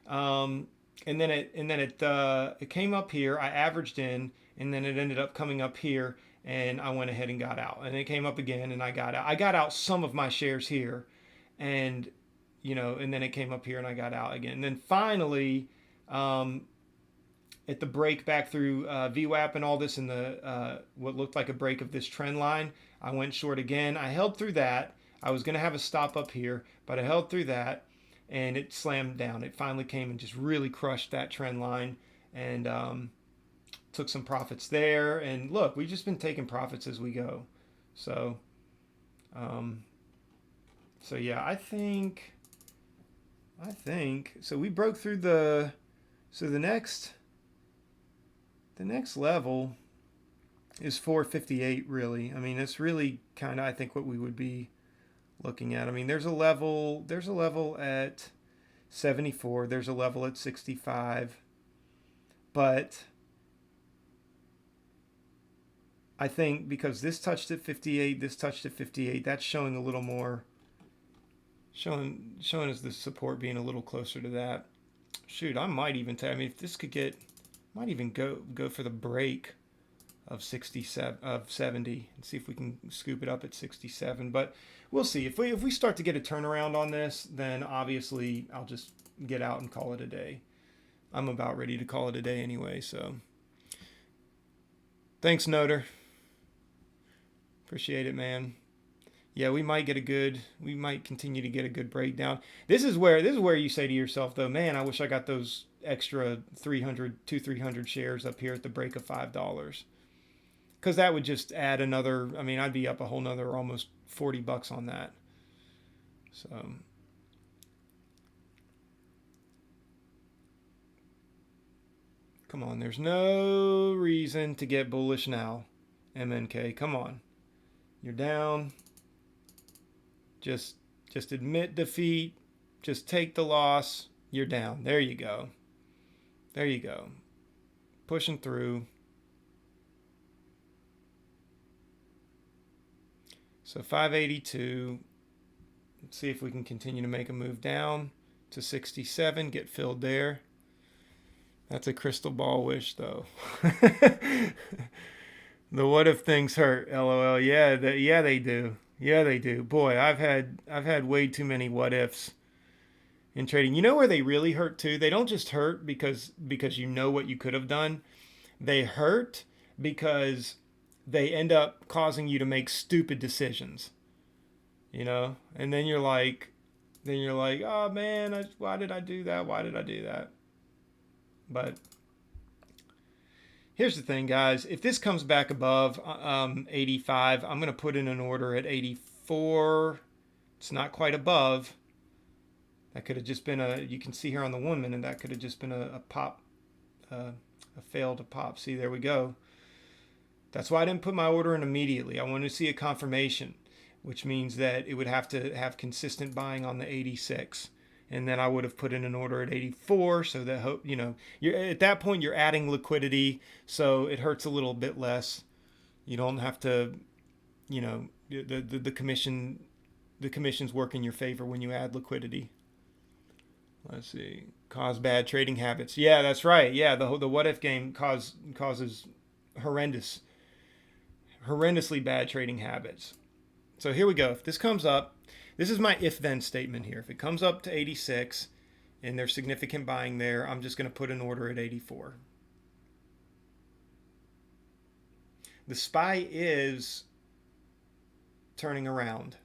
A: And then it came up here. I averaged in, and then it ended up coming up here, and I went ahead and got out. And it came up again, and I got out. I got out some of my shares here, and and then it came up here, and I got out again. And then finally, at the break back through VWAP and all this, in the what looked like a break of this trend line, I went short again. I held through that. I was going to have a stop up here, but I held through that, and it slammed down. It finally came and just really crushed that trend line, and took some profits there. And look, we've just been taking profits as we go. So, so yeah, I think so. We broke through the next level is 458. Really, I mean, it's really kind of, I think, what we would be looking at. I mean, there's a level at 74, there's a level at 65, but I think because this touched at 58, this touched at 58, that's showing a little more, showing us the support being a little closer to that. Shoot, I might even I mean, if this could get, might even go for the break of 67 of 70 and see if we can scoop it up at 67. But we'll see. If we start to get a turnaround on this, then obviously I'll just get out and call it a day. I'm about ready to call it a day anyway. So thanks, Noter. Appreciate it, man. Yeah, we might continue to get a good breakdown. This is where you say to yourself, though, man, I wish I got those extra 300 shares up here at the break of $5, because that would just add another. I mean, I'd be up a whole nother almost $40 on that. So come on, there's no reason to get bullish now. MNK, come on, you're down. Just admit defeat. Just take the loss. You're down. There you go. There you go. Pushing through. So 582. Let's see if we can continue to make a move down to 67. Get filled there. That's a crystal ball wish, though. The what if things hurt? LOL. Yeah, they do. Yeah, they do. Boy, I've had way too many what ifs in trading. You know where they really hurt too? They don't just hurt because you know what you could have done. They hurt because they end up causing you to make stupid decisions. And then you're like, oh man, why did I do that? Why did I do that? But here's the thing, guys. If this comes back above 85, I'm going to put in an order at 84. It's not quite above. That could have just been you can see here on the 1 minute, that could have just been a pop, a fail to pop. See, there we go. That's why I didn't put my order in immediately. I wanted to see a confirmation, which means that it would have to have consistent buying on the 86. And then I would have put in an order at 84, so that you're at that point you're adding liquidity, so it hurts a little bit less. You don't have to, the commission the commissions work in your favor when you add liquidity. Let's see. Cause bad trading habits. Yeah, that's right. Yeah, the what if game causes horrendously bad trading habits. So here we go. If this comes up, this is my if then statement here. If it comes up to 86 and there's significant buying there, I'm just going to put an order at 84. The SPY is turning around.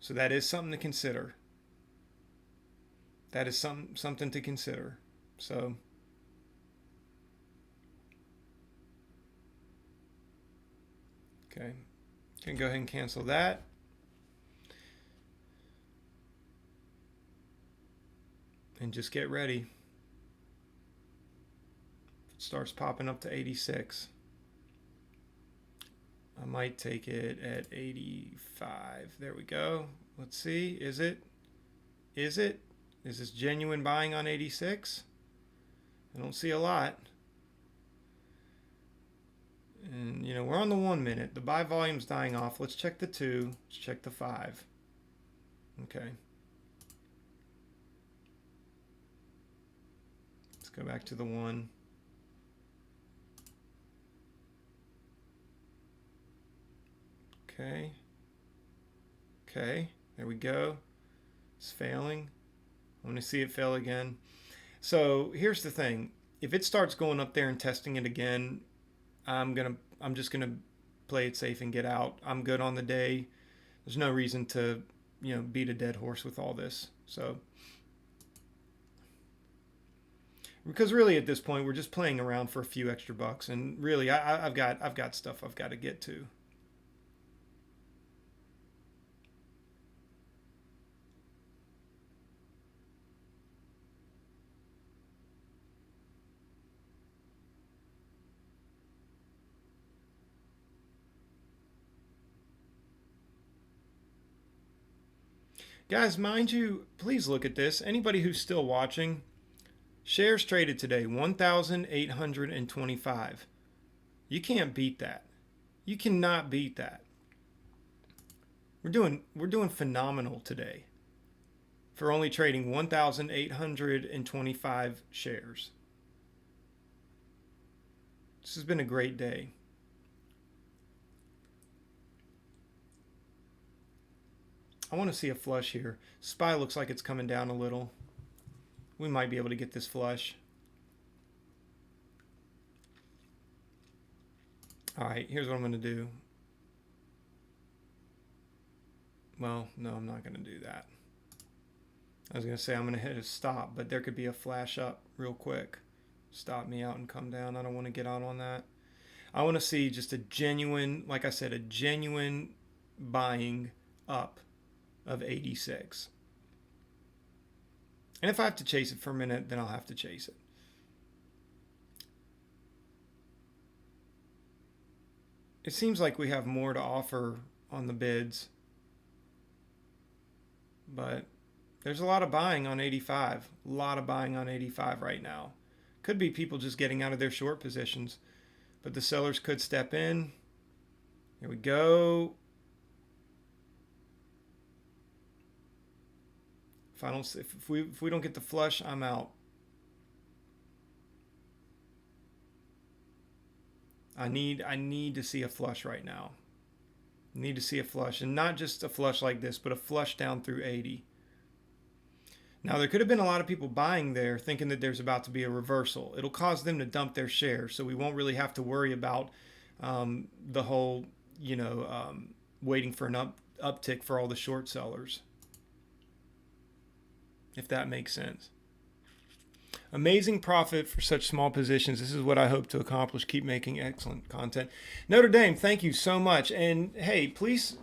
A: So that is something to consider. That is something to consider. So okay, can go ahead and cancel that. And just get ready. If it starts popping up to 86, I might take it at 85. There we go. Let's see. Is it? Is this genuine buying on 86? I don't see a lot. And, you know, we're on the 1 minute. The buy volume's dying off. Let's check the 2. Let's check the 5. Okay. Let's go back to the 1. Okay. Okay. There we go. It's failing. I want to see it fail again. So here's the thing. If it starts going up there and testing it again, I'm just gonna play it safe and get out. I'm good on the day. There's no reason to, you know, beat a dead horse with all this. So because really at this point we're just playing around for a few extra bucks, and really I've got stuff I've got to get to. Guys, mind you, please look at this. Anybody who's still watching, shares traded today, 1,825. You can't beat that. You cannot beat that. We're doing phenomenal today for only trading 1,825 shares. This has been a great day. I want to see a flush here. SPY looks like it's coming down a little. We might be able to get this flush. All right, here's what I'm going to do. Well, no, I'm not going to do that. I was going to say I'm going to hit a stop, but there could be a flash up real quick. Stop me out and come down. I don't want to get out on that. I want to see just a genuine, like I said, a genuine buying up of 86. And if I have to chase it for a minute, then I'll have to chase it. It seems like we have more to offer on the bids, but there's a lot of buying on 85. A lot of buying on 85 right now. Could be people just getting out of their short positions, but the sellers could step in. Here we go. If we don't get the flush, I'm out. I need to see a flush right now. I need to see a flush, and not just a flush like this, but a flush down through 80. Now there could have been a lot of people buying there thinking that there's about to be a reversal. It'll cause them to dump their shares, so we won't really have to worry about the whole, waiting for an uptick for all the short sellers. If that makes sense. Amazing profit for such small positions. This is what I hope to accomplish. Keep making excellent content. Notre Dame, thank you so much. And hey, please,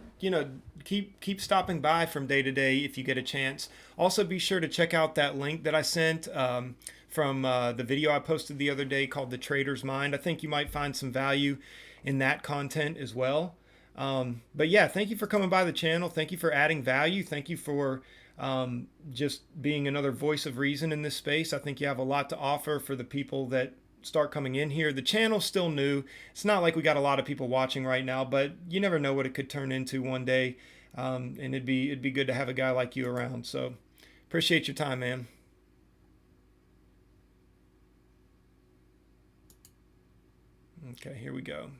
A: keep stopping by from day to day if you get a chance. Also, be sure to check out that link that I sent from the video I posted the other day called The Trader's Mind. I think you might find some value in that content as well. But yeah, thank you for coming by the channel. Thank you for adding value. Thank you for just being another voice of reason in this space. I think you have a lot to offer for the people that start coming in here. The channel's still new. It's not like we got a lot of people watching right now, but you never know what it could turn into one day. And it'd be good to have a guy like you around. So appreciate your time, man. Okay, here we go.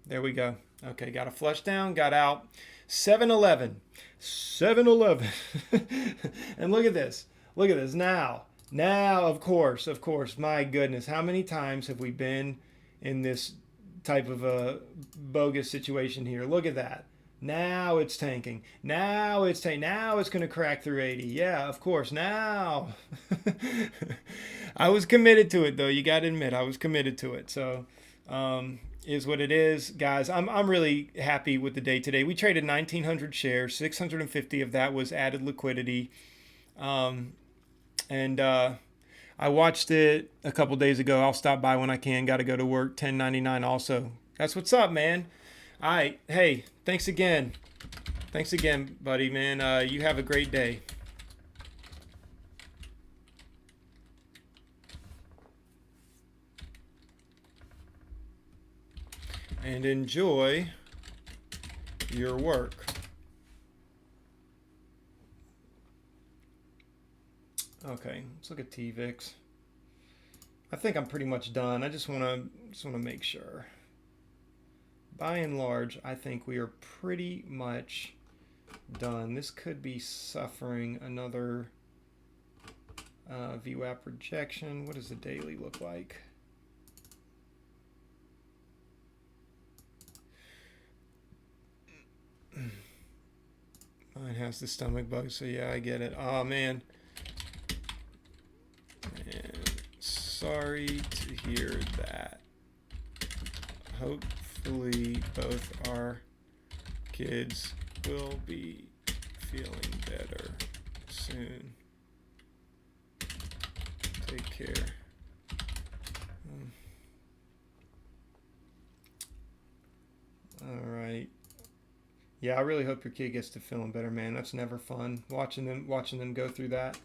A: There we go. Okay, got a flush down, got out. 7-Eleven. 7-Eleven. And look at this. Look at this. Now, of course, my goodness, how many times have we been in this type of a bogus situation here? Look at that. Now it's tanking. Now it's Now it's going to crack through 80. Yeah, of course. Now. I was committed to it, though. You got to admit, I was committed to it. So, is what it is, guys. I'm really happy with the day today. We traded 1,900 shares. 650 of that was added liquidity. And I watched it a couple days ago. I'll stop by when I can. Got to go to work. 1099 also. That's what's up, man. All right. Hey, thanks again. Thanks again, buddy, man. You have a great day. And enjoy your work. Okay, let's look at TVIX. I think I'm pretty much done. I just want to make sure. By and large, I think we are pretty much done. This could be suffering another VWAP rejection. What does the daily look like? Mine has the stomach bug, so yeah, I get it. Oh, man. Sorry to hear that. Hopefully both our kids will be feeling better soon. Take care. All right. Yeah, I really hope your kid gets to feeling better, man. That's never fun watching them go through that.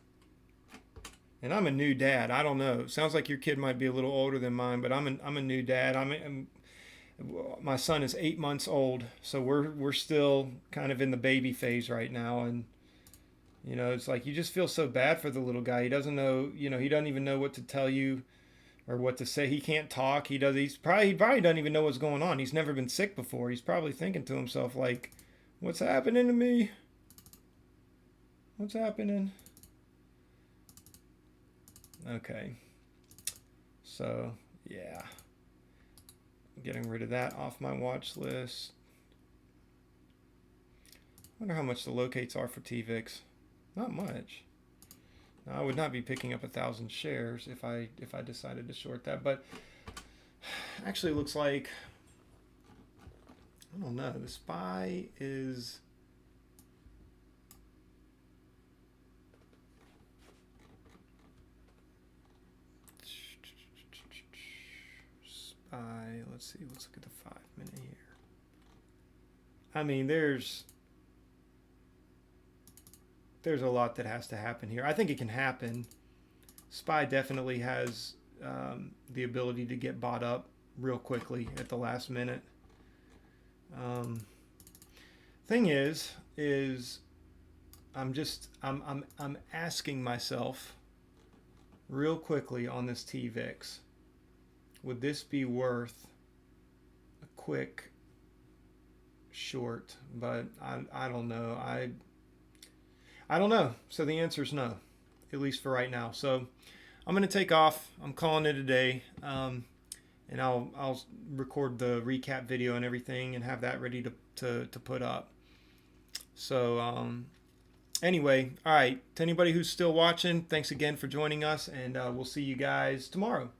A: And I'm a new dad. I don't know. Sounds like your kid might be a little older than mine, but I'm a new dad. My son is 8 months old, so we're still kind of in the baby phase right now, and it's like you just feel so bad for the little guy. He doesn't know, he doesn't even know what to tell you or what to say. He can't talk. He probably doesn't even know what's going on. He's never been sick before. He's probably thinking to himself like, what's happening to me? What's happening? Okay. So, yeah. Getting rid of that off my watch list. Wonder how much the locates are for TVIX. Not much. Now, I would not be picking up 1,000 shares if I decided to short that, but actually it looks like, I don't know, the SPY is let's see, let's look at the 5-minute here. I mean, there's a lot that has to happen here. I think it can happen. SPY definitely has the ability to get bought up real quickly at the last minute. Thing is I'm asking myself real quickly on this TVIX, would this be worth a quick short? But I don't know. I don't know. So the answer is no, at least for right now. So I'm going to take off. I'm calling it a day. And I'll record the recap video and everything and have that ready to put up. So anyway, all right. To anybody who's still watching, thanks again for joining us, and we'll see you guys tomorrow.